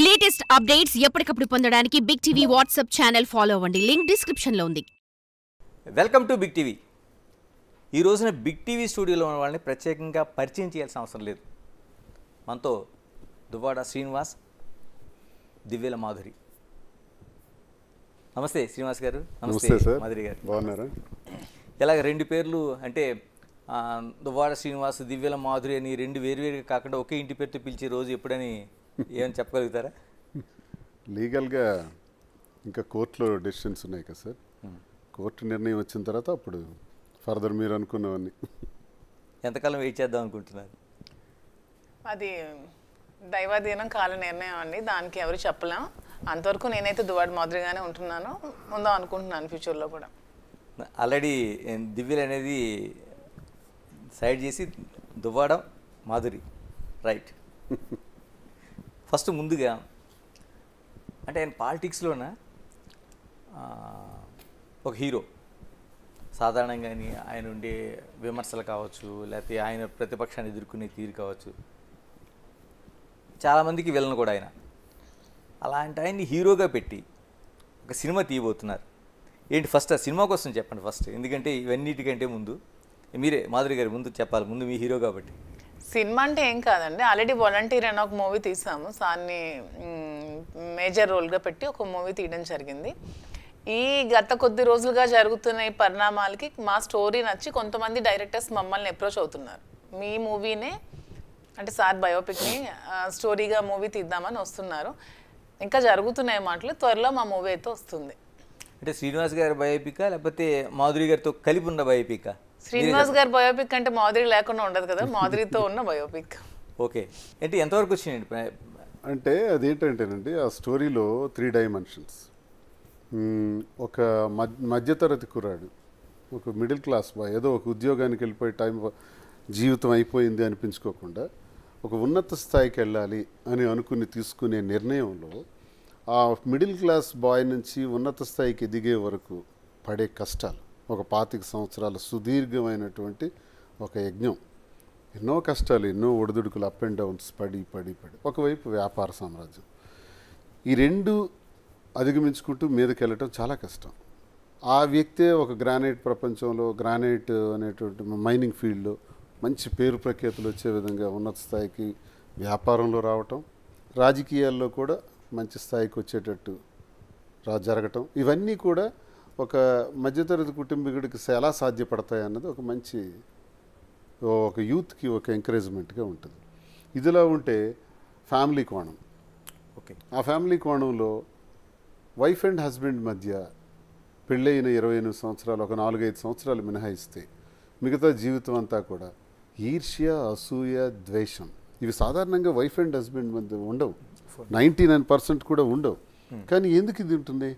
Latest updates ఎప్పటికప్పుడు పొందడానికి big TV WhatsApp channel follow అవ్వండి. లింక్ డిస్క్రిప్షన్ లో ఉంది. Welcome to big TV. ఈ రోజున బిగ్ టీవీ స్టూడియోలో ఉన్న వాళ్ళని ప్రత్యేకంగా పరిచయం చేయాల్సిన అవసరం లేదు. మనతో దువ్వాడ శ్రీనివాస్, దివ్యల మాధురి. నమస్తే శ్రీనివాస్ గారు. నమస్తే సార్. మాధురి గారు బాగున్నారా? ఇలాగ రెండు పేర్లు అంటే దువ్వాడ శ్రీనివాస్, దివ్యల మాధురి అని రెండు వేరువేరుగా కాకుండా ఒకే ఇంటి పేరుతో పిలిచే రోజు ఎప్పుడని ఏమని చెప్పగలుగుతారా? లీగల్గా ఇంకా కోర్టులో డెసిషన్స్ ఉన్నాయి కదా సార్. కోర్టు నిర్ణయం వచ్చిన తర్వాత అప్పుడు ఫర్దర్ మీరు అనుకున్నవన్నీ. ఎంతకాలం వెయిట్ చేద్దాం అనుకుంటున్నారు? అది దైవాధీనం, కాల నిర్ణయం అండి. దానికి ఎవరు చెప్పలేం. అంతవరకు నేనైతే దువ్వాడ మాదిరిగానే ఉంటున్నాను, ఉందాం అనుకుంటున్నాను ఫ్యూచర్లో కూడా. ఆల్రెడీ దివ్యలు అనేది సైడ్ చేసి దువ్వాడ మాధురి, రైట్. ఫస్ట్ ముందుగా అంటే ఆయన పాలిటిక్స్లోన ఒక హీరో. సాధారణంగా ఆయన ఉండే విమర్శలు కావచ్చు, లేకపోతే ఆయన ప్రతిపక్షాన్ని ఎదుర్కొనే తీరు కావచ్చు, చాలామందికి విలన్ కూడా ఆయన. అలాంటి ఆయన్ని హీరోగా పెట్టి ఒక సినిమా తీయబోతున్నారు. ఏంటి ఫస్ట్ ఆ సినిమా కోసం చెప్పండి ఫస్ట్, ఎందుకంటే ఇవన్నిటికంటే ముందు మీరే మాధురి గారు ముందు చెప్పాలి. ముందు మీ హీరో కాబట్టి. సినిమా అంటే ఏం కాదండి, ఆల్రెడీ వాలంటీర్ అని ఒక మూవీ తీసాము. సార్ని మేజర్ రోల్గా పెట్టి ఒక మూవీ తీయడం జరిగింది. ఈ గత కొద్ది రోజులుగా జరుగుతున్న ఈ పరిణామాలకి మా స్టోరీ నచ్చి కొంతమంది డైరెక్టర్స్ మమ్మల్ని అప్రోచ్ అవుతున్నారు. మీ మూవీనే అంటే సార్ బయోపిక్ని స్టోరీగా మూవీ తీద్దామని వస్తున్నారు. ఇంకా జరుగుతున్నాయి మాటలు. త్వరలో మా మూవీ అయితే వస్తుంది. అంటే శ్రీనివాస్ గారి బయోపికా లేకపోతే మాధురి గారితో కలిపి ఉన్న బయోపికా? శ్రీనివాస్ గారి బయోపిక్ అంటే మాధురి లేకుండా ఉండదు కదా, మాధురితో ఉన్న బయోపిక్. ఓకే. అంటే ఎంతవరకు వచ్చినాయండి? అంటే అదేంటంటేనండి, ఆ స్టోరీలో 3 డైమెన్షన్స్. ఒక మధ్యతరగతి కుర్రాడు, ఒక మిడిల్ క్లాస్ బాయ్, ఏదో ఒక ఉద్యోగానికి వెళ్ళిపోయి జీవితం అయిపోయింది అనిపించుకోకుండా ఒక ఉన్నత స్థాయికి వెళ్ళాలి అని అనుకుని తీసుకునే నిర్ణయంలో ఆ మిడిల్ క్లాస్ బాయ్ నుంచి ఉన్నత స్థాయికి ఎదిగే వరకు పడే కష్టాలు, ఒక 25 సంవత్సరాల సుదీర్ఘమైనటువంటి ఒక యజ్ఞం. ఎన్నో కష్టాలు, ఎన్నో ఒడిదుడుకులు, అప్ అండ్ డౌన్స్, పడి పడి పడి ఒకవైపు వ్యాపార సామ్రాజ్యం. ఈ రెండు అధిగమించుకుంటూ మీదకి వెళ్ళటం చాలా కష్టం. ఆ వ్యక్తే ఒక గ్రానైట్ ప్రపంచంలో, గ్రానైట్ అనేటువంటి మైనింగ్ ఫీల్డ్లో మంచి పేరు ప్రఖ్యాతులు వచ్చే విధంగా ఉన్నత స్థాయికి వ్యాపారంలో రావటం, రాజకీయాల్లో కూడా మంచి స్థాయికి వచ్చేటట్టు జరగటం, ఇవన్నీ కూడా ఒక మధ్యతరగతి కుటుంబీకుడికి ఎలా సాధ్యపడతాయి అన్నది ఒక మంచి ఒక యూత్కి ఒక ఎంకరేజ్మెంట్గా ఉంటుంది. ఇదిలా ఉంటే ఫ్యామిలీ కోణం. ఓకే. ఆ ఫ్యామిలీ కోణంలో వైఫ్ అండ్ హస్బెండ్ మధ్య పెళ్ళైన 28 సంవత్సరాలు, ఒక 4-5 సంవత్సరాలు మినహాయిస్తే మిగతా జీవితం అంతా కూడా ఈర్ష్య, అసూయ, ద్వేషం, ఇవి సాధారణంగా వైఫ్ అండ్ హస్బెండ్ మధ్య ఉండవు. 99% కూడా ఉండవు. కానీ ఎందుకు ఇది ఉంటుంది?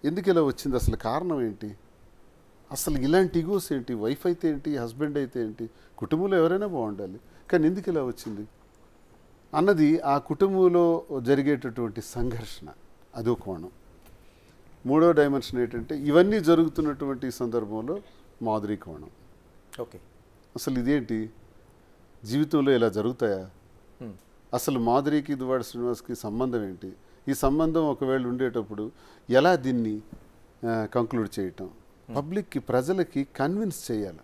ఎందుకు ఇలా వచ్చింది? అసలు కారణం ఏంటి? అసలు ఇలాంటి ఈగోస్ ఏంటి? వైఫ్ అయితే ఏంటి, హస్బెండ్ అయితే ఏంటి, కుటుంబంలో ఎవరైనా బాగుండాలి, కానీ ఎందుకు ఇలా వచ్చింది అన్నది ఆ కుటుంబంలో జరిగేటటువంటి సంఘర్షణ. అదో కోణం. మూడో డైమెన్షన్ ఏంటంటే ఇవన్నీ జరుగుతున్నటువంటి సందర్భంలో మాధురి కోణం. ఓకే. అసలు ఇదేంటి, జీవితంలో ఇలా జరుగుతాయా? అసలు మాధురికి దువ్వాడ శ్రీనివాస్కి సంబంధం ఏంటి? ఈ సంబంధం ఒకవేళ ఉండేటప్పుడు ఎలా దీన్ని కంక్లూడ్ చేయటం, పబ్లిక్కి, ప్రజలకి కన్విన్స్ చేయాలి.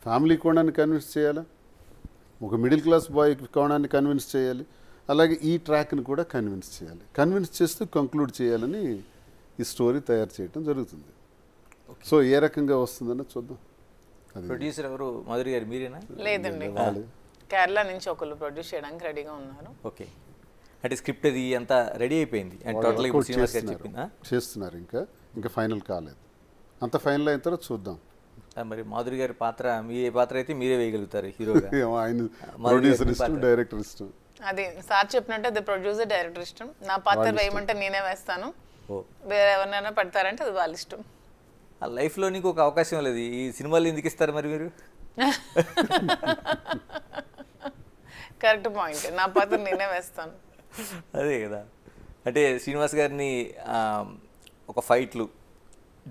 ఫ్యామిలీ కోణాన్ని కన్విన్స్ చేయాలి, ఒక మిడిల్ క్లాస్ బాయ్ కోణాన్ని కన్విన్స్ చేయాలి, అలాగే ఈ ట్రాక్ని కూడా కన్విన్స్ చేయాలి. కన్విన్స్ చేస్తూ కంక్లూడ్ చేయాలని ఈ స్టోరీ తయారు చేయటం జరుగుతుంది. సో ఏ రకంగా వస్తుందన్న చూద్దాం. ప్రొడ్యూసర్ ఎవరు? మాధురి గారు మీరేనా? లేదండి, కేరళ నుంచి ఒకళ్ళు ప్రొడ్యూస్ చేయడానికి రెడీగా ఉన్నారు. ఓకే. అంటే స్క్రిప్ట్ అది అంతా రెడీ అయిపోయింది అండ్ టోటల్గా శ్రీనివాస్ గారు చెప్పిందా? చేస్తున్నారు. ఇంకా ఫైనల్ కాలేదు. అంత ఫైనల్ అయిన తర్వాత చూద్దాం. మరి మాధురి గారి పాత్ర, మీ పాత్ర అయితే మీరే వేయగలుగుతారు హీరోగా? ఆయన ప్రొడ్యూసర్ ఇష్టం, డైరెక్టర్ ఇష్టం. అది సార్ చెప్పినట్టు అది ప్రొడ్యూసర్, డైరెక్టర్ ఇష్టం. నా పాత్ర వేయమంటే నేనే వేస్తాను, వేరే ఎవరినైనా పెడతారంటే అది వాళ్ళ ఇష్టం. ఆ లైఫ్లో నీకు ఒక అవకాశం లేదు, ఈ సినిమాలు ఎందుకు ఇస్తారు మరి మీరు? Correct point. నా పాత్ర నేనే వేస్తాను. అదే కదా. అంటే శ్రీనివాస్ గారిని ఒక ఫైట్లు,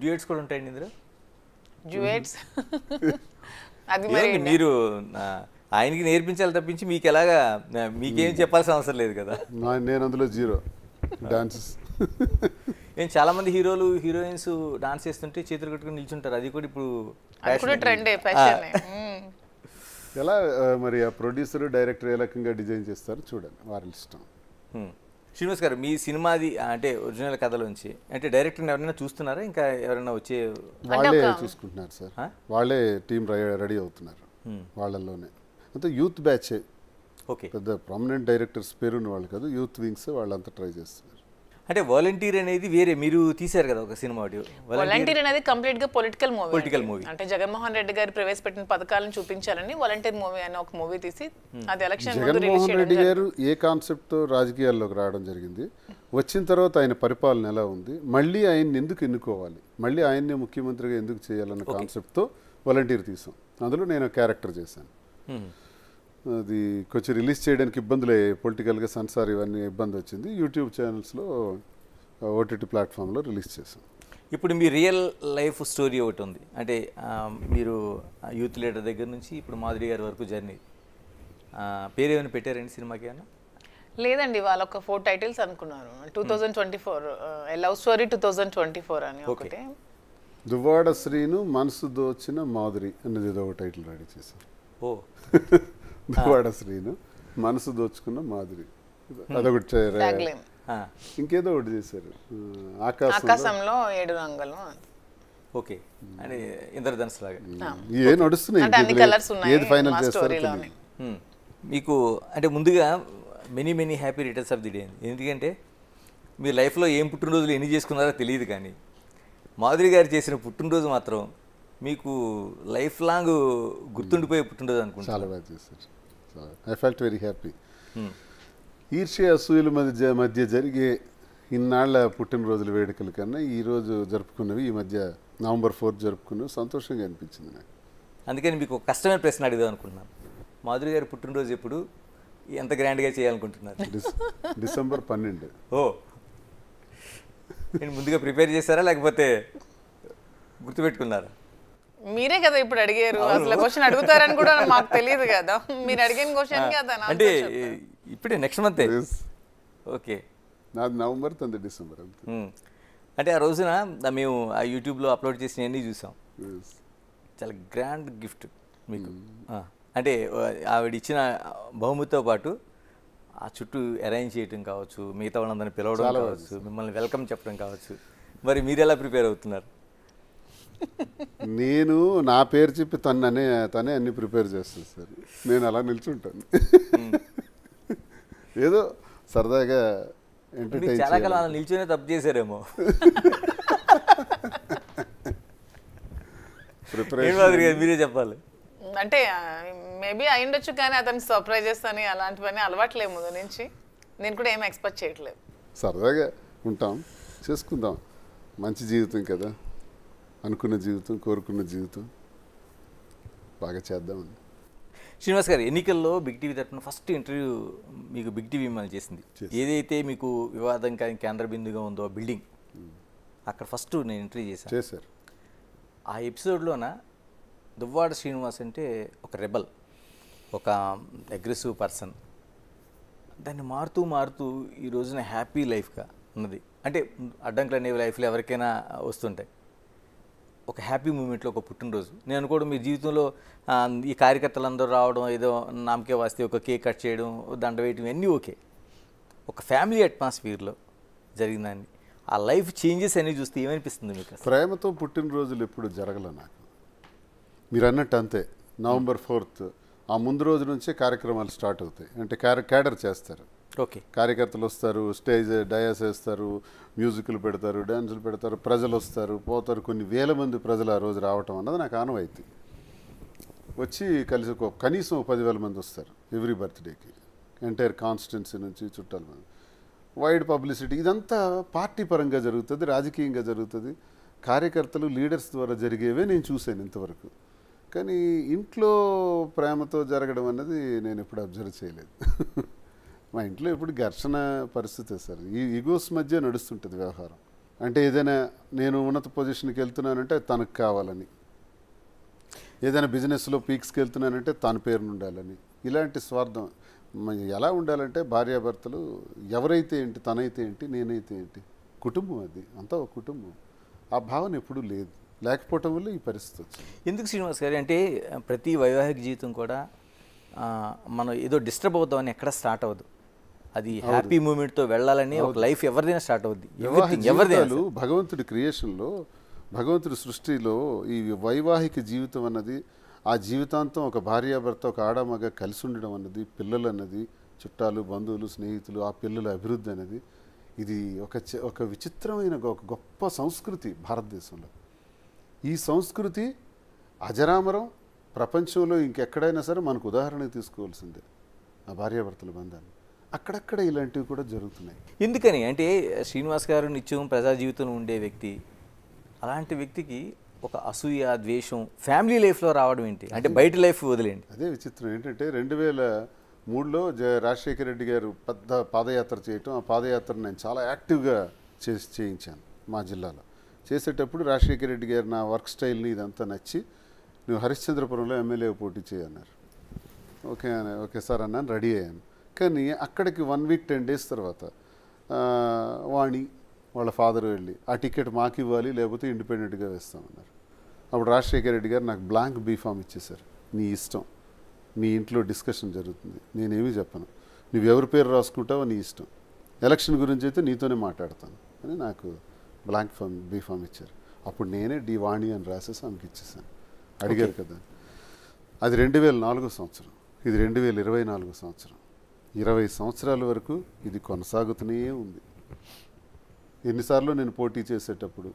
డ్యూయట్స్ కూడా ఉంటాయండి ఇందులో? డ్యూయట్స్ అది మీరు ఆయనకి నేర్పించాలి తప్పించి మీకు ఎలాగా మీకేం చెప్పాల్సిన అవసరం లేదు కదా. నేను అందులో జీరో డాన్సెస్. నేను చాలామంది హీరోలు హీరోయిన్స్ డాన్స్ చేస్తుంటే చేతులు కట్టుకుని నిల్చుంటారు. అది కూడా ఇప్పుడు ట్రెండే, ఫ్యాషన్. ఎలా మరి ఆ ప్రొడ్యూసర్ డైరెక్టర్ ఏ రకంగా డిజైన్ చేస్తారో చూడండి, వారి ఇష్టం. శ్రీనివాస్ గారు, మీ సినిమాది అంటే ఒరిజినల్ కథలోంచి అంటే డైరెక్టర్ని ఎవరైనా చూస్తున్నారా, ఇంకా ఎవరైనా వచ్చే? వాళ్ళే చూసుకుంటున్నారు సార్, వాళ్ళే టీం రెడీ అవుతున్నారు వాళ్ళల్లోనే. అంతా యూత్ బ్యాచ్, ఓకే, పెద్ద ప్రామినెంట్ డైరెక్టర్స్ పేరున్న వాళ్ళు కాదు, యూత్ వింగ్స్ వాళ్ళంతా ట్రై చేస్తున్నారు. అంటే వాలంటీర్ అనేది వేరే మీరు తీశారు కదా ఒక సినిమా. వాలంటీర్ అనేది కంప్లీట్ గా పొలిటికల్ మూవీ. అంటే జగన్మోహన్ రెడ్డి గారు ప్రవేశపెట్టిన పథకాలను చూపించాలని వాలంటీర్ మూవీ అని ఒక మూవీ తీసి అది ఎలక్షన్ జగన్మోహన్ రెడ్డి గారు ఏ కాన్సెప్ట్ తో రాజకీయాల్లోకి రావడం జరిగింది, వచ్చిన తర్వాత ఆయన పరిపాలన ఎలా ఉంది, మళ్ళీ ఆయన్ని ఎందుకు ఎన్నుకోవాలి, మళ్ళీ ఆయన్నే ముఖ్యమంత్రిగా ఎందుకు చేయాలన్న కాన్సెప్ట్ తో వాలంటీర్ తీసాం. అందులో నేను క్యారెక్టర్ చేశాను. అది కొంచెం రిలీజ్ చేయడానికి ఇబ్బందులు అయ్యాయి, పొలిటికల్గా సెన్సార్ ఇవన్నీ ఇబ్బంది వచ్చింది. యూట్యూబ్ ఛానల్స్లో ఓటీటీ ప్లాట్ఫామ్లో రిలీజ్ చేసాం. ఇప్పుడు మీ రియల్ లైఫ్ స్టోరీ ఒకటి ఉంది, అంటే మీరు యూత్ లీడర్ దగ్గర నుంచి ఇప్పుడు మాధురి గారి వరకు జర్నీ, పేరేమైనా పెట్టారండి సినిమాకి? అన్న లేదండి, వాళ్ళు ఒక 4 టైటిల్స్ అనుకున్నారు. 2024 లవ్ స్టోరీ 2024 అని ఒకటి, దువ్వాడ శ్రీను మనసు దోచిన మాధురి అనేది ఏదో ఒక టైటిల్ రెడీ చేశారు. ఓ దువ్వాడ శ్రీను మనసు దోచుకున్న మాధురి, అదొకటి. ఇంకేదో ఒకటి చేశారు, ఆకాశంలో 7 రంగులు. ఓకే, అంటే ఇంద్రధనుస్ లాగా ఏ నడుస్తున్నాయి, ఏది ఫైనల్ చేస్తారో. మీకు అంటే ముందుగా many happy returns of the day. ఎందుకంటే మీ లైఫ్లో ఏం పుట్టినరోజులు ఎన్ని చేసుకున్నారో తెలియదు, కానీ మాధురి గారు చేసిన పుట్టినరోజు మాత్రం మీకు లైఫ్ లాంగ్ గుర్తుండిపోయే పుట్టినరోజు అనుకుంటా. చాలా బాగా చేశారు. I felt very happy. ఈర్ష్య అసూయల మధ్య జరిగే ఇన్నాళ్ల పుట్టినరోజుల వేడుకల కన్నా ఈరోజు జరుపుకున్నవి, ఈ మధ్య నవంబర్ 4 జరుపుకున్నవి సంతోషంగా అనిపించింది నాకు. అందుకని మీకు ఒక కష్టమైన ప్రశ్న అడిగాం అనుకుంటున్నాను. మాధురి గారి పుట్టినరోజు ఎప్పుడు, ఎంత గ్రాండ్గా చేయాలనుకుంటున్నారు? డిసెంబర్ 12. ఓ, నేను ముందుగా ప్రిపేర్ చేశారా లేకపోతే గుర్తుపెట్టుకున్నారా? మీరే కదా ఇప్పుడు అడిగారు, అసలు క్వశ్చన్ అడుగుతారని కూడా మాకు తెలియదు కదా. మీరు అడిగిన క్వశ్చన్ కదా అంటే ఇప్పుడే నెక్స్ట్ మంత్. ఓకే, నాది నవంబర్, తంది డిసెంబర్. అంటే ఆ రోజున మేము ఆ యూట్యూబ్లో అప్లోడ్ చేసినవన్నీ చూసాం. చాలా గ్రాండ్ గిఫ్ట్ మీకు. అంటే ఆవిడ ఇచ్చిన బహుమతితో పాటు ఆ చుట్టూ అరేంజ్ చేయటం కావచ్చు, మిగతా వాళ్ళందరినీ పిలవడం కావచ్చు, మిమ్మల్ని వెల్కమ్ చెప్పడం కావచ్చు. మరి మీరు ఎలా ప్రిపేర్ అవుతున్నారు? నేను నా పేరు చెప్పి తనే అన్ని ప్రిపేర్ చేస్తాను సార్. నేను అలా నిల్చుంటాను, ఏదో సరదాగా ఎంటర్టైన్. చాలా కాలం అలా నిల్చునే తప్పు చేశారేమో. మీరే చెప్పాలి. అంటే మేబీ అయ్యుండొచ్చు, కానీ అతనికి సర్ప్రైజెస్ అని అలాంటివన్నీ అలవాట్లేదు ముందు నుంచి. నేను కూడా ఏం ఎక్స్పెక్ట్ చేయట్లేదు. సరదాగా ఉంటాం, చేసుకుందాం. మంచి జీవితం కదా, అనుకున్న జీవితం, కోరుకున్న జీవితం, బాగా చేద్దామని. శ్రీనివాస్ గారు, ఎన్నికల్లో బిగ్ టీవీ తరఫున ఫస్ట్ ఇంటర్వ్యూ మీకు బిగ్ టీవీ మిమ్మల్ని చేసింది. ఏదైతే మీకు వివాదం కానీ కేంద్ర బిందుగా ఉందో బిల్డింగ్, అక్కడ ఫస్ట్ నేను ఇంటర్వ్యూ చేశాను. ఆ ఎపిసోడ్లోన దువ్వాడ శ్రీనివాస్ అంటే ఒక రెబల్, ఒక అగ్రెసివ్ పర్సన్. దాన్ని మారుతూ ఈ రోజున హ్యాపీ లైఫ్గా ఉన్నది. అంటే అడ్డంకులు అనేవి లైఫ్లో ఎవరికైనా వస్తుంటాయి. ఒక హ్యాపీ మూమెంట్లో ఒక పుట్టినరోజు. నేను అనుకోవడం మీ జీవితంలో ఈ కార్యకర్తలందరూ రావడం, ఏదో నామకే వస్తే ఒక కేక్ కట్ చేయడం, దండ వేయడం, అన్నీ ఓకే. ఒక ఫ్యామిలీ అట్మాస్ఫియర్లో జరిగిందండి. ఆ లైఫ్ చేంజెస్ అన్నీ చూస్తే ఏమనిపిస్తుంది మీకు? ప్రేమతో పుట్టినరోజులు ఎప్పుడు జరగల నాకు. మీరు అన్నట్టు అంతే. నవంబర్ 4 ఆ ముందు రోజు నుంచే కార్యక్రమాలు స్టార్ట్ అవుతాయి. అంటే క్యాడర్ చేస్తారు. ఓకే, కార్యకర్తలు వస్తారు, స్టేజ్ డయాస్ వేస్తారు, మ్యూజిక్లు పెడతారు, డ్యాన్సులు పెడతారు, ప్రజలు వస్తారు, పోతారు. కొన్ని వేల మంది ప్రజలు ఆ రోజు రావటం అన్నది నాకు ఆనవాయితీ. వచ్చి కలిసి కనీసం 10,000 మంది వస్తారు ఎవ్రీ బర్త్డేకి. ఎంటైర్ కాన్స్టిట్యున్సీ నుంచి చుట్టాల మంది. Wide publicity. ఇదంతా పార్టీ పరంగా జరుగుతుంది, రాజకీయంగా జరుగుతుంది. కార్యకర్తలు లీడర్స్ ద్వారా జరిగేవే నేను చూశాను ఇంతవరకు. కానీ ఇంట్లో ప్రేమతో జరగడం అన్నది నేను ఎప్పుడు అబ్జర్వ్ చేయలేదు. మా ఇంట్లో ఎప్పుడు ఘర్షణ పరిస్థితే సార్. ఈ ఈగోస్ మధ్య నడుస్తుంటుంది వ్యవహారం. అంటే ఏదైనా నేను ఉన్నత పొజిషన్కి వెళ్తున్నానంటే తనకు కావాలని, ఏదైనా బిజినెస్లో పీక్స్కి వెళ్తున్నానంటే తన పేరును ఉండాలని, ఇలాంటి స్వార్థం ఎలా ఉండాలంటే భార్యాభర్తలు ఎవరైతే ఏంటి, తనైతే ఏంటి, నేనైతే ఏంటి, కుటుంబం అది అంతా ఒక కుటుంబం. ఆ భావన ఎప్పుడూ లేదు, లేకపోవటం వల్ల ఈ పరిస్థితి వచ్చింది. ఎందుకు శ్రీనివాస్ గారు అంటే ప్రతి వైవాహిక జీవితం కూడా మనం ఏదో డిస్టర్బ్ అవుతామని ఎక్కడ స్టార్ట్ అవ్వదు. అది హ్యాపీ మూమెంట్తో వెళ్ళాలని ఒక లైఫ్ ఎవరిదైనా స్టార్ట్ అవుద్ది. ఎవరిదైనా భగవంతుడి క్రియేషన్లో, భగవంతుడి సృష్టిలో ఈ వైవాహిక జీవితం అన్నది, ఆ జీవితాంతం ఒక భార్యాభర్త, ఒక ఆడమగ కలిసి ఉండడం అన్నది, పిల్లలు అన్నది, చుట్టాలు, బంధువులు, స్నేహితులు, ఆ పిల్లల అభివృద్ధి అనేది, ఇది ఒక విచిత్రమైన ఒక గొప్ప సంస్కృతి భారతదేశంలో. ఈ సంస్కృతి అజరామరం. ప్రపంచంలో ఇంకెక్కడైనా సరే మనకు ఉదాహరణ తీసుకోవాల్సిందే ఆ భార్యాభర్తల బంధాన్ని. అక్కడక్కడ ఇలాంటివి కూడా జరుగుతున్నాయి. ఎందుకని అంటే శ్రీనివాస్ గారు నిత్యం ప్రజా జీవితంలో ఉండే వ్యక్తి, అలాంటి వ్యక్తికి ఒక అసూయ, ద్వేషం ఫ్యామిలీ లైఫ్లో రావడం ఏంటి? అంటే బయట లైఫ్ వదిలేండి. అదే విచిత్రం ఏంటంటే 2003లో రాజశేఖర రెడ్డి గారు పెద్ద పాదయాత్ర చేయటం, ఆ పాదయాత్ర నేను చాలా యాక్టివ్గా చేయించాను మా జిల్లాలో. చేసేటప్పుడు రాజశేఖర రెడ్డి గారు నా వర్క్ స్టైల్ని ఇదంతా నచ్చి, నువ్వు హరిశ్చంద్రపురంలో ఎమ్మెల్యే పోటీ చేయన్నారు. ఓకే సార్ అన్నాను, రెడీ అయ్యాను. కానీ అక్కడికి 1 వీక్ 10 డేస్ తర్వాత వాణి వాళ్ళ ఫాదర్ వెళ్ళి ఆ టికెట్ మాకు ఇవ్వాలి, లేకపోతే ఇండిపెండెంట్గా వేస్తామన్నారు. అప్పుడు రాజశేఖర రెడ్డి గారు నాకు బ్లాంక్ బీఫామ్ ఇచ్చేశారు. నీ ఇష్టం, నీ ఇంట్లో డిస్కషన్ జరుగుతుంది, నేనేమీ చెప్పను, నువ్వు ఎవరి పేరు రాసుకుంటావో నీ ఇష్టం, ఎలక్షన్ గురించి అయితే నీతోనే మాట్లాడతాను అని నాకు బ్లాంక్ బీఫామ్ ఇచ్చారు. అప్పుడు నేనే డి వాణి అని రాసేసి ఆమెకి ఇచ్చేసాను. అడిగారు కదా. అది 2004 సంవత్సరం, ఇది 2024 సంవత్సరం. 20 సంవత్సరాల వరకు ఇది కొనసాగుతూనే ఉంది. ఎన్నిసార్లు నేను పోటీ చేసేటప్పుడు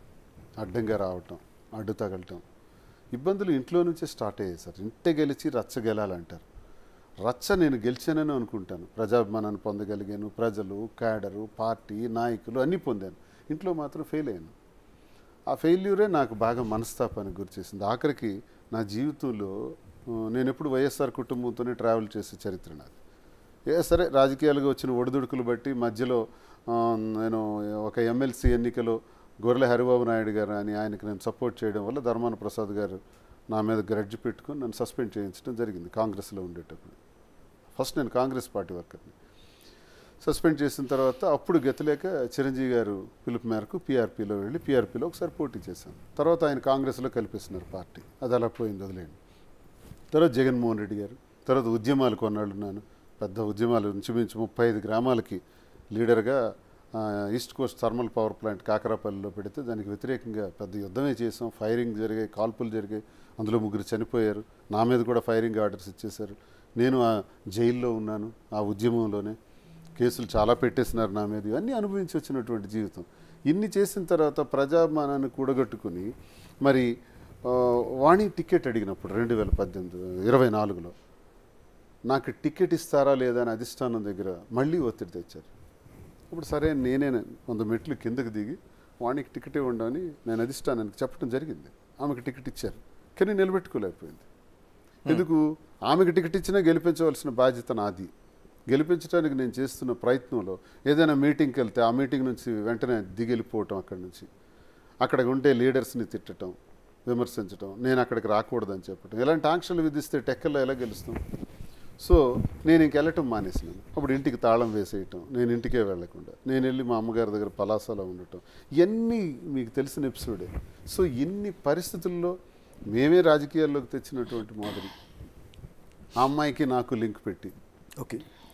అడ్డంగా రావటం, అడ్డు తగలటం, ఇబ్బందులు ఇంట్లో నుంచే స్టార్ట్ అయ్యాయి సార్. ఇంటే గెలిచి రచ్చ గెలాలంటారు. రచ్చ నేను గెలిచానని అనుకుంటాను. ప్రజాభిమానాన్ని పొందగలిగాను, ప్రజలు, క్యాడరు, పార్టీ, నాయకులు అన్నీ పొందాను. ఇంట్లో మాత్రం ఫెయిల్ అయ్యాను. ఆ ఫెయిల్యూరే నాకు బాగా మనస్తాపానికి గురి చేసింది. ఆఖరికి నా జీవితంలో నేను ఎప్పుడు వైఎస్ఆర్ కుటుంబంతోనే ట్రావెల్ చేసే చరిత్ర నాది. సరే రాజకీయాలుగా వచ్చిన ఒడిదుడుకులు బట్టి మధ్యలో నేను ఒక ఎమ్మెల్సీ ఎన్నికలో గొర్రెల హరిబాబు నాయుడు గారు అని ఆయనకి నేను సపోర్ట్ చేయడం వల్ల ధర్మాన ప్రసాద్ గారు నా మీద గ్రడ్జ్ పెట్టుకుని నన్ను సస్పెండ్ చేయించడం జరిగింది కాంగ్రెస్లో ఉండేటప్పుడు. ఫస్ట్ నేను కాంగ్రెస్ పార్టీ వర్కర్ని. సస్పెండ్ చేసిన తర్వాత అప్పుడు గతిలేక చిరంజీవి గారు పిలుపు మేరకు పీఆర్పీలో వెళ్ళి పీఆర్పీలో ఒకసారి పోటీ చేశాను. తర్వాత ఆయన కాంగ్రెస్లో కలిపేస్తున్నారు పార్టీ. అది అలా పోయింది, వదిలేండి. తర్వాత జగన్మోహన్ రెడ్డి గారు, తర్వాత ఉద్యమాలు కొన్నాళ్ళు ఉన్నాను. పెద్ద ఉద్యమాలు ఇంచుమించు 35 గ్రామాలకి లీడర్గా east coast thermal power plant కాకరాపల్లిలో పెడితే దానికి వ్యతిరేకంగా పెద్ద యుద్ధమే చేసాం. ఫైరింగ్ జరిగాయి, కాల్పులు జరిగాయి, అందులో 3 చనిపోయారు. నా మీద కూడా ఫైరింగ్ ఆర్డర్స్ ఇచ్చేశారు. నేను ఆ జైల్లో ఉన్నాను. ఆ ఉద్యమంలోనే కేసులు చాలా పెట్టేసినారు నా మీద. ఇవన్నీ అనుభవించి వచ్చినటువంటి జీవితం. ఇన్ని చేసిన తర్వాత ప్రజాభిమానాన్ని కూడగట్టుకుని మరి వాణి టికెట్ అడిగినప్పుడు 2024లో నాకు టికెట్ ఇస్తారా లేదా అని అధిష్టానం దగ్గర మళ్ళీ ఒత్తిడి తెచ్చారు. అప్పుడు సరే నేనే 100 మెట్లు కిందకి దిగి వాణికి టికెట్ ఇవ్వండి నేను అధిష్టానానికి చెప్పడం జరిగింది. ఆమెకు టికెట్ ఇచ్చారు, కానీ నిలబెట్టుకోలేకపోయింది. ఎందుకు? ఆమెకు టికెట్ ఇచ్చినా గెలిపించవలసిన బాధ్యత నాది. గెలిపించడానికి నేను చేస్తున్న ప్రయత్నంలో ఏదైనా మీటింగ్కి వెళ్తే ఆ మీటింగ్ నుంచి వెంటనే దిగెళ్ళిపోవటం, అక్కడి నుంచి అక్కడ ఉండే లీడర్స్ని తిట్టడం, విమర్శించడం, నేను అక్కడికి రాకూడదని చెప్పటం, ఇలాంటి ఆంక్షలు విధిస్తే టెక్కల్లో ఎలా గెలుస్తాం? సో నేను ఇంకెళ్ళటం మానేసినాను. అప్పుడు ఇంటికి తాళం వేసేయటం, నేను ఇంటికే వెళ్లకుండా నేను వెళ్ళి మా అమ్మగారి దగ్గర పలాసలో ఉండటం, ఇవన్నీ మీకు తెలిసిన ఎపిసోడే. సో ఇన్ని పరిస్థితుల్లో మేమే రాజకీయాల్లోకి తెచ్చినటువంటి మాదిరి ఆ అమ్మాయికి నాకు లింక్ పెట్టి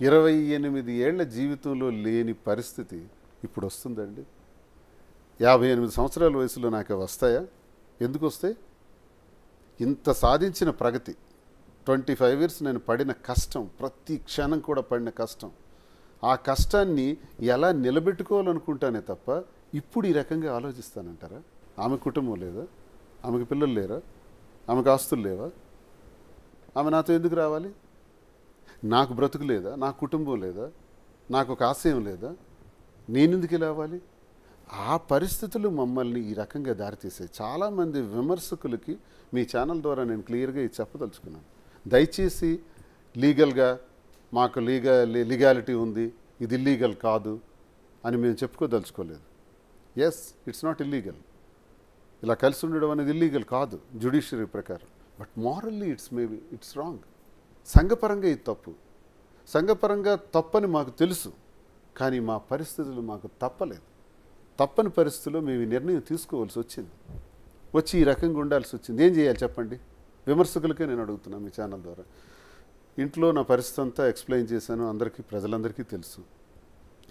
28 ఏళ్ల జీవితంలో లేని పరిస్థితి ఇప్పుడు వస్తుందండి. 58 సంవత్సరాల వయసులో నాకు వస్తాయా? ఎందుకు వస్తాయి? ఇంత సాధించిన ప్రగతి, 25 ఇయర్స్ నేను పడిన కష్టం, ప్రతి క్షణం కూడా పడిన కష్టం, ఆ కష్టాన్ని ఎలా నిలబెట్టుకోవాలనుకుంటానే తప్ప ఇప్పుడు ఈ రకంగా ఆలోచిస్తానంటారా? ఆమె కుటుంబం లేదా? ఆమెకు పిల్లలు లేరా? ఆమెకు ఆస్తులు లేవా? ఆమె నాతో ఎందుకు రావాలి? నాకు బ్రతుకు లేదా? నాకు కుటుంబం లేదా? నాకు ఒక ఆశయం లేదా? నేనెందుకు రావాలి? ఆ పరిస్థితులు మమ్మల్ని ఈ రకంగా దారితీసాయి. చాలామంది విమర్శకులకి మీ ఛానల్ ద్వారా నేను క్లియర్గా ఇది చెప్పదలుచుకున్నాను. దయచేసి లీగల్గా మాకు లీగాలిటీ ఉంది, ఇది ఇల్లీగల్ కాదు అని మేము చెప్పుకోదలుచుకోలేదు. Yes, it's not illegal. ఇలా కలిసి ఉండడం అనేది ఇల్లీగల్ కాదు జ్యుడిషియరీ ప్రకారం. But morally it's wrong. సంఘపరంగా ఇది తప్పు, సంఘపరంగా తప్పని మాకు తెలుసు, కానీ మా పరిస్థితులు మాకు తప్పలేదు. తప్పని పరిస్థితుల్లో మేము ఈ నిర్ణయం తీసుకోవాల్సి వచ్చింది, వచ్చి ఈ రకంగా ఉండాల్సి వచ్చింది. ఏం చేయాలి చెప్పండి? విమర్శకులకే నేను అడుగుతున్నాను మీ ఛానల్ ద్వారా. ఇంట్లో నా పరిస్థితి అంతా ఎక్స్ప్లెయిన్ చేశాను, అందరికీ ప్రజలందరికీ తెలుసు.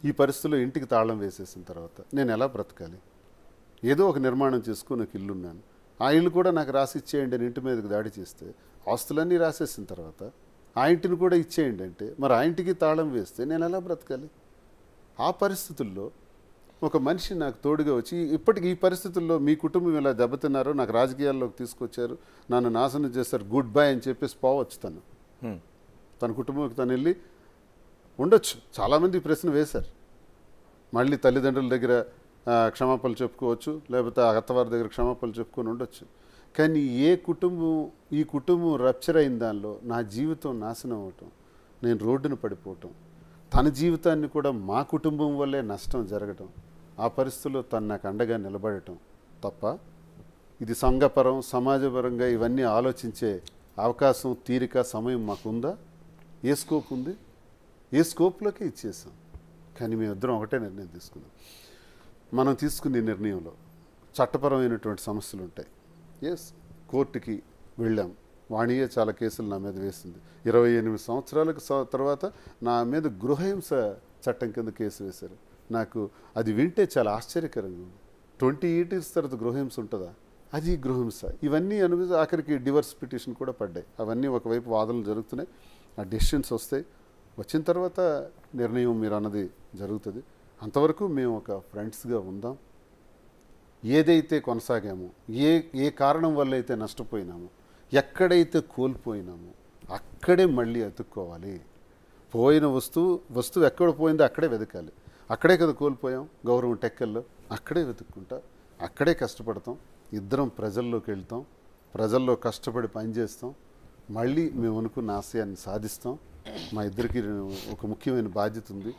ఈ పరిస్థితుల్లో ఇంటికి తాళం వేసేసిన తర్వాత నేను ఎలా బ్రతకాలి? ఏదో ఒక నిర్మాణం చేసుకుని నాకు ఇల్లున్నాను, ఆ ఇల్లు కూడా నాకు రాసి ఇచ్చేయండి అని ఇంటి మీదకి దాడి చేస్తే, ఆస్తులన్నీ రాసేసిన తర్వాత ఆ ఇంటిని కూడా ఇచ్చేయండి అంటే, మరి ఆ ఇంటికి తాళం వేస్తే నేను ఎలా బ్రతకాలి? ఆ పరిస్థితుల్లో ఒక మనిషి నాకు తోడుగా వచ్చి, ఇప్పటికి ఈ పరిస్థితుల్లో మీ కుటుంబం ఇలా దెబ్బతిన్నారో, నాకు రాజకీయాల్లోకి తీసుకొచ్చారు, నన్ను నాశనం చేస్తారు, గుడ్ బై అని చెప్పేసి పోవచ్చు తన కుటుంబంకి తను వెళ్ళి ఉండొచ్చు. చాలామంది ఈ ప్రశ్న వేశారు. మళ్ళీ తల్లిదండ్రుల దగ్గర క్షమాపణలు చెప్పుకోవచ్చు, లేకపోతే ఆ అత్తవారి దగ్గర క్షమాపణలు చెప్పుకొని ఉండొచ్చు. కానీ ఈ కుటుంబం రప్చర్ అయిన దానిలో నా జీవితం నాశనం అవటం, నేను రోడ్డున పడిపోవటం, తన జీవితాన్ని కూడా మా కుటుంబం వల్లే నష్టం జరగటం, ఆ పరిస్థితుల్లో తను నాకు అండగా నిలబడటం తప్ప, ఇది సంఘపరం సమాజపరంగా ఇవన్నీ ఆలోచించే అవకాశం, తీరిక, సమయం మాకుందా? ఏ స్కోప్ ఉంది? ఏ స్కోప్లోకి ఇచ్చేసాం. కానీ మేమిద్దరం ఒకటే నిర్ణయం తీసుకున్నాం. మనం తీసుకునే నిర్ణయంలో చట్టపరమైనటువంటి సమస్యలు ఉంటాయి. కోర్టుకి వెళ్ళాం. వాణియే చాలా కేసులు నా మీద వేసింది. 28 సంవత్సరాలకు తర్వాత నా మీద గృహహింస చట్టం కింద కేసు వేశారు. నాకు అది వింటే చాలా ఆశ్చర్యకరంగా ఉంది. 28 years తర్వాత గృహహింస ఉంటుందా? అది గృహహింస. ఇవన్నీ అనుభవించి ఆఖరికి డివర్స్ పిటిషన్ కూడా పడ్డాయి. అవన్నీ ఒకవైపు వాదనలు జరుగుతున్నాయి, ఆ డెసిషన్స్ వస్తాయి. వచ్చిన తర్వాత నిర్ణయం మీరు అన్నది జరుగుతుంది. అంతవరకు మేము ఒక ఫ్రెండ్స్గా ఉందాం. ఏదైతే కొనసాగామో, ఏ కారణం వల్ల అయితే నష్టపోయినామో, ఎక్కడైతే కోల్పోయినామో అక్కడే మళ్ళీ ఎత్తుక్కోవాలి. పోయిన వస్తువు ఎక్కడ పోయిందో అక్కడే వెతకాలి. అక్కడే కదా కోల్పోయాం గౌరవం టెక్కల్లో, అక్కడే వెతుక్కుంటా, అక్కడే కష్టపడతాం. ఇద్దరం ప్రజల్లోకి వెళ్తాం, ప్రజల్లో కష్టపడి పనిచేస్తాం, మళ్ళీ మేము అనుకున్న ఆశయాన్ని సాధిస్తాం. మా ఇద్దరికి ఒక ముఖ్యమైన బాధ్యత ఉంది.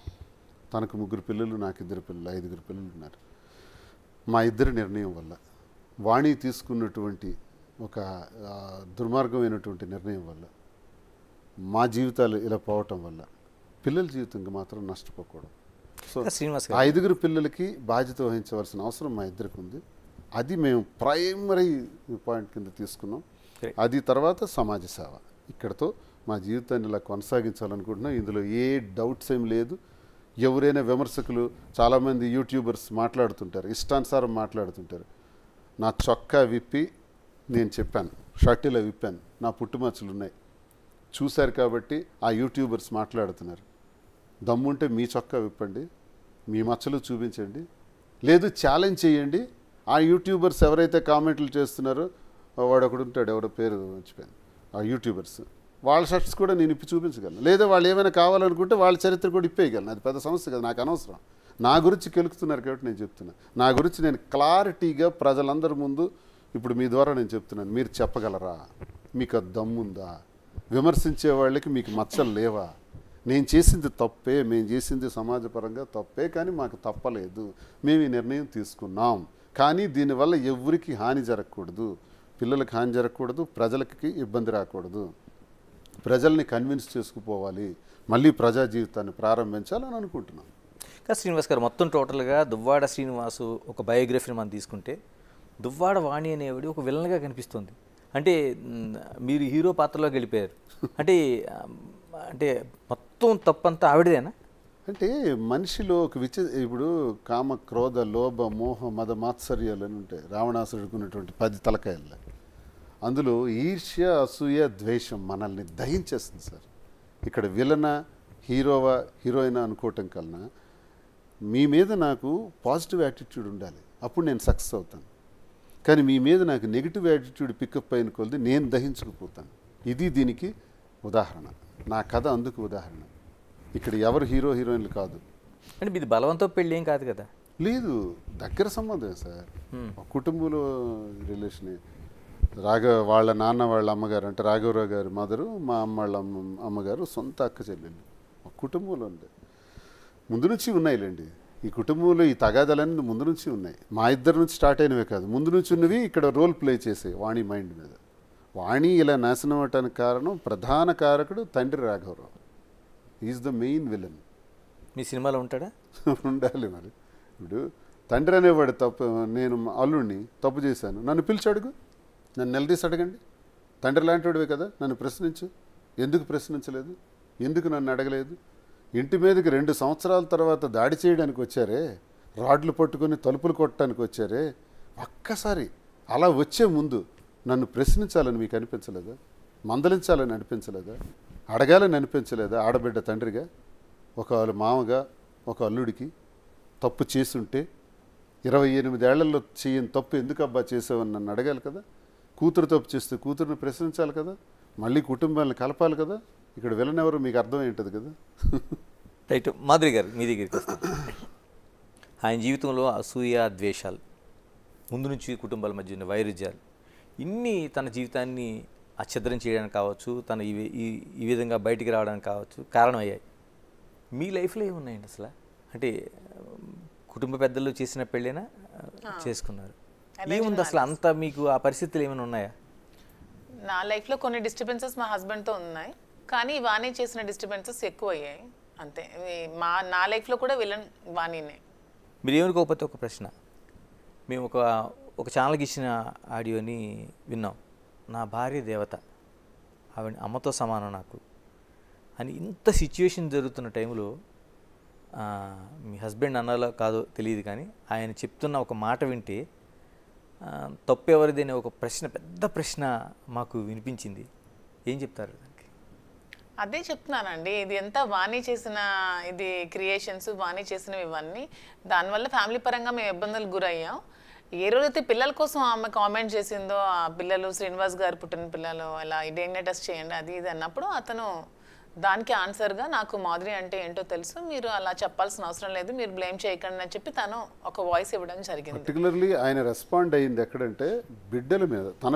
తనకు 3 పిల్లలు, నాకు 2 పిల్లలు, 5 పిల్లలు ఉన్నారు. మా ఇద్దరి నిర్ణయం వల్ల, వాణి తీసుకున్నటువంటి ఒక దుర్మార్గమైనటువంటి నిర్ణయం వల్ల, మా జీవితాలు ఇలా పోవటం వల్ల పిల్లల జీవితంగా మాత్రం నష్టపోకూడదు. సో శ్రీనివాస్ ఆ 5 పిల్లలకి బాధ్యత వహించవలసిన అవసరం మా ఇద్దరికి ఉంది. అది మేము ప్రైమరీ పాయింట్ కింద తీసుకున్నాం. అది తర్వాత సమాజ సేవ. ఇక్కడతో మా జీవితాన్ని ఇలా కొనసాగించాలనుకుంటున్నాం. ఇందులో ఏ డౌట్స్ ఏం లేదు. ఎవరైనా విమర్శకులు, చాలామంది యూట్యూబర్స్ మాట్లాడుతుంటారు, ఇష్టానుసారం మాట్లాడుతుంటారు. నా చొక్కా విప్పి నేను చెప్పాను, షర్టిలా విప్పాను, నా పుట్టుమచ్చలు ఉన్నాయి, చూశారు కాబట్టి ఆ యూట్యూబర్స్ మాట్లాడుతున్నారు. దమ్ముంటే మీ చొక్కా విప్పండి, మీ మచ్చలు చూపించండి, లేదు ఛాలెంజ్ చేయండి. ఆ యూట్యూబర్స్ ఎవరైతే కామెంట్లు చేస్తున్నారో, వాడు ఒకడు ఉంటాడు, ఎవడో పేరు మర్చిపోయాను, ఆ యూట్యూబర్స్ వాళ్ళ షర్ట్స్ కూడా నేను ఇప్పి చూపించగలను. లేదా వాళ్ళు ఏమైనా కావాలనుకుంటే వాళ్ళ చరిత్ర కూడా ఇప్పేయగలను. అది పెద్ద సమస్య కదా, నాకు అనవసరం. నా గురించి కెలుకుతున్నారు కాబట్టి నేను చెప్తున్నా. నా గురించి నేను క్లారిటీగా ప్రజలందరి ముందు ఇప్పుడు మీ ద్వారా నేను చెప్తున్నాను. మీరు చెప్పగలరా? మీకు అది దమ్ముందా? విమర్శించే వాళ్ళకి మీకు మచ్చలు లేవా? నేను చేసింది తప్పే, మేము చేసింది సమాజపరంగా తప్పే, కానీ మాకు తప్పలేదు, మేము ఈ నిర్ణయం తీసుకున్నాం. కానీ దీనివల్ల ఎవరికి హాని జరగకూడదు, పిల్లలకి హాని జరగకూడదు, ప్రజలకి ఇబ్బంది రాకూడదు, ప్రజల్ని కన్విన్స్ చేసుకుపోవాలి, మళ్ళీ ప్రజా జీవితాన్ని ప్రారంభించాలని అనుకుంటున్నాం. ఇంకా శ్రీనివాస్ గారు, మొత్తం టోటల్గా దువ్వాడ శ్రీనివాసు ఒక బయోగ్రఫీని మనం తీసుకుంటే, దువ్వాడ వాణి అనేవాడు ఒక విలన్గా కనిపిస్తుంది. అంటే మీరు హీరో పాత్రలోకి వెళ్ళిపోయారు. అంటే అంటే మొత్తం తప్పంతా ఆవిడదేనా? అంటే మనిషిలో ఒక ఇప్పుడు కామ, క్రోధ, లోభ, మోహ, మద, మాత్సర్యాలు అని ఉంటాయి. రావణాసుడికి ఉన్నటువంటి 10 తలకాయలు. అందులో ఈర్ష్య, అసూయ, ద్వేషం మనల్ని దహించేస్తుంది సార్. ఇక్కడ విలన, హీరోవా, హీరోయినా అనుకోవటం కన్నా మీ మీద నాకు పాజిటివ్ యాటిట్యూడ్ ఉండాలి, అప్పుడు నేను సక్సెస్ అవుతాను. కానీ మీ మీద నాకు నెగిటివ్ యాటిట్యూడ్ పికప్ అయిన కొలది నేను దహించుకుపోతాను. ఇది దీనికి ఉదాహరణ. నా కథ అందుకు ఉదాహరణ. ఇక్కడ ఎవరు హీరో హీరోయిన్లు కాదు. అంటే ఇది బలవంతో పెళ్ళి ఏం కాదు కదా? లేదు, దగ్గర సంబంధమే సార్. కుటుంబంలో రిలేషనే. వాళ్ళ నాన్న వాళ్ళ అమ్మగారు అంటే రాఘవరావు గారి మదరు, మా అమ్మ వాళ్ళ అమ్మగారు సొంత అక్క చెల్లెళ్ళు. కుటుంబంలో ఉండే ముందు నుంచి ఉన్నాయిలేండి. ఈ కుటుంబంలో ఈ తగాదాలన్నీ ముందు నుంచి ఉన్నాయి. మా ఇద్దరి నుంచి స్టార్ట్ అయినవే కాదు, ముందు నుంచి ఉన్నవి ఇక్కడ రోల్ ప్లే చేసాయి వాణి మైండ్ మీద. వాణి ఇలా నాశనం అవటానికి కారణం, ప్రధాన కారకుడు తండ్రి రాఘవరావు. Is the main villain. మీ సినిమాలో ఉంటాడా? ఉండాలి మరి. ఇప్పుడు తండ్రి అనేవాడు తప్పు, నేను అల్లుడిని తప్పు చేశాను, నన్ను పిలిచి అడుగు, నన్ను నిలదీసి అడగండి. తండ్రి లాంటివాడివే కదా, నన్ను ప్రశ్నించు. ఎందుకు ప్రశ్నించలేదు, ఎందుకు నన్ను అడగలేదు? ఇంటి మీదకి 2 సంవత్సరాల తర్వాత దాడి చేయడానికి వచ్చారే, రాడ్లు పట్టుకొని తలుపులు కొట్టడానికి వచ్చారే, ఒక్కసారి అలా వచ్చే ముందు నన్ను ప్రశ్నించాలని మీకు అనిపించలేదా? మందలించాలని అనిపించలేదా? అడగాలని అనిపించలేదా? ఆడబిడ్డ తండ్రిగా, ఒక మామగా, ఒక అల్లుడికి తప్పు చేసుంటే 28 ఏళ్లలో చేయని తప్పు ఎందుకు అబ్బా చేసావని నన్ను అడగాలి కదా. కూతురు తప్పు చేస్తే కూతురుని ప్రశ్నించాలి కదా, మళ్ళీ కుటుంబాలను కలపాలి కదా. ఇక్కడ విలన్ ఎవరు మీకు అర్థమై కదా. రైట్. మాధురి గారు మీ దగ్గరికి వస్తాం. ఆయన జీవితంలో అసూయ, ద్వేషాలు, ముందు నుంచి కుటుంబాల మధ్య ఉన్న వైరుధ్యాలు, ఇన్ని తన జీవితాన్ని అఛిద్రం చేయడానికి కావచ్చు, తను ఈ విధంగా బయటికి రావడానికి కావచ్చు కారణమయ్యాయి. మీ లైఫ్లో ఏమున్నాయండి అసలు? అంటే కుటుంబ పెద్దలు చేసిన పెళ్ళైనా చేసుకున్నారు, ఏముంది అసలు అంతా? మీకు ఆ పరిస్థితులు ఏమైనా ఉన్నాయా? నా లైఫ్లో కొన్ని డిస్టర్బెన్సెస్ మా హస్బెండ్తో ఉన్నాయి, కానీ వాణి చేసిన డిస్టర్బెన్సెస్ ఎక్కువ అయ్యాయి అంతే. నా లైఫ్లో కూడా విలన్ వాణినే. మీరు ఏమనుకోకపోతే ఒక ప్రశ్న, మేము ఒక ఛానల్కి ఇచ్చిన ఆడియోని విన్నాం. నా భార్య దేవత, ఆవిడ అమ్మతో సమానం నాకు అని. ఇంత సిచ్యువేషన్ జరుగుతున్న టైంలో మీ హస్బెండ్ అన్నాలో కాదో తెలియదు, కానీ ఆయన చెప్తున్న ఒక మాట వింటే తప్పు ఎవరిది అనే ఒక ప్రశ్న, పెద్ద ప్రశ్న మాకు వినిపించింది. ఏం చెప్తారు దానికి? అదే చెప్తున్నానండి, ఇది ఎంత వాణి చేసిన ఇది క్రియేషన్స్, వాణి చేసినవి ఇవన్నీ. దానివల్ల ఫ్యామిలీ పరంగా మేము ఇబ్బందులు గురయ్యాం. ఏ రోజైతే పిల్లల కోసం ఆమె కామెంట్ చేసిందో, ఆ పిల్లలు శ్రీనివాస్ గారు పుట్టిన పిల్లలు అలా డిఎన్ఏ టెస్ట్ చేయండి అది ఇది అన్నప్పుడు, అతను దానికి ఆన్సర్గా నాకు మాధురి అంటే ఏంటో తెలుసు, మీరు అలా చెప్పాల్సిన అవసరం లేదు, మీరు బ్లేమ్ చేయకండి అని చెప్పి తను ఒక వాయిస్ ఇవ్వడం జరిగింది. పర్టికులర్లీ ఆయన రెస్పాండ్ అయ్యింది ఎక్కడంటే బిడ్డల మీద, తన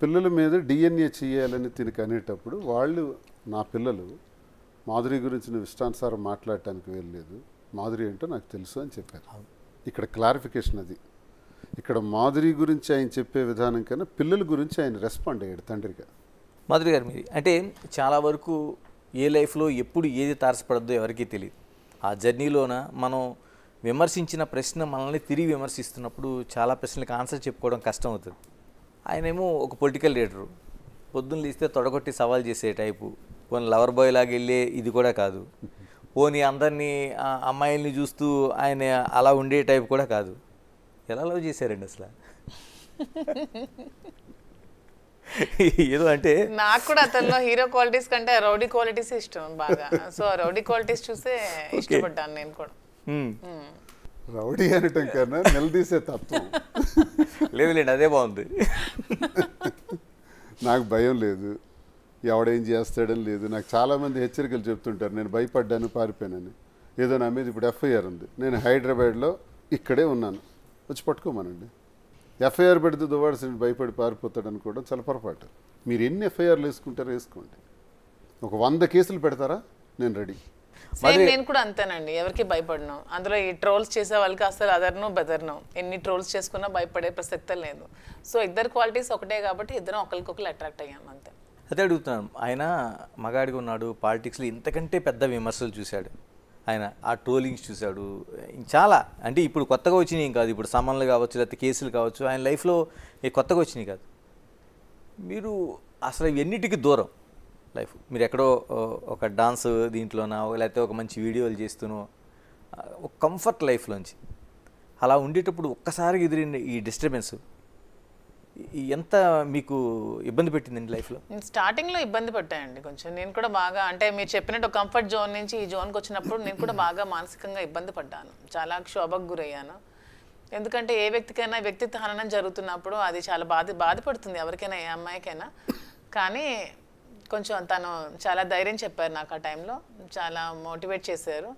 పిల్లల మీద డిఎన్ఏ చేయాలని తినకి అనేటప్పుడు, వాళ్ళు నా పిల్లలు మాధురి గురించి నువ్వు ఇష్టానుసారం మాట్లాడటానికి వెళ్ళలేదు, మాధురి ఏంటో నాకు తెలుసు అని చెప్పారు. ఇక్కడ క్లారిఫికేషన్ అది. ఇక్కడ మాధురి గురించి ఆయన చెప్పే విధానం కన్నా పిల్లల గురించి ఆయన రెస్పాండ్ అయ్యాడు తండ్రిగా. మాధురి గారు, మీరు అంటే చాలా వరకు ఏ లైఫ్లో ఎప్పుడు ఏది తారసపడద్దో ఎవరికీ తెలియదు. ఆ జర్నీలోన మనం విమర్శించిన ప్రశ్న మనల్ని తిరిగి విమర్శిస్తున్నప్పుడు చాలా ప్రశ్నలకు ఆన్సర్ చెప్పుకోవడం కష్టం అవుతుంది. ఆయనేమో ఒక పొలిటికల్ లీడరు, పొద్దున్న లేస్తే తొడగొట్టి సవాల్ చేసే టైపు, పోనీ లవర్ బాయ్ లాగా వెళ్ళే ఇది కూడా కాదు, పోనీ అందరినీ అమ్మాయిల్ని చూస్తూ ఆయన అలా ఉండే టైప్ కూడా కాదు. ఎలా లవ్ చేశారండి అసలు? ఏదో అంటే నాకు కూడా అతనిలో హీరో క్వాలిటీస్ కంటే రౌడీ క్వాలిటీస్ ఇష్టం బాగా. సో రౌడీ క్వాలిటీస్ చూసే ఇష్టపడ్డాను నేను కూడా. రౌడీ అనటం కన్నా నిలదీసే తత్వం. లేదులేండి, అదే బాగుంది. నాకు భయం లేదు, ఎవడేం చేస్తాడని లేదు. నాకు చాలామంది హెచ్చరికలు చెప్తుంటారు, నేను భయపడ్డాను పారిపోయానని. ఏదో నా మీద ఇప్పుడు ఎఫ్ఐఆర్ ఉంది, నేను హైదరాబాద్లో ఇక్కడే ఉన్నాను, వచ్చి పట్టుకోమనండి. ఎఫ్ఐఆర్ పెడితే దువ్వాడసిన భయపడి పారిపోతాడు అనుకోవడం చాలా పొరపాటు. మీరు ఎన్ని ఎఫ్ఐఆర్లు వేసుకుంటారో వేసుకోండి, ఒక 100 కేసులు పెడతారా, నేను రెడీ. నేను కూడా అంతేనండి, ఎవరికి భయపడను. అందులో ఈ ట్రోల్స్ చేసే వాళ్ళకి అసలు అదర్ను బెదర్ను, ఎన్ని ట్రోల్స్ చేసుకున్నా భయపడే ప్రసక్తే లేదు. సో ఇద్దరు క్వాలిటీస్ ఒకటే కాబట్టి ఇద్దరం ఒకరికొకరు అట్రాక్ట్ అయ్యాం అంతే. అదే అడుగుతున్నాను, ఆయన మగాడిగా ఉన్నాడు, పాలిటిక్స్లో ఇంతకంటే పెద్ద విమర్శలు చూశాడు ఆయన, ఆ ట్రోలింగ్స్ చూశాడు చాలా. అంటే ఇప్పుడు కొత్తగా వచ్చినాయి కాదు, ఇప్పుడు సమన్లు కావచ్చు లేకపోతే కేసులు కావచ్చు, ఆయన లైఫ్లో కొత్తగా వచ్చినాయి కాదు. మీరు అసలు ఎన్నిటికీ దూరం లైఫ్, మీరు ఎక్కడో ఒక డాన్స్ దీంట్లోనా లేకపోతే ఒక మంచి వీడియోలు చేస్తూనో ఒక కంఫర్ట్ లైఫ్లోంచి అలా ఉండేటప్పుడు ఒక్కసారిగా ఎదిరిన ఈ డిస్టర్బెన్స్ ఎంత మీకు ఇబ్బంది పెట్టిందండి లైఫ్లో? స్టార్టింగ్లో ఇబ్బంది పడ్డాయండి కొంచెం. నేను కూడా బాగా, అంటే మీరు చెప్పినట్టు కంఫర్ట్ జోన్ నుంచి ఈ జోన్కి వచ్చినప్పుడు నేను కూడా బాగా మానసికంగా ఇబ్బంది పడ్డాను, చాలా క్షోభకు గురయ్యాను. ఎందుకంటే ఏ వ్యక్తికైనా వ్యక్తిత్వ హననం జరుగుతున్నప్పుడు అది చాలా బాధపడుతుంది ఎవరికైనా, ఏ అమ్మాయికైనా. కానీ కొంచెం తను చాలా ధైర్యం చెప్పారు నాకు ఆ టైంలో, చాలా మోటివేట్ చేశారు.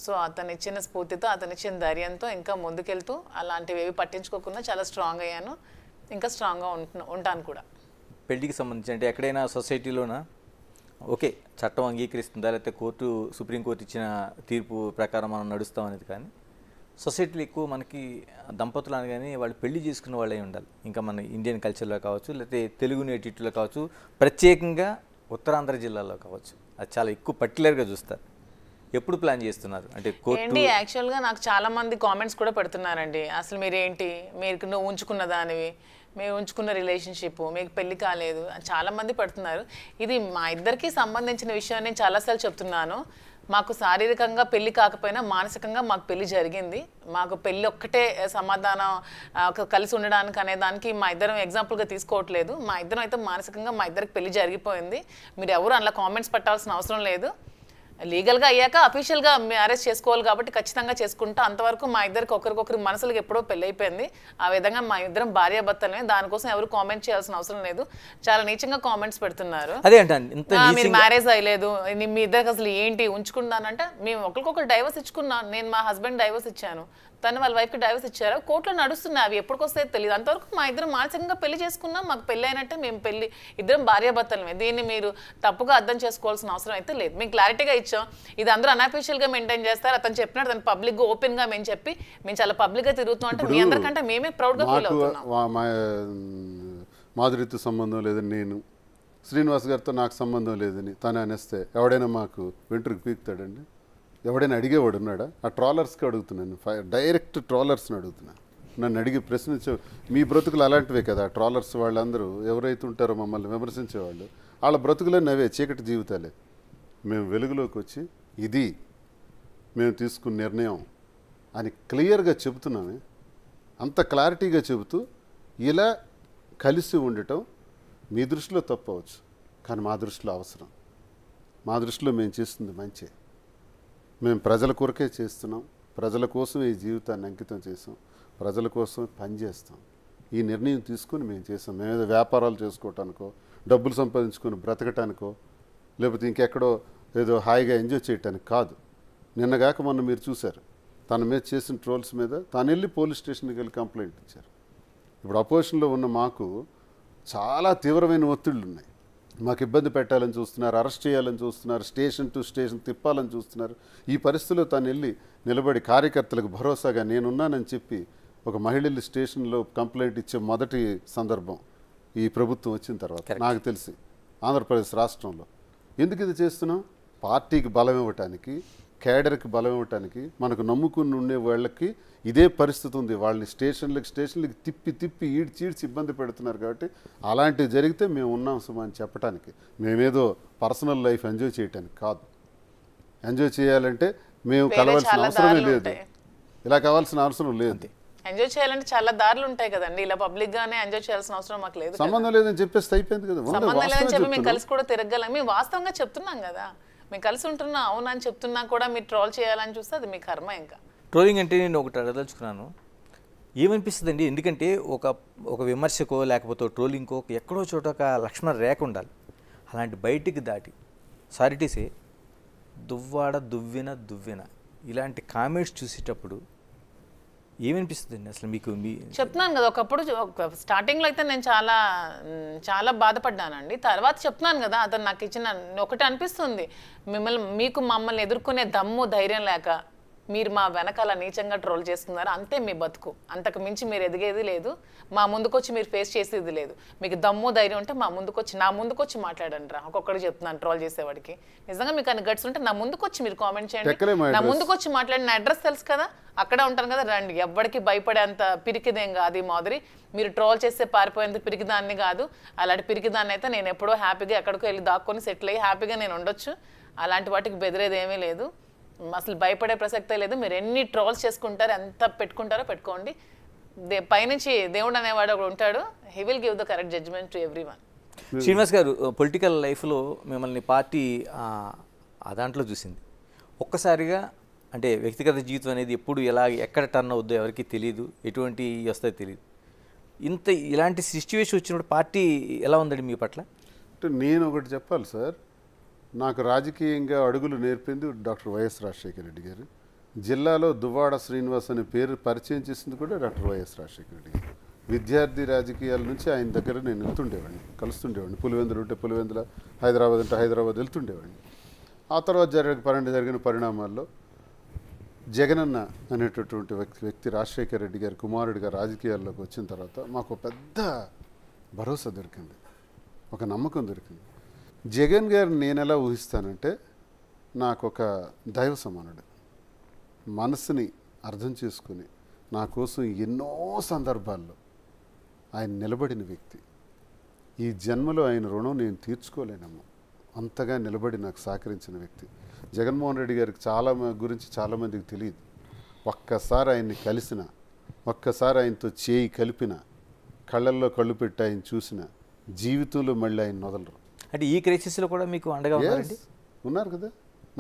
సో అతను ఇచ్చిన స్ఫూర్తితో, అతను ఇచ్చిన ధైర్యంతో ఇంకా ముందుకెళ్తూ అలాంటివి ఏవి పట్టించుకోకుండా చాలా స్ట్రాంగ్ అయ్యాను, ఇంకా స్ట్రాంగ్గా ఉంటాను కూడా. పెళ్లికి సంబంధించి అంటే ఎక్కడైనా సొసైటీలోన ఓకే చట్టం అంగీకరిస్తుందా లేకపోతే సుప్రీంకోర్టు ఇచ్చిన తీర్పు ప్రకారం మనం నడుస్తాం అనేది, కానీ సొసైటీలో ఎక్కువ మనకి దంపతులు అనగానే వాళ్ళు పెళ్లి చేసుకున్న వాళ్ళే ఉండాలి. ఇంకా మన ఇండియన్ కల్చర్లో కావచ్చు, లేకపోతే తెలుగు నేటివిటీలో కావచ్చు, ప్రత్యేకంగా ఉత్తరాంధ్ర జిల్లాలో కావచ్చు, అది చాలా ఎక్కువ పర్టికులర్గా చూస్తారు. ఎప్పుడు ప్లాన్ చేస్తున్నారు అంటే ఏంటి? యాక్చువల్గా నాకు చాలా మంది కామెంట్స్ కూడా పెడుతున్నారండి, అసలు మీరేంటి, మీరు నువ్వు ఉంచుకున్న దానివి, మీరు ఉంచుకున్న రిలేషన్షిప్, మీకు పెళ్లి కాలేదు, చాలా మంది పెడుతున్నారు. ఇది మా ఇద్దరికి సంబంధించిన విషయం. నేను చాలాసార్లు చెప్తున్నాను, మాకు శారీరకంగా పెళ్లి కాకపోయినా మానసికంగా మాకు పెళ్లి జరిగింది. మాకు పెళ్లి ఒక్కటే సమాధానం కలిసి ఉండడానికి అనే దానికి మా ఇద్దరం ఎగ్జాంపుల్గా తీసుకోవట్లేదు. మా ఇద్దరం అయితే మానసికంగా మా ఇద్దరికి పెళ్లి జరిగిపోయింది. మీరు ఎవరు అలా కామెంట్స్ పెట్టాల్సిన అవసరం లేదు. లీగల్గా అయ్యాక అఫీషియల్గా మ్యారేజ్ చేసుకోవాలి కాబట్టి ఖచ్చితంగా చేసుకుంటా. అంతవరకు మా ఇద్దరికి ఒకరికొకరి మనసులకు ఎప్పుడో పెళ్ళి అయిపోయింది. ఆ విధంగా మా ఇద్దరం భార్యాభర్తలే. దానికోసం ఎవరు కామెంట్ చేయాల్సిన అవసరం లేదు. చాలా నీచంగా కామెంట్స్ పెడుతున్నారు. మీరు మ్యారేజ్ అయ్యలేదు, మీ ఇద్దరికి అసలు ఏంటి ఉంచుకున్నానంటే, మేము ఒకరికొకరు డైవర్స్ ఇచ్చుకున్నాను. నేను మా హస్బెండ్ డైవర్స్ ఇచ్చాను, తను వాళ్ళ వైఫ్కి డైవర్స్ ఇచ్చారు. కోర్టులో నడుస్తున్నాయి, అవి ఎప్పటికొస్తే తెలియదు. అంతవరకు మా ఇద్దరం మానసికంగా పెళ్లి చేసుకున్నాం. మాకు పెళ్ళి అయినట్టే, మేము పెళ్లి ఇద్దరం భార్యాభర్తలమే. దీన్ని మీరు తప్పుగా అర్థం చేసుకోవాల్సిన అవసరం అయితే లేదు. మేము క్లారిటీగా ఇచ్చాం. ఇది అందరూ అన్అఫీషియల్గా మెయింటైన్ చేస్తారు. అతను చెప్పినట్టు తను పబ్లిక్గా ఓపెన్గా మేము చాలా పబ్లిక్గా తిరుగుతాం అంటే మీ అందరికంటే మేమే ప్రౌడ్గా ఫీల్ అవుతున్నాం. మాధురితో సంబంధం లేదని నేను, శ్రీనివాస్ గారితో నాకు సంబంధం లేదని తను అనేస్తే ఎవడైనా మాకు వెంట్రుకు పీకుతాడండి? ఎవడైనా అడిగేవాడు ఉన్నాడా? ఆ ట్రాలర్స్కి అడుగుతున్నాను, డైరెక్ట్ ట్రాలర్స్ని అడుగుతున్నాను. నన్ను అడిగి ప్రశ్నించే మీ బ్రతుకులు అలాంటివే కదా. ట్రాలర్స్ వాళ్ళందరూ ఎవరైతే ఉంటారో మమ్మల్ని విమర్శించేవాళ్ళు, వాళ్ళ బ్రతుకులన్నీ అవే చీకటి జీవితాలే. మేము వెలుగులోకి వచ్చి ఇది మేము తీసుకున్న నిర్ణయం అని క్లియర్గా చెబుతున్నామే. అంత క్లారిటీగా చెబుతూ ఇలా కలిసి ఉండటం మీ దృష్టిలో తప్పవచ్చు, కానీ మా దృష్టిలో అవసరం. మా దృష్టిలో మేము చేస్తుంది మంచి. మేము ప్రజల కొరకే చేస్తున్నాం, ప్రజల కోసం ఈ జీవితాన్ని అంకితం చేసాం, ప్రజల కోసం పనిచేస్తాం. ఈ నిర్ణయం తీసుకుని మేము చేసాం. మేమేదో వ్యాపారాలు చేసుకోవటానికో, డబ్బులు సంపాదించుకొని బ్రతకటానికో, లేకపోతే ఇంకెక్కడో ఏదో హాయిగా ఎంజాయ్ చేయటానికి కాదు. నిన్నగాక మొన్న మీరు చూశారు, తన మీద చేసిన ట్రోల్స్ మీద తాను వెళ్ళి పోలీస్ స్టేషన్కి వెళ్ళి కంప్లైంట్ ఇచ్చారు. ఇప్పుడు అపోజిషన్లో ఉన్న మాకు చాలా తీవ్రమైన ఒత్తిళ్ళు ఉన్నాయి. మాకు ఇబ్బంది పెట్టాలని చూస్తున్నారు, అరెస్ట్ చేయాలని చూస్తున్నారు, స్టేషన్ టు స్టేషన్ తిప్పాలని చూస్తున్నారు. ఈ పరిస్థితిలో తాను వెళ్ళి నిలబడి కార్యకర్తలకు భరోసాగా నేనున్నానని చెప్పి ఒక మహిళలు స్టేషన్లో కంప్లైంట్ ఇచ్చే మొదటి సందర్భం ఈ ప్రభుత్వం వచ్చిన తర్వాత నాకు తెలిసి ఆంధ్రప్రదేశ్ రాష్ట్రంలో. ఎందుకు ఇది చేస్తున్నాం? పార్టీకి బలం ఇవ్వటానికి, కేడర్కి బలం ఇవ్వటానికి. మనకు నమ్ముకుని ఉండే వాళ్ళకి ఇదే పరిస్థితి ఉంది. వాళ్ళని స్టేషన్లకి తిప్పి ఈడ్చి ఇబ్బంది పెడుతున్నారు. కాబట్టి అలాంటివి జరిగితే మేము ఉన్నాం సుమా అని చెప్పడానికి. మేమేదో పర్సనల్ లైఫ్ ఎంజాయ్ చేయటానికి కాదు. ఎంజాయ్ చేయాలంటే మేము కలవాల్సిన అవసరమే లేదు, ఇలా కావాల్సిన అవసరం లేదు. ఎంజాయ్ చేయాలంటే చాలా దారులు ఉంటాయి కదండి. ఇలా పబ్లిక్ గానే ఎంజాయ్ చేయాల్సిన అవసరం మాకు లేదు. సంబంధం లేదని చెప్పేసి అయిపోయింది కదా. సంబంధం లేదని చెప్పి మేము కలిసి కూడా తిరగలం. మేము వాస్తవంగా చెప్తున్నాం కదా, మేము కలిసి ఉంటున్నాం అవునని చెప్తున్నా కూడా మీరు ట్రోల్ చేయాలని చూస్తే అది మీ కర్మ. ఇంకా ట్రోలింగ్ అంటే నేను ఒకటి అడగదలుచుకున్నాను, ఏమనిపిస్తుంది అండి? ఎందుకంటే ఒక విమర్శకో లేకపోతే ట్రోలింగ్కో ఎక్కడో చోట ఒక లక్ష్మణ రేఖ ఉండాలి. అలాంటి బయటికి దాటి సారిటీసే దువ్వాడ దువ్విన ఇలాంటి కామెంట్స్ చూసేటప్పుడు ఏమనిపిస్తుంది అసలు మీకు? చెప్తున్నాను కదా, ఒకప్పుడు స్టార్టింగ్లో అయితే నేను చాలా బాధపడ్డానండి. తర్వాత చెప్తున్నాను కదా, అతను నాకు ఇచ్చిన ఒకటి అనిపిస్తుంది, మమ్మల్ని ఎదుర్కొనే దమ్ము ధైర్యం లేక మీరు మా వెనకాల నీచంగా ట్రోల్ చేస్తున్నారు, అంతే మీ బతుకు. అంతకు మించి మీరు ఎదిగేది లేదు, మా ముందుకొచ్చి మీరు ఫేస్ చేసేది లేదు. మీకు దమ్ము ధైర్యం ఉంటే నా ముందుకొచ్చి మాట్లాడండి రా. ఒక్కొక్కడికి చెప్తున్నాను ట్రోల్ చేసేవాడికి, నిజంగా మీకు అన్ని గట్స్ ఉంటే నా ముందుకొచ్చి మీరు కామెంట్ చేయండి, నా ముందుకొచ్చి మాట్లాడి. నా అడ్రస్ తెలుసు కదా, అక్కడే ఉంటాను కదా, రండి. ఎవ్వడికి భయపడే అంత పిరికిదేం కాదు ఈ మాదిరి. మీరు ట్రోల్ చేస్తే పారిపోయేంత పిరికిదాన్ని కాదు. అలాంటి పిరికిదాన్ని అయితే నేను ఎప్పుడో హ్యాపీగా ఎక్కడికో వెళ్ళి దాక్కొని సెటిల్ అయ్యి హ్యాపీగా నేను ఉండొచ్చు. అలాంటి వాటికి బెదిరేది ఏమీ లేదు, అసలు భయపడే ప్రసక్తే లేదు. మీరు ఎన్ని ట్రోల్స్ చేసుకుంటారో, ఎంత పెట్టుకుంటారో పెట్టుకోండి. పైనుంచి దేవుడు అనేవాడు ఒకడు ఉంటాడు, he will give the correct judgment to everyone. Srinivas గారు, పొలిటికల్ లైఫ్లో మిమ్మల్ని పార్టీ దాంట్లో చూసింది. ఒక్కసారిగా అంటే వ్యక్తిగత జీవితం అనేది ఎప్పుడు ఎక్కడ టర్న్ అవుద్దో ఎవరికి తెలియదు, ఎటువంటి వస్తాయో తెలియదు. ఇలాంటి సిచ్యువేషన్ వచ్చినప్పుడు పార్టీ ఎలా ఉందండి మీ పట్ల? అంటే నేను ఒకటి చెప్పాలి సార్, నాకు రాజకీయంగా అడుగులు నేర్పింది డాక్టర్ వైఎస్ రాజశేఖర రెడ్డి గారు. జిల్లాలో దువ్వాడ శ్రీనివాస్ అనే పేరు పరిచయం చేసింది కూడా డాక్టర్ వైఎస్ రాజశేఖర రెడ్డి గారు. విద్యార్థి రాజకీయాల నుంచి ఆయన దగ్గర నేను వెళ్తుండేవాడిని, కలుస్తుండేవాడిని. పులివెందులు ఉంటే పులివెందుల, హైదరాబాద్ ఉంటే హైదరాబాద్ వెళ్తుండేవాడిని. ఆ తర్వాత జరిగిన పరిణామాల్లో జగనన్న అనేటటువంటి వ్యక్తి రాజశేఖర రెడ్డి గారి కుమారుడిగా రాజకీయాల్లోకి వచ్చిన తర్వాత మాకు పెద్ద భరోసా దొరికింది, ఒక నమ్మకం దొరికింది. జగన్ గారిని నేను ఎలా ఊహిస్తానంటే నాకు ఒక దైవ సమానుడు, మనసుని అర్థం చేసుకుని నా కోసం ఎన్నో సందర్భాల్లో ఆయన నిలబడిన వ్యక్తి. ఈ జన్మలో ఆయన రుణం నేను తీర్చుకోలేనమ్మా, అంతగా నిలబడి నాకు సహకరించిన వ్యక్తి. జగన్మోహన్ రెడ్డి గారికి గురించి చాలామందికి తెలియదు. ఒక్కసారి ఆయన్ని కలిసిన, ఒక్కసారి ఆయనతో చేయి కలిపిన, కళ్ళల్లో కళ్ళు పెట్టి ఆయన చూసిన, జీవితంలో మళ్ళీ ఆయన వదలరు. అంటే ఈ క్రైసిస్లో కూడా మీకు అండగా ఉన్నారు కదా.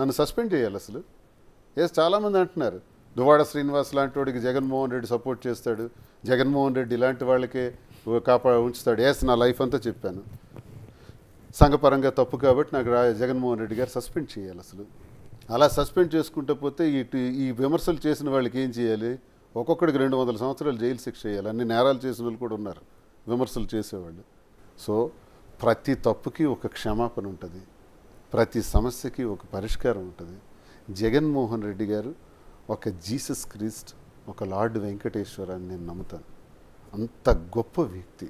నన్ను సస్పెండ్ చేయాలి అసలు. చాలామంది అంటున్నారు దువ్వాడ శ్రీనివాస్ లాంటి వాడికి జగన్మోహన్ రెడ్డి సపోర్ట్ చేస్తాడు, జగన్మోహన్ రెడ్డి ఇలాంటి వాళ్ళకే ఉంచుతాడు. నా లైఫ్ అంతా చెప్పాను, సంఘపరంగా తప్పు కాబట్టి నాకు జగన్మోహన్ రెడ్డి గారు సస్పెండ్ చేయాలి అసలు. అలా సస్పెండ్ చేసుకుంటూ పోతే ఈ విమర్శలు చేసిన వాళ్ళకి ఏం చేయాలి? ఒక్కొక్కడికి 200 సంవత్సరాలు జైలు శిక్ష చేయాలి. అన్ని నేరాలు చేసిన వాళ్ళు కూడా ఉన్నారు విమర్శలు చేసేవాళ్ళు. సో ప్రతి తప్పుకి ఒక క్షమాపణ ఉంటుంది, ప్రతి సమస్యకి ఒక పరిష్కారం ఉంటుంది. జగన్మోహన్ రెడ్డి గారు ఒక జీసస్ క్రీస్ట్, ఒక లార్డ్ వెంకటేశ్వర అని నేను నమ్ముతాను. అంత గొప్ప వ్యక్తి,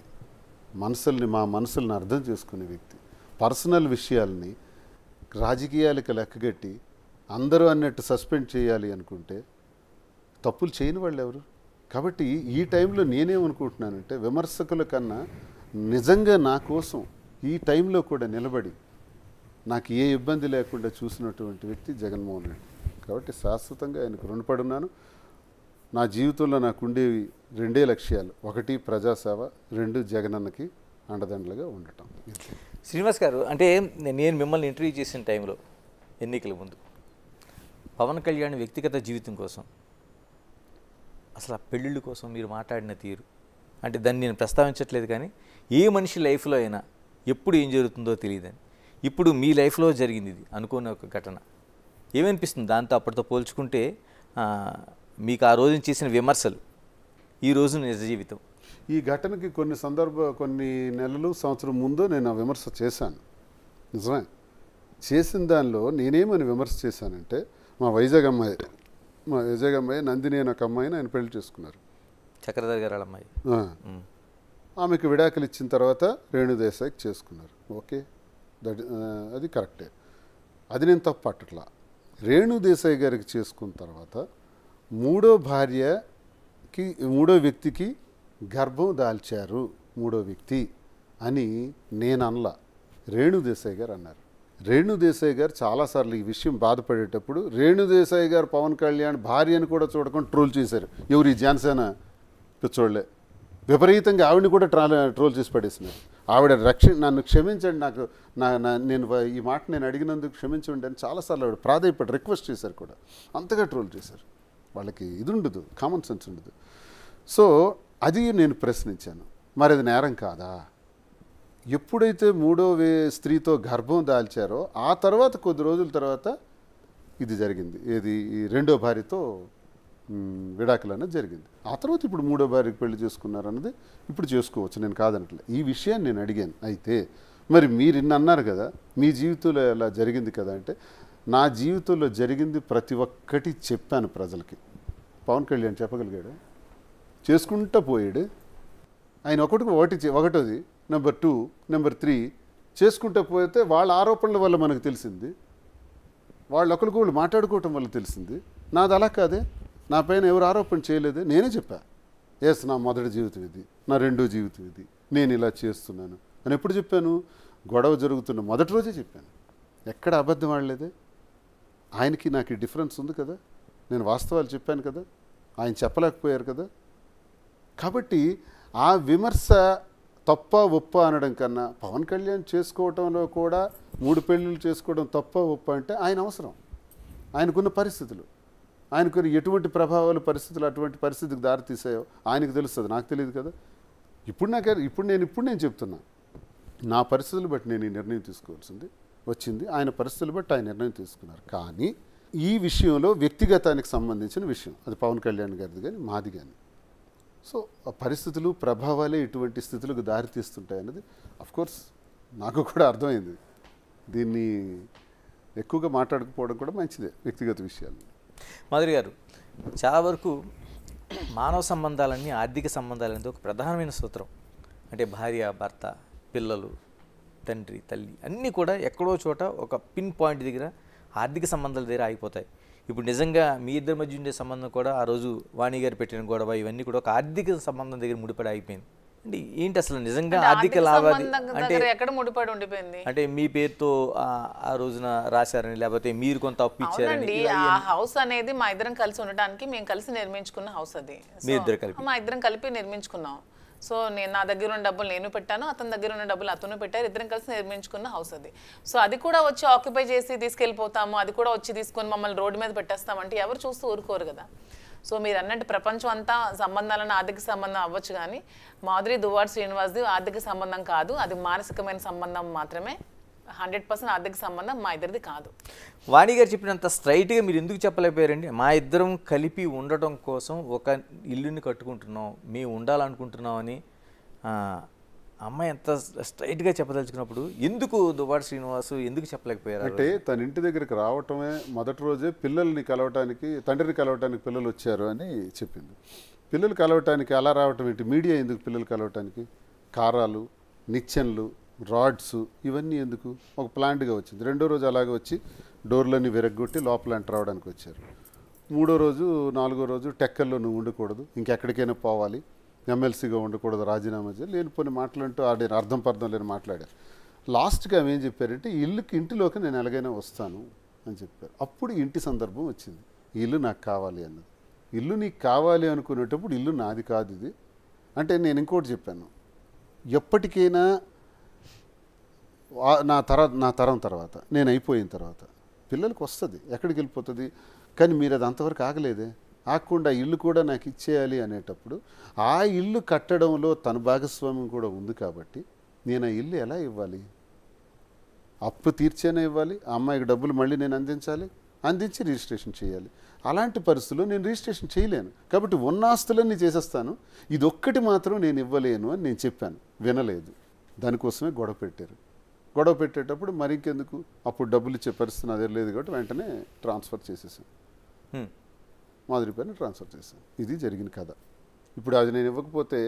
మా మనసుల్ని అర్థం చేసుకునే వ్యక్తి. పర్సనల్ విషయాల్ని రాజకీయాలకు లెక్కగట్టి అందరూ అన్నట్టు సస్పెండ్ చేయాలి అనుకుంటే తప్పులు చేయని వాళ్ళు ఎవరు? కాబట్టి ఈ టైంలో నేనేమనుకుంటున్నానంటే విమర్శకుల కన్నా నిజంగా నా కోసం ఈ టైంలో కూడా నిలబడి నాకు ఏ ఇబ్బంది లేకుండా చూసినటువంటి వ్యక్తి జగన్మోహన్ రెడ్డి. కాబట్టి శాశ్వతంగా ఆయనకు రుణపడి ఉన్నాను. నా జీవితంలో నాకు ఉండేవి 2 లక్ష్యాలు, 1 ప్రజాసేవ, 2 జగనన్నకి అండదండలుగా ఉండటం. శ్రీనివాస్ గారు, అంటే నేను మిమ్మల్ని ఇంటర్వ్యూ చేసిన టైంలో ఎన్నికల ముందు పవన్ కళ్యాణ్ వ్యక్తిగత జీవితం కోసం, అసలు ఆ పెళ్ళిళ్ళ కోసం మీరు మాట్లాడిన తీరు, అంటే దాన్ని నేను ప్రస్తావించట్లేదు, కానీ ఏ మనిషి లైఫ్లో అయినా ఎప్పుడు ఏం జరుగుతుందో తెలియదని. ఇప్పుడు మీ లైఫ్లో జరిగింది ఇది అనుకోని ఒక ఘటన. ఏమనిపిస్తుంది దాంతో అప్పటితో పోల్చుకుంటే? మీకు ఆ రోజున చేసిన విమర్శలు, ఈ రోజు నిజ జీవితం. ఈ ఘటనకి కొన్ని నెలలు, సంవత్సరం ముందు నేను ఆ విమర్శ చేశాను. నిజమే, చేసిన దానిలో నేనేమని విమర్శ చేశానంటే మా వైజాగ్ అమ్మాయి నందిని అని ఒక అమ్మాయిని ఆయన పెళ్లి చేసుకున్నారు, చక్రధర్ గారు అమ్మాయి. ఆమెకు విడాకులు ఇచ్చిన తర్వాత రేణుదేశాయికి చేసుకున్నారు. ఓకే, అది కరెక్టే, అది నేను తప్పు పట్టట్లా. రేణుదేశాయి గారికి చేసుకున్న తర్వాత మూడో వ్యక్తికి గర్భం దాల్చారు, 3వ వ్యక్తి అని నేను అనలా, రేణుదేశాయి గారు అన్నారు. రేణుదేశాయి గారు చాలాసార్లు ఈ విషయం బాధపడేటప్పుడు రేణుదేశాయి గారు పవన్ కళ్యాణ్ భార్యను కూడా చూడకుండా ట్రోల్ చేశారు. ఎవరు? ఈ జనసేన పిచ్చోళ్లే విపరీతంగా ఆవిడని కూడా ట్రోల్ చేసి పడేసినారు. ఆవిడ నన్ను క్షమించండి, నేను ఈ మాట నేను అడిగినందుకు క్షమించండి అని చాలాసార్లు ఆవిడ ప్రాధాయపడి రిక్వెస్ట్ చేశారు కూడా. అంతగా ట్రోల్ చేశారు. వాళ్ళకి ఇది ఉండదు, కామన్ సెన్స్ ఉండదు. సో అది నేను ప్రశ్నించాను, మరి అది నేరం కాదా? ఎప్పుడైతే 3వ స్త్రీతో గర్భం దాల్చారో ఆ తర్వాత కొద్ది రోజుల తర్వాత ఇది జరిగింది. ఏది? ఈ 2వ భార్యతో విడాకులు అనేది జరిగింది. ఆ తర్వాత ఇప్పుడు 3వ భార్యకి పెళ్లి చేసుకున్నారు అన్నది ఇప్పుడు చేసుకోవచ్చు, నేను కాదనట్లే. ఈ విషయాన్ని నేను అడిగాను. అయితే మరి మీరు ఇన్ని అన్నారు కదా, మీ జీవితంలో ఎలా జరిగింది కదా అంటే, నా జీవితంలో జరిగింది ప్రతి ఒక్కటి చెప్పాను ప్రజలకి. పవన్ కళ్యాణ్ చెప్పగలిగాడు, చేసుకుంటూ పోయాడు. ఆయన ఒకటోది, నెంబర్ 2, నెంబర్ 3 చేసుకుంటూ పోతే వాళ్ళ ఆరోపణల వల్ల మనకు తెలిసింది, వాళ్ళు ఒకరికొకళ్ళు మాట్లాడుకోవటం వల్ల తెలిసింది. నాది అలా కాదే, నా పైన ఎవరు ఆరోపణ చేయలేదే, నేనే చెప్పా. నా మొదటి జీవితం ఇది, నా 2వ జీవితం ఇది, నేను ఇలా చేస్తున్నాను అని ఎప్పుడు చెప్పాను? గొడవ జరుగుతున్న మొదటి రోజే చెప్పాను. ఎక్కడ అబద్ధం ఆడలేదే. ఆయనకి నాకు ఈ డిఫరెన్స్ ఉంది కదా, నేను వాస్తవాలు చెప్పాను కదా, ఆయన చెప్పలేకపోయారు కదా. కాబట్టి ఆ విమర్శ తప్ప ఒప్ప అనడం కన్నా పవన్ కళ్యాణ్ చేసుకోవటంలో కూడా 3 పెళ్ళిళ్ళు చేసుకోవడం తప్ప ఒప్ప అంటే ఆయన అవసరం, ఆయనకున్న పరిస్థితులు, ఆయనకున్న ఎటువంటి ప్రభావాలు పరిస్థితులు అటువంటి పరిస్థితికి దారితీసాయో ఆయనకు తెలుస్తుంది, నాకు తెలియదు కదా. ఇప్పుడు నేను చెప్తున్నా, నా పరిస్థితులు బట్టి నేను ఈ నిర్ణయం తీసుకోవాల్సింది వచ్చింది, ఆయన పరిస్థితులు బట్టి ఆయన నిర్ణయం తీసుకున్నారు. కానీ ఈ విషయంలో వ్యక్తిగతానికి సంబంధించిన విషయం, అది పవన్ కళ్యాణ్ గారిది కానీ మాది కానీ. సో ఆ పరిస్థితులు ప్రభావాలే ఇటువంటి స్థితులకు దారితీస్తుంటాయి అన్నది అఫ్కోర్స్ నాకు కూడా అర్థమైంది. దీన్ని ఎక్కువగా మాట్లాడకపోవడం కూడా మంచిదే, వ్యక్తిగత విషయాలు. మాధురి గారు, చాలా వరకు మానవ సంబంధాలన్నీ ఆర్థిక సంబంధాలనేది ఒక ప్రధానమైన సూత్రం. అంటే భార్య, భర్త, పిల్లలు, తండ్రి, తల్లి అన్నీ కూడా ఎక్కడో చోట ఒక పిన్ పాయింట్ దగ్గర ఆర్థిక సంబంధాల దగ్గర ఆగిపోతాయి. ఇప్పుడు నిజంగా మీ ఇద్దరి మధ్య ఉండే సంబంధం కూడా ఆ రోజు వాణి గారు పెట్టిన గొడవ ఇవన్నీ కూడా ఒక ఆర్థిక సంబంధం దగ్గర ముడిపడి ఆగిపోయింది. అంటే ఏంటి అసలు నిజంగా ఆర్థిక లావాదేవీ ఎక్కడ ముడిపడి ఉండిపోయింది? అంటే మీ పేరుతో ఆ రోజున రాశారని, లేకపోతే మీరు కొంత అప్పు ఇచ్చారని? ఆ హౌస్ అనేది మా ఇద్దరం కలిసి ఉండడానికి మేము కలిసి నిర్మించుకున్న హౌస్ అది. మీ ఇద్దరు కలిపి? మా ఇద్దరం కలిపి నిర్మించుకున్నాం. సో నేను నా దగ్గర ఉన్న డబ్బులు నేను పెట్టాను, అతని దగ్గర ఉన్న డబ్బులు అతను పెట్టారు, ఇద్దరం కలిసి నిర్మించుకున్న హౌస్ అది. సో అది కూడా వచ్చి ఆక్యుపై చేసి తీసుకెళ్ళిపోతాము, అది కూడా వచ్చి తీసుకొని మమ్మల్ని రోడ్డు మీద పెట్టేస్తామంటే ఎవరు చూస్తూ ఊరుకోరు కదా. సో మీరు అన్నట్టు ప్రపంచం అంతా సంబంధాలను ఆర్థిక సంబంధం అవ్వచ్చు, కానీ మాధురి దువ్వాడ శ్రీనివాస్ది ఆర్థిక సంబంధం కాదు, అది మానసికమైన సంబంధం మాత్రమే. 100% ఆర్థిక సంబంధం మా ఇద్దరిది కాదు. వాణి గారు చెప్పినంత స్ట్రైట్గా మీరు ఎందుకు చెప్పలేకపోయారండి? మా ఇద్దరం కలిపి ఉండటం కోసం ఒక ఇల్లుని కట్టుకుంటున్నాం, మేము ఉండాలనుకుంటున్నాం అని అమ్మాయి ఎంత స్ట్రైట్గా చెప్పదలుచుకున్నప్పుడు ఎందుకు దువ్వాడ శ్రీనివాసు ఎందుకు చెప్పలేకపోయారు? అంటే తన ఇంటి దగ్గరికి రావటమే మొదటి రోజే పిల్లల్ని కలవటానికి, తండ్రిని కలవటానికి పిల్లలు వచ్చారు అని చెప్పింది. పిల్లలు కలవటానికి అలా రావటం ఏంటి? మీడియా ఎందుకు పిల్లలు కలవటానికి? కారాలు, నిచ్చెన్లు, రాడ్స్ ఇవన్నీ ఎందుకు? ఒక ప్లాంట్గా వచ్చింది. రెండో రోజు అలాగే వచ్చి డోర్లన్నీ విరగ్గొట్టి లోపల ఎంటర్ అవడానికి వచ్చారు. మూడో రోజు, నాలుగో రోజు టెక్కల్లో నువ్వు ఉండకూడదు, ఇంకెక్కడికైనా పోవాలి, ఎమ్మెల్సీగా ఉండకూడదు, రాజీనామా చేయాలి, లేనిపోని మాటలంటూ ఆడిన అర్థం పర్థం లేని మాట్లాడారు. లాస్ట్గా ఆమె ఏం చెప్పారంటే ఇంటిలోకి నేను ఎలాగైనా వస్తాను అని చెప్పారు. అప్పుడు ఇంటి సందర్భం వచ్చింది. ఈ ఇల్లు నాకు కావాలి అన్నది. ఇల్లు నీకు కావాలి అనుకునేటప్పుడు ఇల్లు నాది కాదు ఇది అంటే. నేను ఇంకోటి చెప్పాను, ఎప్పటికైనా నా తరం తర్వాత నేను అయిపోయిన తర్వాత పిల్లలకి వస్తుంది, ఎక్కడికి వెళ్ళిపోతుంది. కానీ మీరు అది అంతవరకు ఆగలేదే, ఆగకుండా ఇల్లు కూడా నాకు ఇచ్చేయాలి అనేటప్పుడు ఆ ఇల్లు కట్టడంలో తన భాగస్వామ్యం కూడా ఉంది కాబట్టి నేను ఆ ఇల్లు ఎలా ఇవ్వాలి? అప్పు తీర్చేనే ఇవ్వాలి, ఆ అమ్మాయికి డబ్బులు మళ్ళీ నేను అందించి రిజిస్ట్రేషన్ చేయాలి. అలాంటి పరిస్థితుల్లో నేను రిజిస్ట్రేషన్ చేయలేను కాబట్టి ఉన్న ఆస్తులన్నీ చేసేస్తాను, ఇది ఒక్కటి మాత్రం నేను ఇవ్వలేను అని నేను చెప్పాను. వినలేదు. దానికోసమే గొడవ పెట్టారు. గొడవ పెట్టేటప్పుడు మరి ఇంకెందుకు, అప్పుడు డబ్బులు ఇచ్చే పరిస్థితి అదే లేదు కాబట్టి వెంటనే ట్రాన్స్ఫర్ చేసేసాను, మాధురి పేరుని ట్రాన్స్ఫర్ చేశాను. ఇది జరిగిన కథ. ఇప్పుడు అది నేను ఇవ్వకపోతే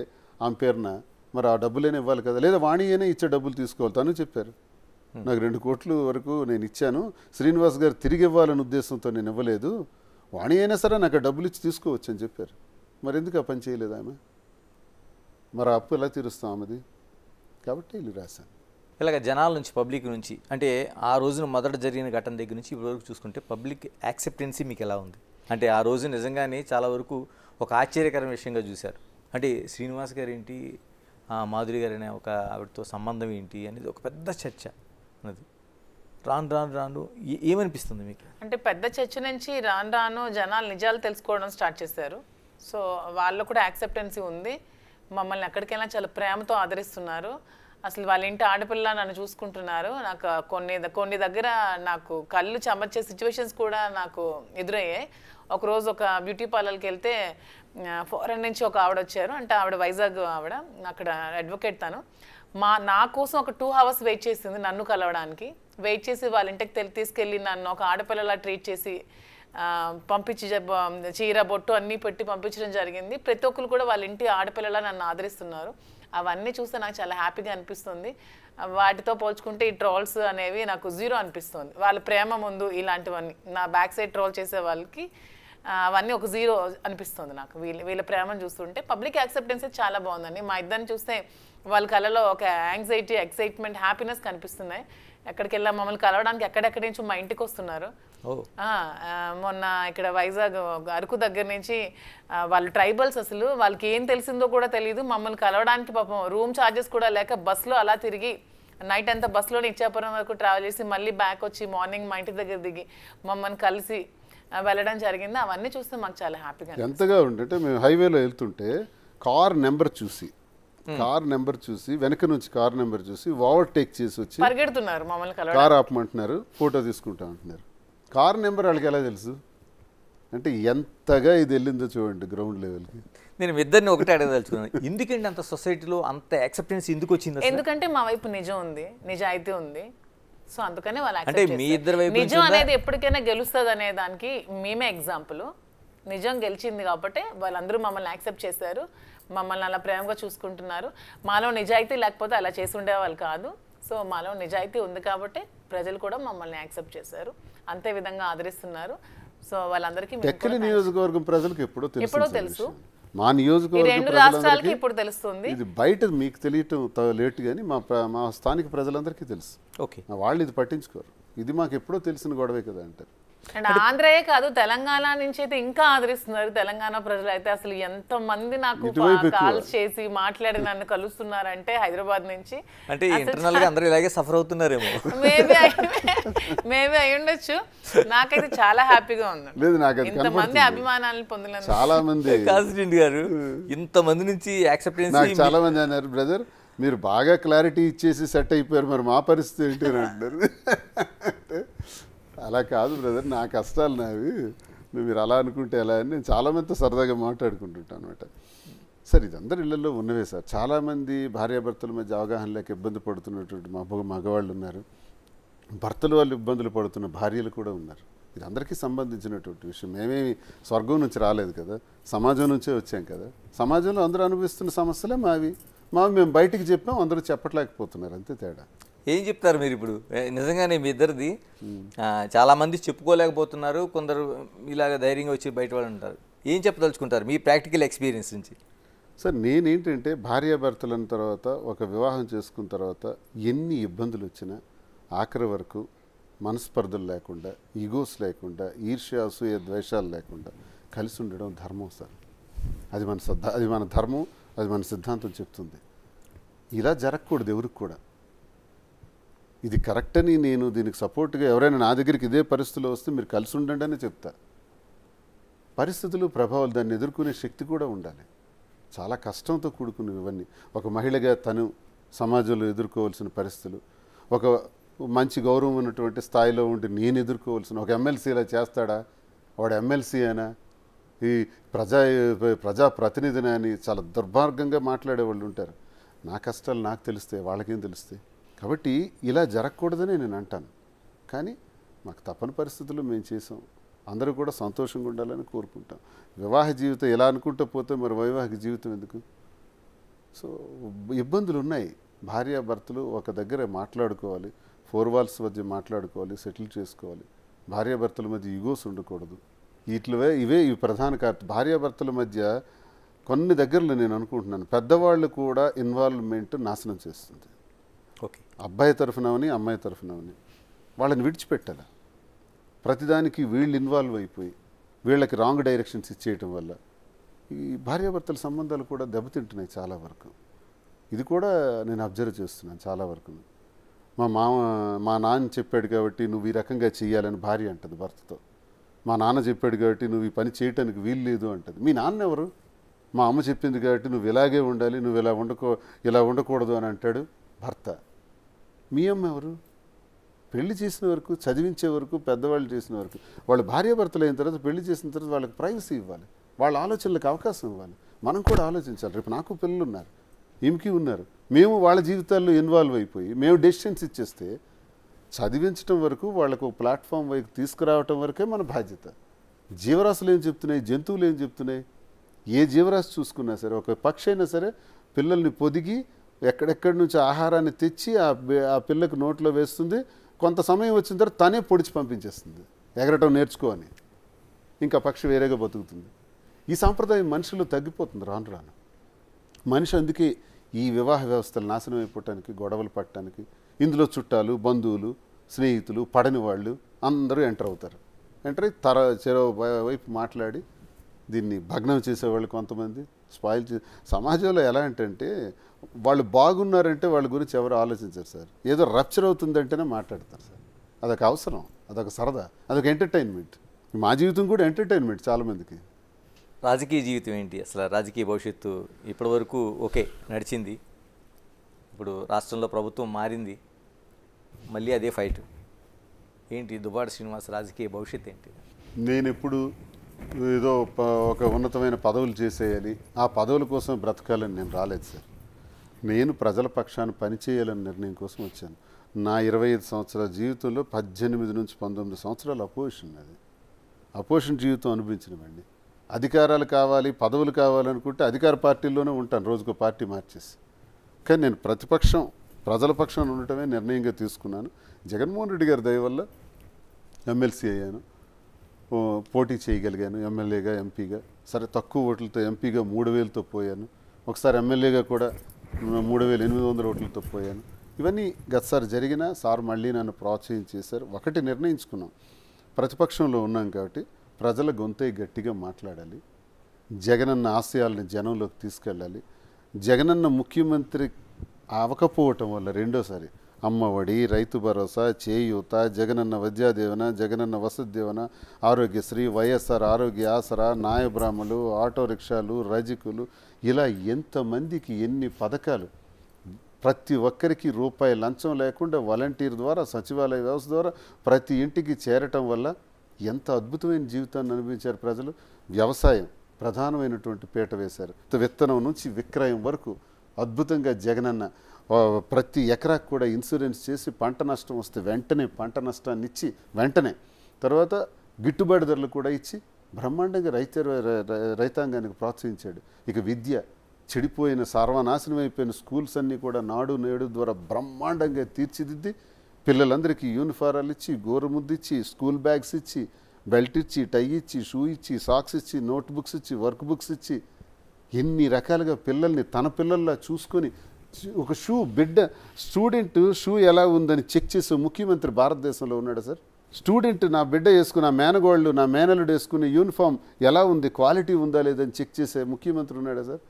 ఆమె పేరున మరి ఆ డబ్బులైనా ఇవ్వాలి కదా, లేదా వాణి అయినా ఇచ్చే డబ్బులు తీసుకోవాలి. తను చెప్పారు నాకు 2 కోట్ల వరకు నేను ఇచ్చాను, శ్రీనివాస్ గారు తిరిగి ఇవ్వాలనే ఉద్దేశంతో నేను ఇవ్వలేదు, వాణి అయినా సరే నాకు ఆ డబ్బులు ఇచ్చి తీసుకోవచ్చు అని చెప్పారు. మరి ఎందుకు ఆ పని చేయలేదు ఆమె? మరి అప్పు ఎలా తీరుస్తాం ఆమెది? కాబట్టి ఇల్లు రాశాను. ఇలాగ జనాల నుంచి, పబ్లిక్ నుంచి, అంటే ఆ రోజున మొదట జరిగిన ఘటన దగ్గర నుంచి ఇప్పటివరకు చూసుకుంటే పబ్లిక్ యాక్సెప్టెన్సీ మీకు ఎలా ఉంది? అంటే ఆ రోజు నిజంగానే చాలా వరకు ఒక ఆశ్చర్యకరమైన విషయంగా చూశారు. అంటే శ్రీనివాస్ గారు ఏంటి, మాధురి గారు అనే ఒక ఆవిడతో సంబంధం ఏంటి అనేది ఒక పెద్ద చర్చ అన్నది. రాను ఏమనిపిస్తుంది మీకు? అంటే పెద్ద చర్చ నుంచి రాను జనాలు నిజాలు తెలుసుకోవడం స్టార్ట్ చేశారు. సో వాళ్ళు కూడా యాక్సెప్టెన్సీ ఉంది, మమ్మల్ని ఎక్కడికైనా చాలా ప్రేమతో ఆదరిస్తున్నారు. అసలు వాళ్ళ ఇంటి ఆడపిల్ల నన్ను చూసుకుంటున్నారు. నాకు కొన్ని దగ్గర నాకు కళ్ళు చెమర్చే సిచ్యువేషన్స్ కూడా నాకు ఎదురయ్యాయి. ఒకరోజు ఒక బ్యూటీ పార్లర్కి వెళ్తే ఫారెన్ నుంచి ఒక ఆవిడ వచ్చారు. అంటే ఆవిడ వైజాగ్ ఆవిడ, అక్కడ అడ్వకేట్ తను. నా కోసం ఒక 2 hours వెయిట్ చేసింది నన్ను కలవడానికి. వెయిట్ చేసి వాళ్ళ ఇంటికి తీసుకెళ్ళి నన్ను ఒక ఆడపిల్లలా ట్రీట్ చేసి పంపించి చీర బొట్టు అన్నీ పెట్టి పంపించడం జరిగింది. ప్రతి ఒక్కరు కూడా వాళ్ళ ఇంటి ఆడపిల్లలా నన్ను ఆదరిస్తున్నారు. అవన్నీ చూస్తే నాకు చాలా హ్యాపీగా అనిపిస్తుంది. వాటితో పోల్చుకుంటే ఈ ట్రోల్స్ అనేవి నాకు 0 అనిపిస్తుంది. వాళ్ళ ప్రేమ ముందు ఇలాంటివన్నీ నా బ్యాక్ సైడ్ ట్రోల్ చేసే వాళ్ళకి అవన్నీ ఒక 0 అనిపిస్తుంది నాకు. వీళ్ళ ప్రేమను చూస్తుంటే పబ్లిక్ యాక్సెప్టెన్స్ చాలా బాగుందండి. మా ఇద్దరిని చూస్తే వాళ్ళ కళలో ఒక యాంగ్జైటీ, ఎక్సైట్మెంట్, హ్యాపీనెస్ కనిపిస్తున్నాయి. ఎక్కడికి వెళ్ళా మమ్మల్ని కలవడానికి ఎక్కడెక్కడి నుంచి మా ఇంటికి వస్తున్నారు. మొన్న ఇక్కడ వైజాగ్ అరకు దగ్గర నుంచి వాళ్ళు ట్రైబల్స్, అసలు వాళ్ళకి ఏం తెలిసిందో కూడా తెలియదు, మమ్మల్ని కలవడానికి పాపం రూమ్ ఛార్జెస్ కూడా లేక బస్సులో అలా తిరిగి నైట్ అంతా బస్సులోనే ఇచ్చాపురం వరకు ట్రావెల్ చేసి మళ్ళీ బ్యాక్ వచ్చి మార్నింగ్ మా ఇంటి దగ్గర దిగి మమ్మల్ని కలిసి వెళ్ళడం జరిగింది. అవన్నీ చూస్తే మాకు చాలా హ్యాపీగా ఎంతగా ఉంటే మేము హైవేలో వెళ్తుంటే కార్ నెంబర్ చూసి వెనక నుంచి కార్ నెంబర్ చూసి ఓవర్టేక్ చేసి వచ్చి పరిగెడుతున్నారు, మమ్మల్ని కార్ ఆపమంటున్నారు, ఫోటో తీసుకుంటా అంటున్నారు. కార్ నెంబర్ వాళ్ళకి ఎలా తెలుసు అంటే ఎంతగా ఇది వెళ్ళిందో చూడండి గ్రౌండ్ లెవెల్కి. నేను ఇద్దరిని ఒకటే అడగదలుచుకున్నాను, ఎందుకంటే అంత సొసైటీలో అంత యాక్సెప్టెన్స్ ఎందుకు వచ్చింది? ఎందుకంటే మా వైపు నిజం ఉంది, నిజాయితీ ఉంది. సో అందుకనే వాళ్ళు అంటే మీ ఇద్దరు వైపు నిజం అనేది ఎప్పటికైనా గెలుస్తుంది అనే దానికి మేమే ఎగ్జాంపుల్. నిజం గెలిచింది కాబట్టి వాళ్ళందరూ మమ్మల్ని యాక్సెప్ట్ చేశారు, మమ్మల్ని అలా ప్రేమగా చూసుకుంటున్నారు. మాలో నిజాయితీ లేకపోతే అలా చేసి ఉండేవాళ్ళు కాదు. సో మాలో నిజాయితీ ఉంది కాబట్టి ప్రజలు కూడా మమ్మల్ని యాక్సెప్ట్ చేశారు, అంతే విధంగా ఆదరిస్తున్నారు. సో వాళ్ళందరికీ టెక్కలి నియోజకవర్గం ప్రజలకు ఎప్పుడో తెలుసు. మా నియోజకవర్గం రెండు రాష్ట్రాలకి ఇప్పుడు తెలుస్తుంది. ఇది బయట మీకు తెలియటం లేట్ కానీ మా స్థానిక ప్రజలందరికీ తెలుసు. ఓకే, వాళ్ళు ఇది పట్టించుకోరు. ఇది మాకు ఎప్పుడో తెలిసిన గొడవే కదా అంటారు. అండ్ ఆంధ్రయే కాదు, తెలంగాణ నుంచి అయితే ఇంకా ఆదరిస్తున్నారు. తెలంగాణ ప్రజలు అయితే అసలు ఎంత మంది నాకు కాల్స్ చేసి మాట్లాడి నన్ను కలుస్తున్నారంటే హైదరాబాద్ నుంచి. అంటే ఇంటర్నల్ గా అందరూ ఇలాగే సఫర్ అవుతున్నారేమో. మేబీ అయి ఉండొచ్చు. నాకైతే చాలా హ్యాపీగా ఉంది. లేదు, నాకు ఇంతమంది అభిమానాలను పొందిన చాలా మంది కాసిరెడ్డి గారు ఇంతమంది నుంచి యాక్సెప్టెన్స్ నాకు చాలా మంది అన్నారు, బ్రదర్ మీరు బాగా క్లారిటీ ఇచ్చేసి సెట్ అయిపోయారు, మరి మా పరిస్థితి ఏంటి అని అంటారు. అలా కాదు బ్రదర్, నా కష్టాలు నావి, మీరు అలా అనుకుంటే ఎలా అని నేను చాలామందితో సరదాగా మాట్లాడుకుంటుంటాను అనమాట. సార్ ఇది అందరి ఇళ్లలో ఉన్నవే సార్. చాలామంది భార్యాభర్తల మధ్య అవగాహన లేక ఇబ్బంది పడుతున్నటువంటి మగవాళ్ళు ఉన్నారు, భర్తలు వాళ్ళు ఇబ్బందులు పడుతున్న భార్యలు కూడా ఉన్నారు. ఇది అందరికీ సంబంధించినటువంటి విషయం. మేమేమి స్వర్గం నుంచి రాలేదు కదా, సమాజం నుంచే వచ్చాం కదా. సమాజంలో అందరూ అనుభవిస్తున్న సమస్యలే మావి మేము బయటికి చెప్పాం, అందరూ చెప్పట్లేకపోతున్నారు, అంతే తేడా. ఏం చెప్తారు మీరు ఇప్పుడు? నిజంగానే మీ ఇద్దరిది చాలామంది చెప్పుకోలేకపోతున్నారు, కొందరు ఇలాగ ధైర్యంగా వచ్చి బయట వాళ్ళు ఉంటారు. ఏం చెప్పదలుచుకుంటారు మీ ప్రాక్టికల్ ఎక్స్పీరియన్స్ నుంచి? సార్ నేనేంటంటే భార్యాభర్తలైన తర్వాత ఒక వివాహం చేసుకున్న తర్వాత ఎన్ని ఇబ్బందులు వచ్చినా ఆఖరి వరకు మనస్పర్ధలు లేకుండా, ఈగోస్ లేకుండా, ఈర్ష్య అసూయ ద్వేషాలు లేకుండా కలిసి ఉండడం ధర్మం సార్. అది మన ధర్మం, అది మన సిద్ధాంతం చెప్తుంది. ఇలా జరగకూడదు ఎవరికి కూడా. ఇది కరెక్ట్ అని నేను దీనికి సపోర్ట్గా ఎవరైనా నా దగ్గరికి ఇదే పరిస్థితుల్లో వస్తే మీరు కలిసి ఉండండి అని చెప్తా. పరిస్థితులు, ప్రభావాలు, దాన్ని ఎదుర్కొనే శక్తి కూడా ఉండాలి. చాలా కష్టంతో కూడుకున్నవి ఇవన్నీ. ఒక మహిళగా తను సమాజంలో ఎదుర్కోవాల్సిన పరిస్థితులు, ఒక మంచి గౌరవం ఉన్నటువంటి స్థాయిలో ఉండి నేను ఎదుర్కోవాల్సిన, ఒక ఎమ్మెల్సీ ఇలా చేస్తాడా, వాడు ఎమ్మెల్సీ అయినా, ఈ ప్రజాప్రతినిధిని అని చాలా దుర్మార్గంగా మాట్లాడే వాళ్ళు ఉంటారు. నా కష్టాలు నాకు తెలుస్తాయి, వాళ్ళకేం తెలుస్తాయి? కాబట్టి ఇలా జరగకూడదని నేను అంటాను. కానీ మాకు తప్పని పరిస్థితుల్లో మేము చేసాం. అందరూ కూడా సంతోషంగా ఉండాలని కోరుకుంటాం. వివాహ జీవితం ఎలా అనుకుంటూ పోతే మరి వైవాహిక జీవితం ఎందుకు? సో ఇబ్బందులు ఉన్నాయి. భార్యాభర్తలు ఒక దగ్గర మాట్లాడుకోవాలి, 4 walls మధ్య మాట్లాడుకోవాలి, సెటిల్ చేసుకోవాలి. భార్యాభర్తల మధ్య ఈగోస్ ఉండకూడదు. ఇవే ప్రధాన కారణం. భార్యాభర్తల మధ్య కొన్ని దగ్గరలో నేను అనుకుంటున్నాను పెద్దవాళ్ళు కూడా ఇన్వాల్వ్మెంట్ నాశనం చేస్తుంది. ఓకే, అబ్బాయి తరఫునవని అమ్మాయి తరఫునవని వాళ్ళని విడిచిపెట్టాలి. ప్రతిదానికి వీళ్ళు ఇన్వాల్వ్ అయిపోయి వీళ్ళకి రాంగ్ డైరెక్షన్స్ ఇచ్చేయటం వల్ల ఈ భార్యాభర్తల సంబంధాలు కూడా దెబ్బతింటున్నాయి చాలా వరకు. ఇది కూడా నేను అబ్జర్వ్ చేస్తున్నాను చాలా వరకు. మా నాన్న చెప్పాడు కాబట్టి నువ్వు ఈ రకంగా చేయాలని భార్య అంటది భర్తతో. మా నాన్న చెప్పాడు కాబట్టి నువ్వు ఈ పని చేయటానికి వీలు లేదు అంటది. మీ నాన్న ఎవరు? మా అమ్మ చెప్పింది కాబట్టి నువ్వు ఇలాగే ఉండాలి, నువ్వు ఇలా ఉండకూడదు అని అంటాడు భర్త. మీ అమ్మ ఎవరు? పెళ్లి చేసిన వరకు, చదివించే వరకు, పెద్దవాళ్ళు చేసిన వరకు, వాళ్ళు భార్యాభర్తలు అయిన తర్వాత పెళ్లి చేసిన తర్వాత వాళ్ళకి ప్రైవసీ ఇవ్వాలి, వాళ్ళ ఆలోచనలకు అవకాశం ఇవ్వాలి. మనం కూడా ఆలోచించాలి. రేపు నాకు పిల్లలు ఉన్నారు, ఈమెకి ఉన్నారు. మేము వాళ్ళ జీవితాల్లో ఇన్వాల్వ్ అయిపోయి మేము డెసిషన్స్ ఇచ్చేస్తే చదివించడం వరకు, వాళ్ళకు ఒక ప్లాట్ఫామ్ వైపు తీసుకురావటం వరకే మన బాధ్యత. జీవరాశులు ఏం చెప్తున్నాయి, జంతువులు ఏం చెప్తున్నాయి? ఏ జీవరాశి చూసుకున్నా సరే, ఒక పక్షి అయినా సరే పిల్లల్ని పొదిగి ఎక్కడెక్కడి నుంచి ఆహారాన్ని తెచ్చి ఆ పిల్లకు నోట్లో వేస్తుంది. కొంత సమయం వచ్చిన తర్వాత తనే పొడిచి పంపించేస్తుంది, ఎగరటం నేర్చుకోని. ఇంకా పక్షి వేరేగా బతుకుతుంది. ఈ సాంప్రదాయం మనుషులు తగ్గిపోతుంది రాను రాను. మనిషి అందుకే ఈ వివాహ వ్యవస్థలు నాశనం అయిపోవటానికి, గొడవలు పట్టడానికి ఇందులో చుట్టాలు, బంధువులు, స్నేహితులు, పడని వాళ్ళు అందరూ ఎంటర్ అవుతారు. ఎంటర్ అయ్యి చెరో వైపు మాట్లాడి దీన్ని భగ్నం చేసేవాళ్ళు కొంతమంది, స్పాయిల్ సమాజంలో ఎలా అంటే వాళ్ళు బాగున్నారంటే వాళ్ళ గురించి ఎవరు ఆలోచించారు సార్. ఏదో రప్చర్ అవుతుందంటేనే మాట్లాడతారు సార్. అదొక అవసరం, అదొక సరదా, అదొక ఎంటర్టైన్మెంట్. మా జీవితం కూడా ఎంటర్టైన్మెంట్ చాలామందికి. రాజకీయ జీవితం ఏంటి అసలు? రాజకీయ భవిష్యత్తు ఇప్పటివరకు ఓకే నడిచింది, ఇప్పుడు రాష్ట్రంలో ప్రభుత్వం మారింది, మళ్ళీ అదే ఫైట్ ఏంటి? దువ్వాడ శ్రీనివాస్ రాజకీయ భవిష్యత్తు ఏంటి? నేను ఎప్పుడు ఏదో ఒక ఉన్నతమైన పదవులు చేసేయాలి, ఆ పదవుల కోసం బ్రతకాలని నేను రాలేదు సార్. నేను ప్రజల పక్షాన్ని పనిచేయాలని నిర్ణయం కోసం వచ్చాను. నా 25 సంవత్సరాల జీవితంలో 18 నుంచి 19 సంవత్సరాలు అపోజిషన్. అది అపోజిషన్ జీవితం అనుభవించినవండి. అధికారాలు కావాలి, పదవులు కావాలనుకుంటే అధికార పార్టీల్లోనే ఉంటాను, రోజుకో పార్టీ మార్చేసి. కానీ నేను ప్రతిపక్షం, ప్రజల పక్షాన ఉండటమే నిర్ణయంగా తీసుకున్నాను. జగన్మోహన్ రెడ్డి గారి దయ వల్ల ఎమ్మెల్సీ అయ్యాను, పోటీ చేయగలిగాను, ఎమ్మెల్యేగా, ఎంపీగా. సరే తక్కువ ఓట్లతో ఎంపీగా 3,000తో పోయాను. ఒకసారి ఎమ్మెల్యేగా కూడా 3,800 ఓట్లతో పోయాను. ఇవన్నీ గతసారి జరిగినా సార్ మళ్ళీ నన్ను ప్రోత్సహించేశారు. ఒకటి నిర్ణయించుకున్నాం, ప్రతిపక్షంలో ఉన్నాం కాబట్టి ప్రజల గొంతే గట్టిగా మాట్లాడాలి, జగనన్న ఆశయాల్ని జనంలోకి తీసుకెళ్ళాలి. జగనన్న ముఖ్యమంత్రి అవ్వకపోవటం వల్ల రెండోసారి అమ్మఒడి, రైతు భరోసా, చేయూత, జగనన్న విద్యాదీవెన, జగనన్న వసతి దీవెన, ఆరోగ్యశ్రీ, వైఎస్ఆర్ ఆరోగ్య ఆసరా, నాయబ్రాహ్మలు, ఆటో రిక్షాలు, రజకులు, ఇలా ఎంతమందికి ఎన్ని పథకాలు. ప్రతి ఒక్కరికి రూపాయి లంచం లేకుండా వాలంటీర్ ద్వారా, సచివాలయ వ్యవస్థ ద్వారా ప్రతి ఇంటికి చేరటం వల్ల ఎంత అద్భుతమైన జీవితాన్ని అనుభవించారు ప్రజలు. వ్యవసాయం ప్రధానమైనటువంటి పీట వేశారు. విత్తనం నుంచి విక్రయం వరకు అద్భుతంగా జగనన్న ప్రతి ఎకరాకు కూడా ఇన్సూరెన్స్ చేసి పంట నష్టం వస్తే వెంటనే పంట నష్టాన్ని ఇచ్చి వెంటనే తర్వాత గిట్టుబాటు ధరలు కూడా ఇచ్చి బ్రహ్మాండంగా రైతాంగానికి ప్రోత్సహించాడు. ఇక విద్య, చెడిపోయిన సర్వనాశనం అయిపోయిన స్కూల్స్ అన్నీ కూడా నాడు నేడు ద్వారా బ్రహ్మాండంగా తీర్చిదిద్ది పిల్లలందరికీ యూనిఫారాలు ఇచ్చి, గోరుముద్దు ఇచ్చి, స్కూల్ బ్యాగ్స్ ఇచ్చి, బెల్ట్ ఇచ్చి, టై ఇచ్చి, షూ ఇచ్చి, సాక్స్ ఇచ్చి, నోట్ బుక్స్ ఇచ్చి, వర్క్ బుక్స్ ఇచ్చి, ఎన్ని రకాలుగా పిల్లల్ని తన పిల్లల్లా చూసుకొని ఒక స్టూడెంట్ షూ ఎలా ఉందని చెక్ చేసే ముఖ్యమంత్రి భారతదేశంలో ఉన్నాడు సార్. స్టూడెంట్ నా బిడ్డ వేసుకుని, నా మేనగోళ్ళు, నా మేనలుడు వేసుకునే యూనిఫామ్ ఎలా ఉంది, క్వాలిటీ ఉందా లేదని చెక్ చేసే ముఖ్యమంత్రి ఉన్నాడా సార్.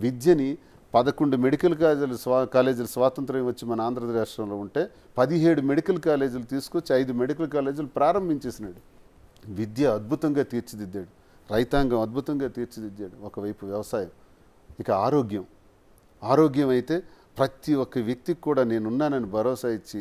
విద్యని 11 మెడికల్ కాలేజీలు స్వాతంత్రం వచ్చి మన ఆంధ్రప్రదేశ్ రాష్ట్రంలో ఉంటే 17 మెడికల్ కాలేజీలు తీసుకొచ్చి 5 మెడికల్ కాలేజీలు ప్రారంభించేసినాడు. విద్య అద్భుతంగా తీర్చిదిద్దాడు, రైతాంగం అద్భుతంగా తీర్చిదిద్దాడు. ఒకవైపు వ్యవసాయం, ఇక ఆరోగ్యం అయితే ప్రతి ఒక్క వ్యక్తికి కూడా నేనున్నానని భరోసా ఇచ్చి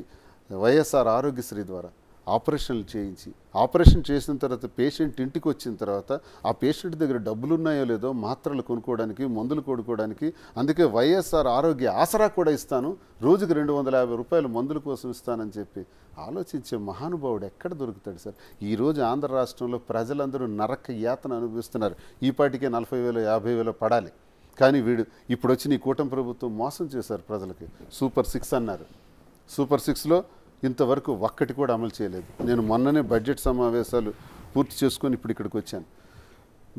వైఎస్ఆర్ ఆరోగ్యశ్రీ ద్వారా ఆపరేషన్లు చేయించి, ఆపరేషన్ చేసిన తర్వాత పేషెంట్ ఇంటికి వచ్చిన తర్వాత ఆ పేషెంట్ దగ్గర డబ్బులు ఉన్నాయో లేదో మాత్రలు కొనుక్కోవడానికి, మందులు కొనుక్కోవడానికి, అందుకే వైఎస్ఆర్ ఆరోగ్య ఆసరా కూడా ఇస్తాను, రోజుకి 250 రూపాయలు మందుల కోసం ఇస్తానని చెప్పి ఆలోచించే మహానుభావుడు ఎక్కడ దొరుకుతాడు సార్. ఈరోజు ఆంధ్ర రాష్ట్రంలో ప్రజలందరూ నరక యాతన అనుభవిస్తున్నారు. ఈ పాటికే 40,000 50,000 పడాలి. కానీ వీడు ఇప్పుడు వచ్చి నీ కూటమి ప్రభుత్వం మోసం చేశారు ప్రజలకి. సూపర్ 6 అన్నారు. సూపర్ 6లో ఇంతవరకు ఒక్కటి కూడా అమలు చేయలేదు. నేను మొన్ననే బడ్జెట్ సమావేశాలు పూర్తి చేసుకొని ఇప్పుడు ఇక్కడికి వచ్చాను.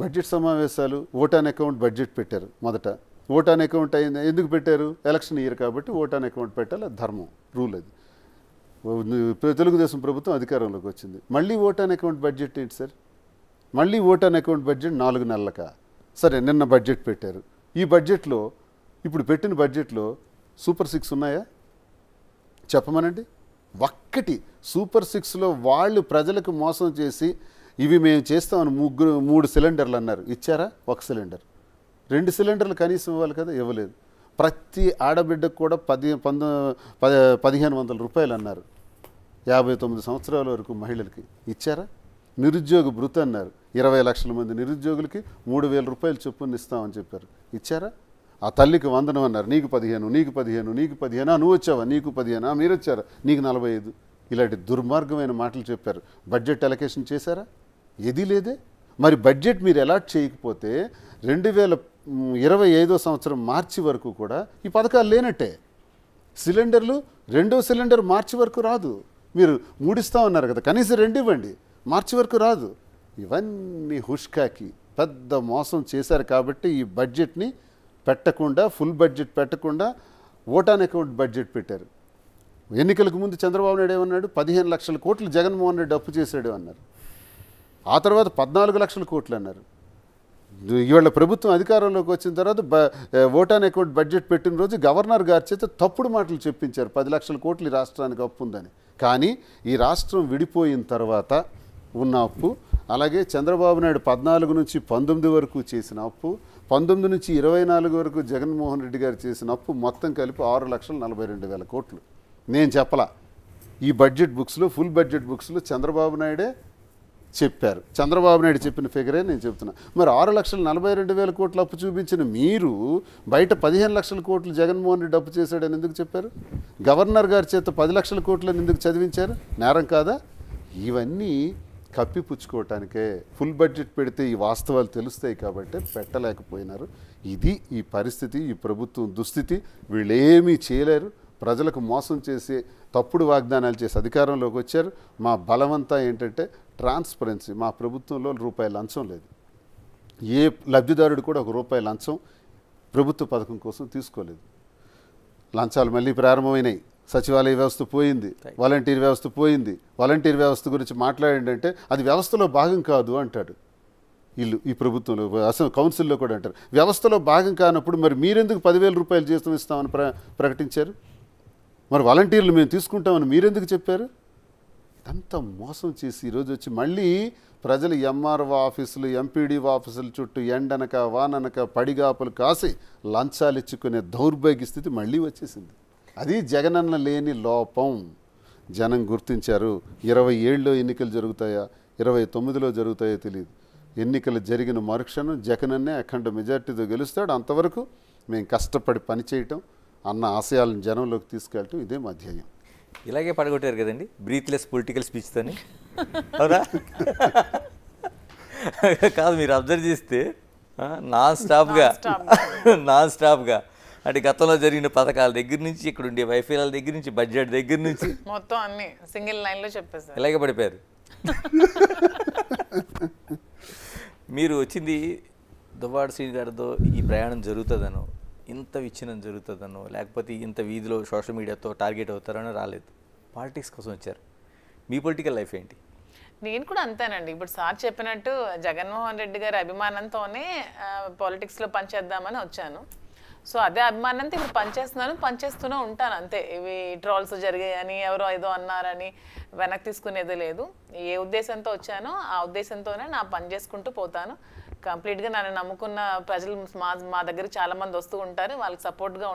బడ్జెట్ సమావేశాలు ఓట్ ఆన్ అకౌంట్ బడ్జెట్ పెట్టారు. మొదట ఓట్ ఆన్ అకౌంట్ అయింది. ఎందుకు పెట్టారు? ఎలక్షన్ ఇయర్ కాబట్టి ఓట్ ఆన్ అకౌంట్ పెట్టాలి, ధర్మం, రూల్ అది. తెలుగుదేశం ప్రభుత్వం అధికారంలోకి వచ్చింది. మళ్ళీ ఓట్ ఆన్ అకౌంట్ బడ్జెట్ ఏంటి సార్? మళ్ళీ ఓట్ ఆన్ అకౌంట్ బడ్జెట్ 4 నెలలకా? సరే, నిన్న బడ్జెట్ పెట్టారు. ఈ బడ్జెట్లో, ఇప్పుడు పెట్టిన బడ్జెట్లో సూపర్ 6 ఉన్నాయా చెప్పమనండి. ఒక్కటి సూపర్ 6లో వాళ్ళు ప్రజలకు మోసం చేసి ఇవి మేము చేస్తామని 3 సిలిండర్లు అన్నారు. ఇచ్చారా? 1 సిలిండర్. 2 సిలిండర్లు కనీసం ఇవ్వాలి కదా, ఇవ్వలేదు. ప్రతి ఆడబిడ్డకు కూడా 1,500 రూపాయలు అన్నారు 59 సంవత్సరాల వరకు మహిళలకి. ఇచ్చారా? నిరుద్యోగ భృతి అన్నారు. 20 లక్షల మంది నిరుద్యోగులకి 3,000 రూపాయలు చొప్పున ఇస్తామని చెప్పారు. ఇచ్చారా? ఆ తల్లికి వందనం అన్నారు. నీకు 15, నీకు 15, నీకు 15, నువ్వు వచ్చావా, నీకు 15, మీరు వచ్చారా, నీకు 45. ఇలాంటి దుర్మార్గమైన మాటలు చెప్పారు. బడ్జెట్ అలొకేషన్ చేశారా? ఏదీ లేదే. మరి బడ్జెట్ మీరు అలాట్ చేయకపోతే 2025 సంవత్సరం మార్చి వరకు కూడా ఈ పథకాలు లేనట్టే. సిలిండర్లు 2వ సిలిండర్ మార్చి వరకు రాదు. మీరు 3 ఇస్తామన్నారు కదా, కనీసం 2 ఇవ్వండి, మార్చి వరకు రాదు. ఇవన్నీ హుష్కాకి పెద్ద మోసం చేశారు. కాబట్టి ఈ బడ్జెట్ని పెట్టకుండా, ఫుల్ బడ్జెట్ పెట్టకుండా ఓట్ ఆన్ అకౌంట్ బడ్జెట్ పెట్టారు. ఎన్నికలకు ముందు చంద్రబాబు నాయుడు ఏమన్నాడు? 15 లక్షల కోట్లు జగన్మోహన్ రెడ్డి అప్పు చేశాడు అన్నారు. ఆ తర్వాత 14 లక్షల కోట్లు అన్నారు. ఇవాళ ప్రభుత్వం అధికారంలోకి వచ్చిన తర్వాత ఓట్ ఆన్ అకౌంట్ బడ్జెట్ పెట్టిన రోజు గవర్నర్ గారి చేత తప్పుడు మాటలు చెప్పించారు. 10 లక్షల కోట్లు ఈ రాష్ట్రానికి అప్పు ఉందని. కానీ ఈ రాష్ట్రం విడిపోయిన తర్వాత ఉన్న అప్పు, అలాగే చంద్రబాబు నాయుడు 14 నుంచి 19 వరకు చేసిన అప్పు, 19 నుంచి 24 వరకు జగన్మోహన్ రెడ్డి గారు చేసిన అప్పు మొత్తం కలిపి 6,42,000 కోట్లు. నేను చెప్పలా. ఈ బడ్జెట్ బుక్స్లో, ఫుల్ బడ్జెట్ బుక్స్లో చంద్రబాబు నాయుడే చెప్పారు. చంద్రబాబు నాయుడు చెప్పిన ఫిగరే నేను చెప్తున్నా. మరి 6,42,000 కోట్లు అప్పు చూపించిన మీరు బయట 15 లక్షల కోట్లు జగన్మోహన్ రెడ్డి అప్పు చేశాడని ఎందుకు చెప్పారు? గవర్నర్ గారి చేత 10 లక్షల కోట్లని ఎందుకు చదివించారు? నేరం కాదా? ఇవన్నీ కప్పిపుచ్చుకోవటానికే ఫుల్ బడ్జెట్ పెడితే ఈ వాస్తవాలు తెలుస్తాయి కాబట్టి పెట్టలేకపోయినారు. ఇది ఈ పరిస్థితి, ఈ ప్రభుత్వం దుస్థితి. వీళ్ళు ఏమీ చేయలేరు. ప్రజలకు మోసం చేసి తప్పుడు వాగ్దానాలు చేసి అధికారంలోకి వచ్చారు. మా బలమంతా ఏంటంటే ట్రాన్స్పరెన్సీ. మా ప్రభుత్వంలో రూపాయి లంచం లేదు. ఏ లబ్ధిదారుడు కూడా ₹1 లంచం ప్రభుత్వ పథకం కోసం తీసుకోలేదు. లంచాలు మళ్ళీ ప్రారంభమైనాయి. సచివాలయ వ్యవస్థ పోయింది, వాలంటీర్ వ్యవస్థ పోయింది. వాలంటీర్ వ్యవస్థ గురించి మాట్లాడంటే అది వ్యవస్థలో భాగం కాదు అంటాడు వీళ్ళు. ఈ ప్రభుత్వంలో అసలు కౌన్సిల్లో కూడా అంటారు వ్యవస్థలో భాగం కానప్పుడు మరి మీరెందుకు ₹10,000 జీతం ఇస్తామని ప్రకటించారు? మరి వాలంటీర్లు మేము తీసుకుంటామని మీరెందుకు చెప్పారు? ఇదంతా మోసం చేసి ఈరోజు వచ్చి మళ్ళీ ప్రజలు ఎంఆర్ఓ ఆఫీసులు, ఎంపీడీఓ ఆఫీసుల చుట్టూ ఎండనక వాననక పడిగాపులు కాసి లంచాలు ఇచ్చుకునే దౌర్భాగ్య స్థితి మళ్ళీ వచ్చేసింది. అది జగనన్న లేని లోపం. జనం గుర్తించారు. 27లో ఎన్నికలు జరుగుతాయా 29లో జరుగుతాయో తెలియదు. ఎన్నికలు జరిగిన మరుక్షణం జగనన్నే అఖండ మెజార్టీతో గెలుస్తాడు. అంతవరకు మేము కష్టపడి పనిచేయటం, అన్న ఆశయాలను జనంలోకి తీసుకెళ్ళటం ఇదే మా ధ్యేయం. ఇలాగే పడగొట్టారు కదండి బ్రీత్లెస్ పొలిటికల్ స్పీచ్తోని, అవునా? కాదు, మీరు అబ్జర్వ్ చేస్తే నాన్ స్టాప్గా అంటే గతంలో జరిగిన పథకాల దగ్గర నుంచి, ఇక్కడ ఉండే వైఫల్యాల దగ్గర నుంచి, బడ్జెట్ దగ్గర నుంచి మొత్తం అన్ని సింగిల్ లైన్లో చెప్పేస్తారు. ఇలాగే పడిపోయారు. మీరు వచ్చింది దువ్వాడ శ్రీ గారితో ఈ ప్రయాణం జరుగుతుందనో, ఇంత విచ్ఛిన్నం జరుగుతుందనో, లేకపోతే ఇంత వీధిలో సోషల్ మీడియాతో టార్గెట్ అవుతారనో రాలేదు. పాలిటిక్స్ కోసం వచ్చారు. మీ పొలిటికల్ లైఫ్ ఏంటి? నేను కూడా అంతేనండి. ఇప్పుడు సార్ చెప్పినట్టు జగన్మోహన్ రెడ్డి గారి అభిమానంతోనే పాలిటిక్స్లో పనిచేద్దామని వచ్చాను. సో అదే అభిమానంతో ఇప్పుడు పనిచేస్తూనే ఉంటాను అంతే. ఇవి ట్రోల్స్ జరిగాయని, ఎవరో ఏదో అన్నారని వెనక్కి తీసుకునేది లేదు. ఏ ఉద్దేశంతో వచ్చానో ఆ ఉద్దేశంతోనే నా పని చేసుకుంటూ పోతాను. కంప్లీట్గా నన్ను నమ్ముకున్న ప్రజలు మా దగ్గర చాలామంది వస్తూ ఉంటారు. వాళ్ళకి సపోర్ట్గా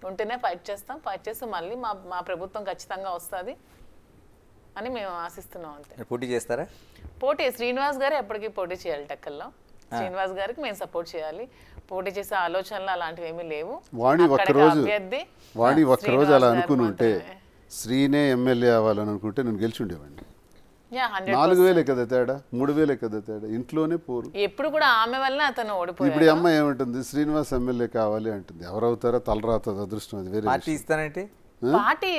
ఉంటేనే ఫైట్ చేస్తే మళ్ళీ మా ప్రభుత్వం ఖచ్చితంగా వస్తుంది అని మేము ఆశిస్తున్నాం అంతే. పోటీ చేస్తారా? శ్రీనివాస్ గారు ఎప్పటికీ పోటీ చేయాలి. టెక్కల్లో శ్రీనివాస్ గారికి మేము సపోర్ట్ చేయాలి. పోటీ చేసే ఆలోచనలు అలాంటివి ఏమీ లేవు. వాణి ఒక్కరోజు అలా అనుకుని ఉంటే, శ్రీనే ఎమ్మెల్యే అవ్వాలని అనుకుంటే నేను గెలిచి ఉండేవాడిని. 4,000 కదా తేడా, 3,000 కదా తేడా. ఇంట్లోనే పోరు. ఎప్పుడు కూడా ఆమె వల్ల అతను ఓడిపోయాడు. ఇప్పుడు అమ్మ ఏమంటుంది? శ్రీనివాస్ ఎమ్మెల్యే కావాలి అంటుంది. ఎవరవుతారా? తలరాత అదృష్టం. అది వేరే పార్టీ ఇస్తానంటే పార్టీ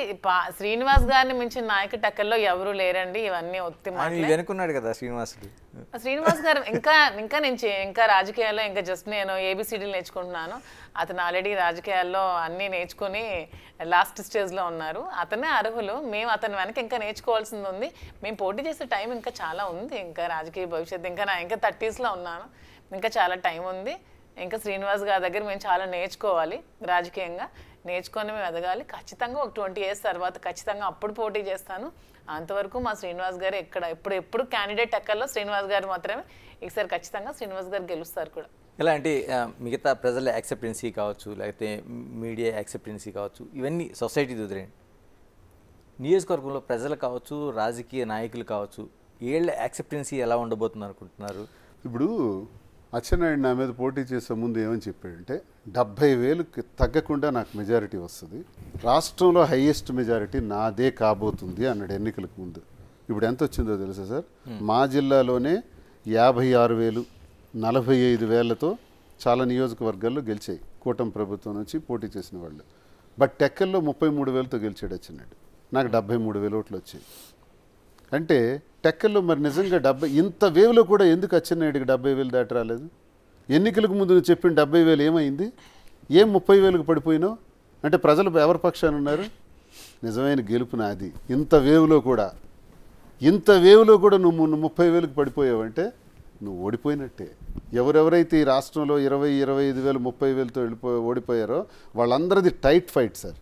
శ్రీనివాస్ గారిని మించిన నాయకుడు టెక్కల్లో ఎవరు లేరండి. ఇవన్నీ ఒత్తి వెనుకున్నాడు కదా శ్రీనివాస్ గారు. ఇంకా రాజకీయాల్లో ఇంకా జస్ట్ నేను ఏబిసిడీలు నేర్చుకుంటున్నాను. అతను ఆల్రెడీ రాజకీయాల్లో అన్నీ నేర్చుకుని లాస్ట్ స్టేజ్లో ఉన్నారు. అతనే అర్హులు. మేము అతని వెనక ఇంకా నేర్చుకోవాల్సింది ఉంది. మేము పోటీ చేసే టైం ఇంకా చాలా ఉంది. ఇంకా రాజకీయ భవిష్యత్తు ఇంకా 30sలో ఉన్నాను. ఇంకా చాలా టైం ఉంది. ఇంకా శ్రీనివాస్ గారి దగ్గర మేము చాలా నేర్చుకోవాలి. రాజకీయంగా నేర్చుకొని మేము ఎదగాలి. ఖచ్చితంగా ఒక 20 years తర్వాత ఖచ్చితంగా అప్పుడు పోటీ చేస్తాను. అంతవరకు మా శ్రీనివాస్ గారు ఎప్పుడు క్యాండిడేట్ ఎక్కల్లో శ్రీనివాస్ గారు మాత్రమే. ఈసారి ఖచ్చితంగా శ్రీనివాస్ గారు గెలుస్తారు కూడా. ఎలా అంటే మిగతా ప్రజల యాక్సెప్టెన్సీ కావచ్చు, లేకపోతే మీడియా యాక్సెప్టెన్సీ కావచ్చు, ఇవన్నీ సొసైటీ వదిలేండి. నియోజకవర్గంలో ప్రజలు కావచ్చు, రాజకీయ నాయకులు కావచ్చు, వీళ్ళ యాక్సెప్టెన్సీ ఎలా ఉండబోతుంది అనుకుంటున్నారు? ఇప్పుడు అచ్చెన్నాయుడు నా మీద పోటీ చేసే ముందు ఏమని చెప్పాడంటే 70,000కి తగ్గకుండా నాకు మెజారిటీ వస్తుంది, రాష్ట్రంలో హైయెస్ట్ మెజారిటీ నాదే కాబోతుంది అన్నాడు ఎన్నికలకు ముందు. ఇప్పుడు ఎంత వచ్చిందో తెలుసా సార్? మా జిల్లాలోనే 56,000, 45,000తో చాలా నియోజకవర్గాల్లో గెలిచాయి కూటమి ప్రభుత్వం నుంచి పోటీ చేసిన వాళ్ళు. బట్ టెక్కల్లో 33,000తో గెలిచాడు అచ్చెన్నాయుడు. నాకు 73,000 ఓట్లు వచ్చాయి. అంటే టెక్కల్లో మరి నిజంగా ఇంత వేవ్లో కూడా ఎందుకు అచ్చెన్నాయుడికి 70,000 దాటి రాలేదు? ఎన్నికలకు ముందు నువ్వు చెప్పిన 70,000 ఏమైంది? ఏం 30,000కి పడిపోయినావు? అంటే ప్రజలు ఎవరి పక్షాన ఉన్నారు? నిజమైన గెలుపు నాది. ఇంత వేవ్లో కూడా నువ్వు 30,000కి పడిపోయావంటే నువ్వు ఓడిపోయినట్టే. ఎవరెవరైతే ఈ రాష్ట్రంలో 20,000, 25,000, 30,000తో ఓడిపోయారో వాళ్ళందరిది టైట్ ఫైట్ సార్.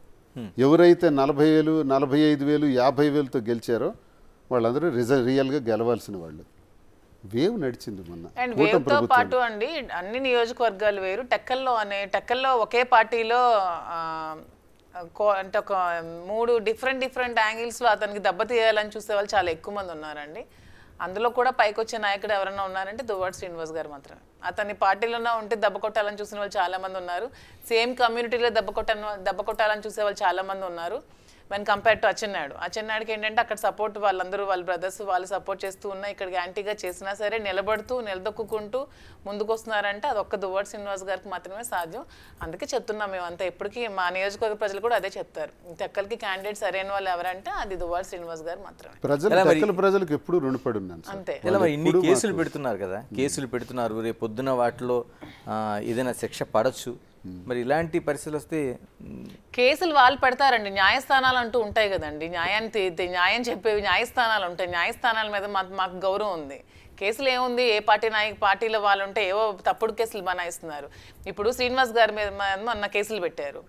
ఎవరైతే 40,000, 45,000, 50,000తో గెలిచారో వాళ్ళందరూ రియల్గా గెలవాల్సిన వాళ్ళు. వేవ్ నడిచింది మొన్న. అండ్ వేవ్తో పాటు అండి అన్ని నియోజకవర్గాలు వేరు. టెక్కల్లో ఒకే పార్టీలో అంటే ఒక 3 డిఫరెంట్ యాంగిల్స్లో అతనికి దెబ్బతీయాలని చూసే వాళ్ళు చాలా ఎక్కువ మంది ఉన్నారండి. అందులో కూడా పైకి వచ్చే నాయకుడు ఎవరైనా ఉన్నారంటే దువ్వాడ శ్రీనివాస్ గారు మాత్రమే. అతని పార్టీలోనే ఉంటే దెబ్బ కొట్టాలని చూసిన వాళ్ళు చాలామంది ఉన్నారు. సేమ్ కమ్యూనిటీలో దెబ్బ కొట్టాలని చూసే వాళ్ళు చాలామంది ఉన్నారు. వెన్ కంపేర్ టు అచ్చెన్నాయుడుకి ఏంటంటే అక్కడ సపోర్ట్ వాళ్ళందరూ వాళ్ళ బ్రదర్స్ వాళ్ళు సపోర్ట్ చేస్తూ ఉన్నా ఇక్కడికి యాంటీగా చేసినా సరే నిలదొక్కుంటూ ముందుకు వస్తున్నారంటే అది ఒక్క దువ్వాడ శ్రీనివాస్ గారికి మాత్రమే సాధ్యం. అందుకే చెప్తున్నాం మేమంతా ఎప్పటికీ మా నియోజకవర్గ ప్రజలు కూడా అదే చెప్తారు, తెక్కలకి క్యాండిడేట్ సరైన వాళ్ళు ఎవరంటే అది దువ్వాడ శ్రీనివాస్ గారు మాత్రమే. ప్రజలకు ఎప్పుడు రుణపడి ఉన్నాను అంతే. ఇన్ని కేసులు పెడుతున్నారు కదా, కేసులు పెడుతున్నారు, రేపు పొద్దున వాటిలో ఏదైనా శిక్ష పడచ్చు. మరి ఇలాంటి పరిస్థితులు వస్తే కేసులు వాళ్ళు పెడతారండి, న్యాయస్థానాలు అంటూ ఉంటాయి కదండి, న్యాయం చెప్పేవి న్యాయస్థానాలు ఉంటాయి. న్యాయస్థానాల మీద మాకు గౌరవం ఉంది. కేసులు ఏముంది, ఏ పార్టీలో వాళ్ళు ఉంటే ఏవో తప్పుడు కేసులు బనాయిస్తున్నారు. ఇప్పుడు శ్రీనివాస్ గారి మీద మొన్న కేసులు పెట్టారు.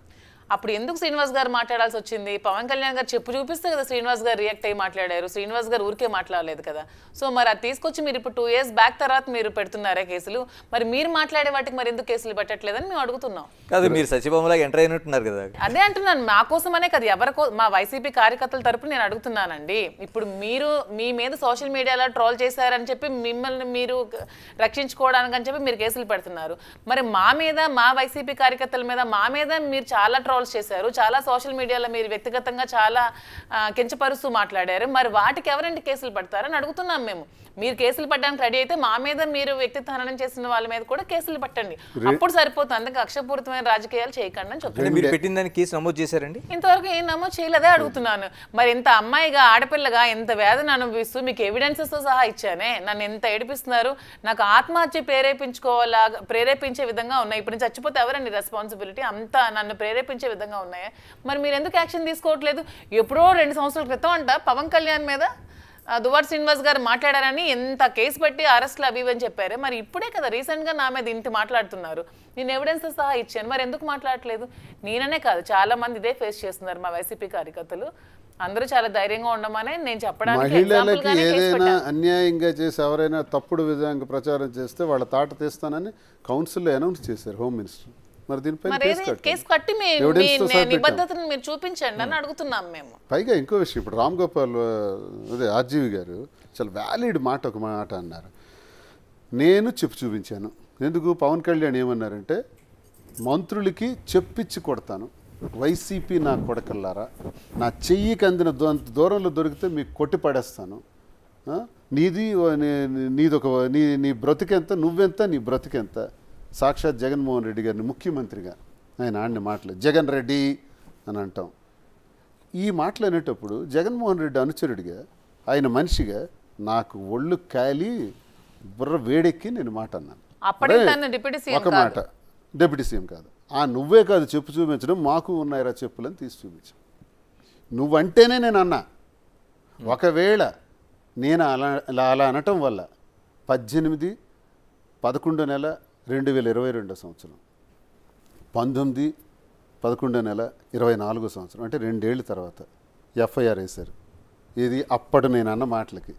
అప్పుడు ఎందుకు శ్రీనివాస్ గారు మాట్లాడాల్సి వచ్చింది? పవన్ కళ్యాణ్ గారు చెప్పు చూపిస్తే కదా శ్రీనివాస్ గారు రియాక్ట్ అయ్యి మాట్లాడారు. శ్రీనివాస్ గారు ఊరికే మాట్లాడలేదు కదా. సో మరి అది తీసుకొచ్చి మీరు ఇప్పుడు 2 years బ్యాక్ తర్వాత మీరు పెడుతున్నారా కేసులు? మరి మీరు మాట్లాడే వాటికి మరి ఎందుకు కేసులు పెట్టట్లేదని మేము అడుగుతున్నాం. కాదు, మీరు సచివాలయంలో ఎంటర్ అయినట్టున్నారు కదా. అదే అంటున్నాను, మా కోసమనే కదా, మా వైసీపీ కార్యకర్తల తరపున నేను అడుగుతున్నానండి. ఇప్పుడు మీరు మీ మీద సోషల్ మీడియాలో ట్రోల్ చేశారని చెప్పి మిమ్మల్ని మీరు రక్షించుకోవడానికి అని చెప్పి మీరు కేసులు పెడుతున్నారు. మరి మా మీద, మా వైసీపీ కార్యకర్తల మీద, మా మీద మీరు చాలా ట్రోల్స్ చేశారు, చాలా సోషల్ మీడియాలో మీరు వ్యక్తిగతంగా చాలా కించపరుస్తూ మాట్లాడారు. మరి వాటికి ఎవరండి కేసులు పడతారని అడుగుతున్నాం మేము. మీరు కేసులు పట్టడానికి రెడీ అయితే మా మీద, మీరు వ్యక్తిత్వ హననం చేసిన వాళ్ళ మీద కూడా కేసులు పట్టండి, అప్పుడు సరిపోతుంది. అందుకే కక్షపూరితమైన రాజకీయాలు చేయకండి అని చెప్తాను. మీరు పెట్టిన దానికి కేసు నమోదు చేశారండి? ఇంతవరకు ఏం నమోదు చేయలేదే అడుగుతున్నాను. మరి ఇంత అమ్మాయిగా, ఆడపిల్లగా ఎంత వేదన అనుభవిస్తూ మీకు ఎవిడెన్సెస్తో సహా ఇచ్చానే, నన్ను ఎంత ఏడిపిస్తున్నారు. నాకు ఆత్మహత్య ప్రేరేపించే విధంగా ఉన్నాయి. ఇప్పుడు చచ్చిపోతే ఎవరండి రెస్పాన్సిబిలిటీ? అంతా నన్ను ప్రేరేపించే విధంగా ఉన్నాయా? మరి మీరు ఎందుకు యాక్షన్ తీసుకోవట్లేదు? ఎప్పుడో 2 సంవత్సరాల క్రితం అంట పవన్ కళ్యాణ్ మీద దువ్వాడ శ్రీనివాస్ గారు మాట్లాడారని ఎంత కేసు పెట్టి అరెస్ట్లు అవి అని చెప్పారు. మరి ఇప్పుడే కదా రీసెంట్గా నా మీద ఇంటి మాట్లాడుతున్నారు. నేను ఎవిడెన్స్ సహా ఇచ్చాను, మరి ఎందుకు మాట్లాడట్లేదు? నేననే కాదు, చాలా మంది ఇదే ఫేస్ చేస్తున్నారు మా వైసీపీ కార్యకర్తలు. అందరూ చాలా ధైర్యంగా ఉండమని నేను చెప్పడానికి. మహిళలకి ఏదైనా అన్యాయంగా చేసి ఎవరైనా తప్పుడు విధంగా ప్రచారం చేస్తే వాళ్ళ తాట తీస్తానని కౌన్సిల్లో అనౌన్స్ చేశారు హోమ్ మినిస్టర్. మరి దీనిపై కేసు కట్టి మీ నిబద్ధతను మీరు చూపించండి అని అడుగుతున్నాం మేము. పైగా ఇంకో విషయం, ఇప్పుడు రామ్ గోపాల్ అదే ఆర్జీవి గారు చాలా వ్యాలిడ్ ఒక మాట అన్నారు. నేను చూపించాను. ఎందుకు? పవన్ కళ్యాణ్ ఏమన్నారంటే, మంత్రులకి చెప్పిచ్చి కొడతాను, వైసీపీ నా కొడకల్లారా, నా చెయ్యికి అందిన దూరంలో దొరికితే మీకు కొట్టి పడేస్తాను, నీ బ్రతికెంత, నువ్వెంత, నీ బ్రతికెంత. సాక్షాత్ జగన్మోహన్ రెడ్డి గారిని ముఖ్యమంత్రిగా ఆయన ఆడిన మాటలు జగన్ రెడ్డి అని అంటాం. ఈ మాటలు అనేటప్పుడు జగన్మోహన్ రెడ్డి అనుచరుడిగా, ఆయన మనిషిగా నాకు ఒళ్ళు కాలి బుర్ర వేడెక్కి నేను మాట అన్నాను. ఒక మాట, డిప్యూటీ సీఎం కాదు, నువ్వే కాదు చెప్పు చూపించడం, మాకు ఉన్నాయిరా చెప్పులని తీసి చూపించాం. నువ్వంటేనే నేను అన్నా. ఒకవేళ నేను అలా అనటం వల్ల 18/11/2022 సంవత్సరం, 19/11/24 సంవత్సరం, అంటే 2 ఏళ్ళ తర్వాత ఎఫ్ఐఆర్ వేశారు. ఇది అప్పుడు నేను అన్న మాటలకి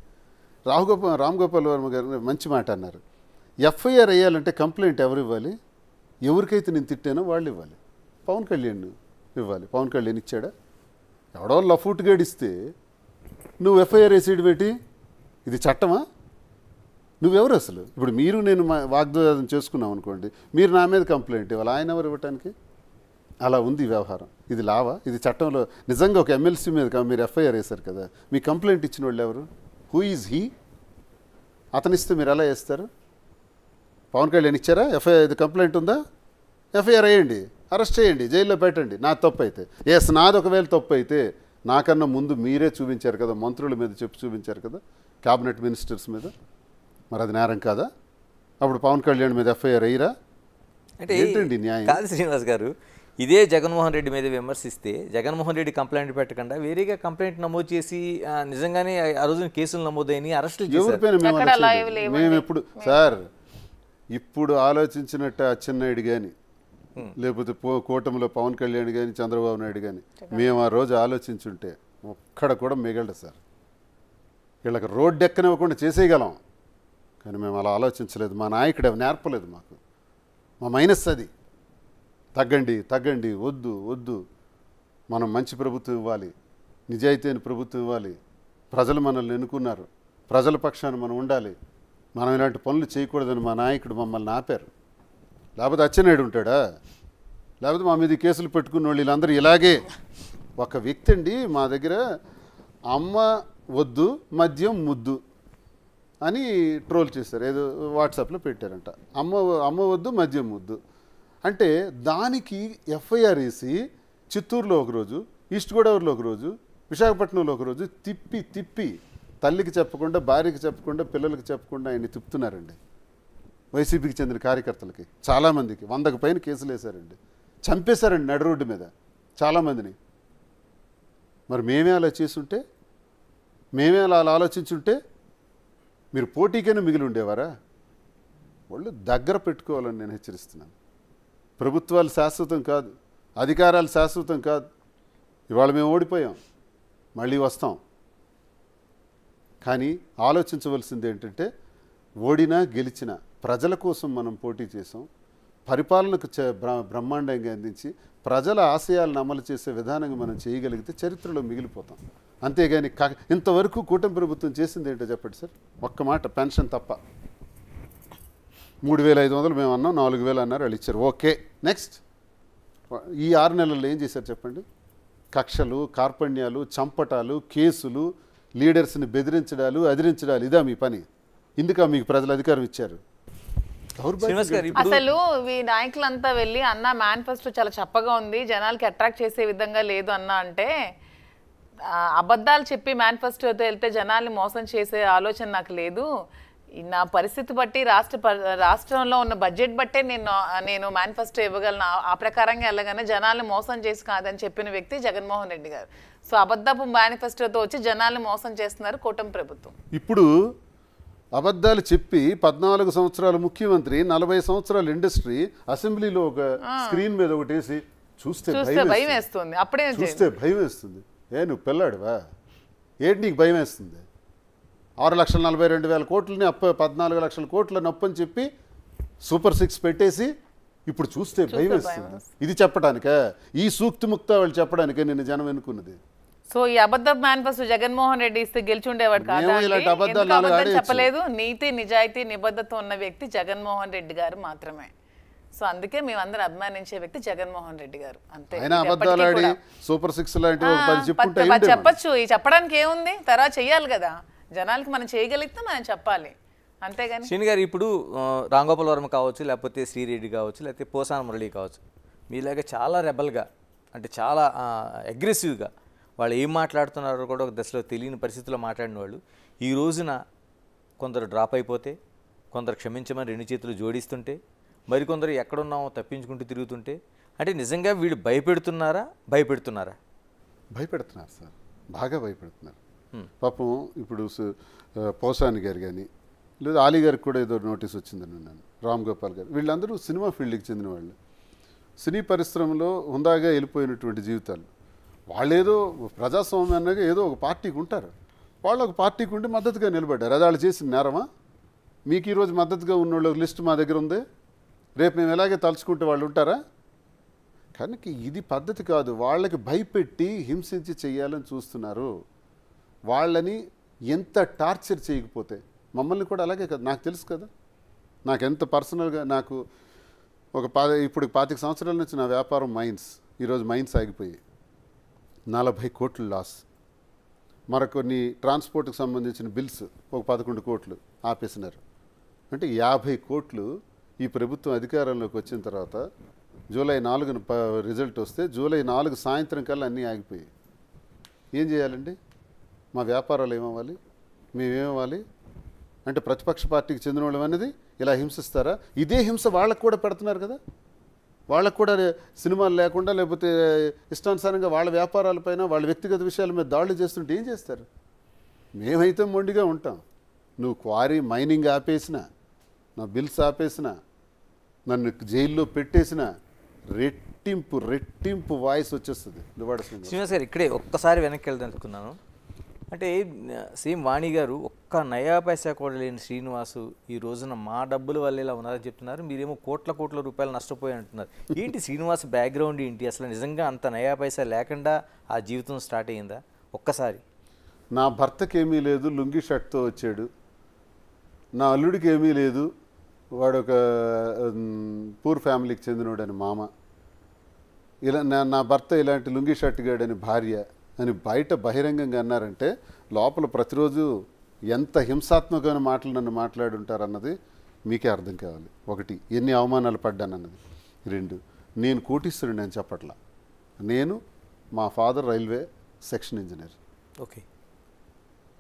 రామ్ గోపాల్ వర్మ గారు మంచి మాట అన్నారు. ఎఫ్ఐఆర్ వేయాలంటే కంప్లైంట్ ఎవరు ఇవ్వాలి? ఎవరికైతే నేను తిట్టానో వాళ్ళు ఇవ్వాలి. పవన్ కళ్యాణ్ ఇవ్వాలి. పవన్ కళ్యాణ్ ఇచ్చాడా? ఎవడో లఫూట్ గడిస్తే నువ్వు ఎఫ్ఐఆర్ వేసేది పెట్టి, ఇది చట్టమా? నువ్వెవరు అసలు? ఇప్పుడు మీరు నేను వాగ్దానం చేసుకున్నాం అనుకోండి, మీరు నా మీద కంప్లైంట్ ఇవ్వాలి, ఆయన ఎవరు ఇవ్వటానికి? అలా ఉంది వ్యవహారం. ఇది లావా? ఇది చట్టంలో నిజంగా ఒక ఎమ్మెల్సీ మీద మీరు ఎఫ్ఐఆర్ వేశారు కదా, మీ కంప్లైంట్ ఇచ్చిన వాళ్ళు ఎవరు? Who is he? అతనిస్తే మీరు ఎలా వేస్తారు? పవన్ కళ్యాణ్ ఇచ్చారా? ఎఫ్ఐఆర్ కంప్లైంట్ ఉందా? ఎఫ్ఐఆర్ వేయండి, అరెస్ట్ చేయండి, జైల్లో పెట్టండి. నా తప్పు అయితే నాది ఒకవేళ తప్పు అయితే నాకన్నా ముందు మీరే చూపించారు కదా, మంత్రుల మీద చెప్పి చూపించారు కదా, క్యాబినెట్ మినిస్టర్స్ మీద. మరి అది నేరం కాదా? అప్పుడు పవన్ కళ్యాణ్ మీద ఎఫ్ఐఆర్ అయ్యిరా? అంటే ఏంటండి న్యాయం? కాదు శ్రీనివాస్ గారు, ఇదే జగన్మోహన్ రెడ్డి మీద విమర్శిస్తే జగన్మోహన్ రెడ్డి కంప్లైంట్ పెట్టకుండా వేరేగా కంప్లైంట్ నమోదు చేసి నిజంగానే ఆ రోజున కేసులు నమోదైన అరెస్టులు ఎవరిపైన మేము ఎప్పుడు సార్ ఇప్పుడు ఆలోచించినట్టు అచ్చెన్నాయుడు కానీ, లేకపోతే కూటమిలో పవన్ కళ్యాణ్ కానీ, చంద్రబాబు నాయుడు కానీ, మేము ఆ రోజు ఆలోచించుంటే ఒక్కడ కూడా మిగలడు సార్. వీళ్ళకి రోడ్డు ఎక్కనివ్వకుండా చేసేయగలం, కానీ మేము అలా ఆలోచించలేదు. మా నాయకుడు నేర్పలేదు మాకు. మా మైనస్ అది. తగ్గండి, వద్దు, మనం మంచి ప్రభుత్వం ఇవ్వాలి, నిజాయితీ అయిన ప్రభుత్వం ఇవ్వాలి, ప్రజలు మనల్ని ఎన్నుకున్నారు, ప్రజల పక్షాన మనం ఉండాలి, మనం ఇలాంటి పనులు చేయకూడదని మా నాయకుడు మమ్మల్ని ఆపారు. లేకపోతే అచ్చెన్నాయుడు ఉంటాడా? లేకపోతే మా మీద కేసులు పెట్టుకున్న వాళ్ళు వీళ్ళందరూ ఇలాగే ఒక వ్యక్తి అండి మా దగ్గర అమ్మ వద్దు మద్యం ముద్దు అని ట్రోల్ చేశారు, ఏదో వాట్సాప్లో పెట్టారంట. అమ్మ వద్దు మద్యం ముద్దు అంటే దానికి ఎఫ్ఐఆర్ వేసి చిత్తూరులో ఒకరోజు, ఈస్ట్ గోదావరిలో ఒకరోజు, విశాఖపట్నంలో ఒకరోజు తిప్పి తల్లికి చెప్పకుండా, భార్యకి చెప్పకుండా, పిల్లలకి చెప్పకుండా ఆయన్ని తిప్పుతున్నారండి. వైసీపీకి చెందిన కార్యకర్తలకి చాలామందికి 100కు పైన కేసులు వేశారండి. చంపేశారండి నడు రోడ్డు మీద చాలామందిని. మరి మేమే అలా చేసుంటే, మేమే అలా ఆలోచించుంటే మీరు పోటీకైనా మిగిలి ఉండేవారా? వాళ్ళు దగ్గర పెట్టుకోవాలని నేను హెచ్చరిస్తున్నాను. ప్రభుత్వాలు శాశ్వతం కాదు, అధికారాలు శాశ్వతం కాదు. ఇవాళ మేము ఓడిపోయాం, మళ్ళీ వస్తాం. కానీ ఆలోచించవలసింది ఏంటంటే, ఓడినా గెలిచినా ప్రజల కోసం మనం పోటీ చేసాం. పరిపాలనకు బ్రహ్మాండంగా అందించి ప్రజల ఆశయాలను అమలు చేసే విధానంగా మనం చేయగలిగితే చరిత్రలో మిగిలిపోతాం. అంతేగాని ఇంతవరకు కూటమి ప్రభుత్వం చేసింది ఏంటో చెప్పండి సార్. ఒక్క మాట, పెన్షన్ తప్ప. 3500 మేము అన్నాం, 4000 అన్నారు, వాళ్ళు ఇచ్చారు. Okay, next. ఈ 6 నెలల్లో ఏం చేశారు చెప్పండి? కక్షలు, కార్పణ్యాలు, చంపటాలు, కేసులు, లీడర్స్ని బెదిరించడాలు, అదిరించడాలు, ఇదా మీ పని? ఇందుక మీకు ప్రజలు అధికారం ఇచ్చారు? అసలు ఈ నాయకులంతా వెళ్ళి అన్న మేనిఫెస్టో చాలా చప్పగా ఉంది, జనాలకి అట్రాక్ట్ చేసే విధంగా లేదు అన్న అంటే, అబద్ధాలు చెప్పి మేనిఫెస్టోతో వెళ్తే జనాల్ని మోసం చేసే ఆలోచన నాకు లేదు. నా పరిస్థితి బట్టి రాష్ట్రంలో ఉన్న బడ్జెట్ బట్టే నేను మేనిఫెస్టో ఇవ్వగలను, ఆ ప్రకారంగా వెళ్ళగానే జనాల్ని మోసం చేసి కాదని చెప్పిన వ్యక్తి జగన్మోహన్ రెడ్డి గారు. సో అబద్ధపు మేనిఫెస్టోతో వచ్చి జనాల్ని మోసం చేస్తున్నారు కూటమి ప్రభుత్వం. ఇప్పుడు అబద్ధాలు చెప్పి 14 సంవత్సరాల ముఖ్యమంత్రి, 40 సంవత్సరాల ఇండస్ట్రీ, అసెంబ్లీలో ఒక స్క్రీన్ మీద ఒకటేసి చూస్తే భయం వేస్తుంది. అప్పుడే చూస్తే భయం వేస్తుంది. నువ్వు పిల్లాడువా? ఏంటి నీకు భయం వేస్తుంది? 6,42,000 కోట్లని 14 లక్షల కోట్ల నొప్పని చెప్పి సూపర్ 6 పెట్టేసి ఇప్పుడు చూస్తే భయం వేస్తుంది. ఇది చెప్పడానికే, ఈ సూక్తి ముక్త వాళ్ళు చెప్పడానికే నేను జనం ఎన్నుకున్నది. సో ఈ అబద్ధ మేనిఫెస్టో జగన్మోహన్ రెడ్డి ఇస్తే గెలిచి ఉండేవాడు కాదు. చెప్పలేదు. నీతి, నిజాయితీ, నిబద్ధత ఉన్న వ్యక్తి జగన్మోహన్ రెడ్డి గారు మాత్రమే. సో అందుకే మేమందరం అభిమానించే వ్యక్తి జగన్మోహన్ రెడ్డి గారు. అంతే. సూపర్ 6 లాంటి చెప్పచ్చు. ఈ చెప్పడానికి ఏముంది? తర్వాత చెయ్యాలి కదా, జనాలకి మనం చేయగలిగితే మనం చెప్పాలి, అంతేగాని. శ్రీని గారు, ఇప్పుడు రాంగోపాల్ వర్మ కావచ్చు, లేకపోతే శ్రీరెడ్డి కావచ్చు, లేకపోతే పోసాన మురళి కావచ్చు, మీలాగా చాలా రెబల్గా, అంటే చాలా అగ్రెసివ్గా వాళ్ళు ఏం మాట్లాడుతున్నారో కూడా ఒక దశలో తెలియని పరిస్థితుల్లో మాట్లాడిన వాళ్ళు ఈ రోజున కొందరు డ్రాప్ అయిపోతే, కొందరు క్షమించమని 2 చేతులు జోడిస్తుంటే, మరికొందరు ఎక్కడున్నామో తప్పించుకుంటూ తిరుగుతుంటే, అంటే నిజంగా వీళ్ళు భయపెడుతున్నారా? భయపెడుతున్నారు సార్, బాగా భయపెడుతున్నారు. పాపం ఇప్పుడు పోసాని గారు కానీ, లేదా ఆలీ గారికి కూడా ఏదో నోటీస్ వచ్చిందని విన్నాను, రామ్ గోపాల్ గారు, వీళ్ళందరూ సినిమా ఫీల్డ్కి చెందిన వాళ్ళు. సినీ పరిశ్రమలో హుందాగా వెళ్ళిపోయినటువంటి జీవితాలు. వాళ్ళేదో ప్రజాస్వామ్యాన్ని ఏదో ఒక పార్టీకి ఉంటారు, వాళ్ళు ఒక పార్టీకి ఉండి మద్దతుగా నిలబడ్డారు. అది వాళ్ళు చేసిన నేరమా? మీకు ఈరోజు మద్దతుగా ఉన్న వాళ్ళ లిస్ట్ మా దగ్గర ఉంది, రేపు మేము ఎలాగే తలుచుకుంటే వాళ్ళు ఉంటారా? కనుక ఇది పద్ధతి కాదు. వాళ్ళకి భయపెట్టి హింసించి చెయ్యాలని చూస్తున్నారు. వాళ్ళని ఎంత టార్చర్ చేయకపోతే, మమ్మల్ని కూడా అలాగే కదా, నాకు తెలుసు కదా, నాకు ఎంత పర్సనల్గా, నాకు ఇప్పుడు 25 సంవత్సరాల నుంచి నా వ్యాపారం మైన్స్, ఈరోజు మైన్స్ ఆగిపోయి 40 కోట్లు లాస్. మరికొన్ని ట్రాన్స్పోర్ట్కి సంబంధించిన బిల్స్ ఒక 11 కోట్లు ఆపేసినారు. అంటే 50 కోట్లు ఈ ప్రభుత్వం అధికారంలోకి వచ్చిన తర్వాత జూలై 4న రిజల్ట్ వస్తే జూలై 4 సాయంత్రం కల్లా అన్నీ ఆగిపోయాయి. ఏం చేయాలండి? మా వ్యాపారాలు ఏమవ్వాలి? మేమేమవ్వాలి? అంటే ప్రతిపక్ష పార్టీకి చెందిన వాళ్ళు అనేది ఇలా హింసిస్తారా? ఇదే హింస వాళ్ళకు కూడా పెడుతున్నారు కదా. వాళ్ళకు కూడా సినిమాలు లేకుండా, లేకపోతే ఇష్టానుసారంగా వాళ్ళ వ్యాపారాలపైన, వాళ్ళ వ్యక్తిగత విషయాల మీద దాడులు చేస్తుంటే ఏం చేస్తారు? మేమైతే మొండిగా ఉంటాం. నువ్వు క్వారీ మైనింగ్ ఆపేసినా, నా బిల్స్ ఆపేసినా, నన్ను జైల్లో పెట్టేసిన రెట్టింపు వాయిస్ వచ్చేస్తుంది. శ్రీనివాస్ గారు, ఇక్కడే ఒక్కసారి వెనక్కి వెళ్దనుకున్నాను. అంటే సేమ్ వాణి గారు ఒక్క నయా పైసా కూడా లేని శ్రీనివాసు ఈ రోజున మా డబ్బుల వల్ల ఇలా ఉన్నారని చెప్తున్నారు, మీరేమో కోట్ల రూపాయలు నష్టపోయి అంటున్నారు. ఏంటి శ్రీనివాస్ బ్యాక్గ్రౌండ్ ఏంటి? అసలు నిజంగా అంత నయా పైసా లేకుండా ఆ జీవితం స్టార్ట్ అయ్యిందా? ఒక్కసారి. నా భర్తకి ఏమీ లేదు, లుంగి షర్ట్తో వచ్చాడు. నా అల్లుడికి ఏమీ లేదు, వాడు ఒక పూర్ ఫ్యామిలీకి చెందినోడని మామ. ఇలా నా భర్త ఇలాంటి లుంగి షర్ట్ గాడని భార్య అని బయట బహిరంగంగా అన్నారంటే లోపల ప్రతిరోజు ఎంత హింసాత్మకమైన మాటలు నన్ను మాట్లాడుంటారన్నది మీకే అర్థం కావాలి. ఒకటి, ఎన్ని అవమానాలు పడ్డానన్నది. 2, నేను కోటీశ్వరుని అని చెప్పట్లా. నేను మా father railway section engineer, okay,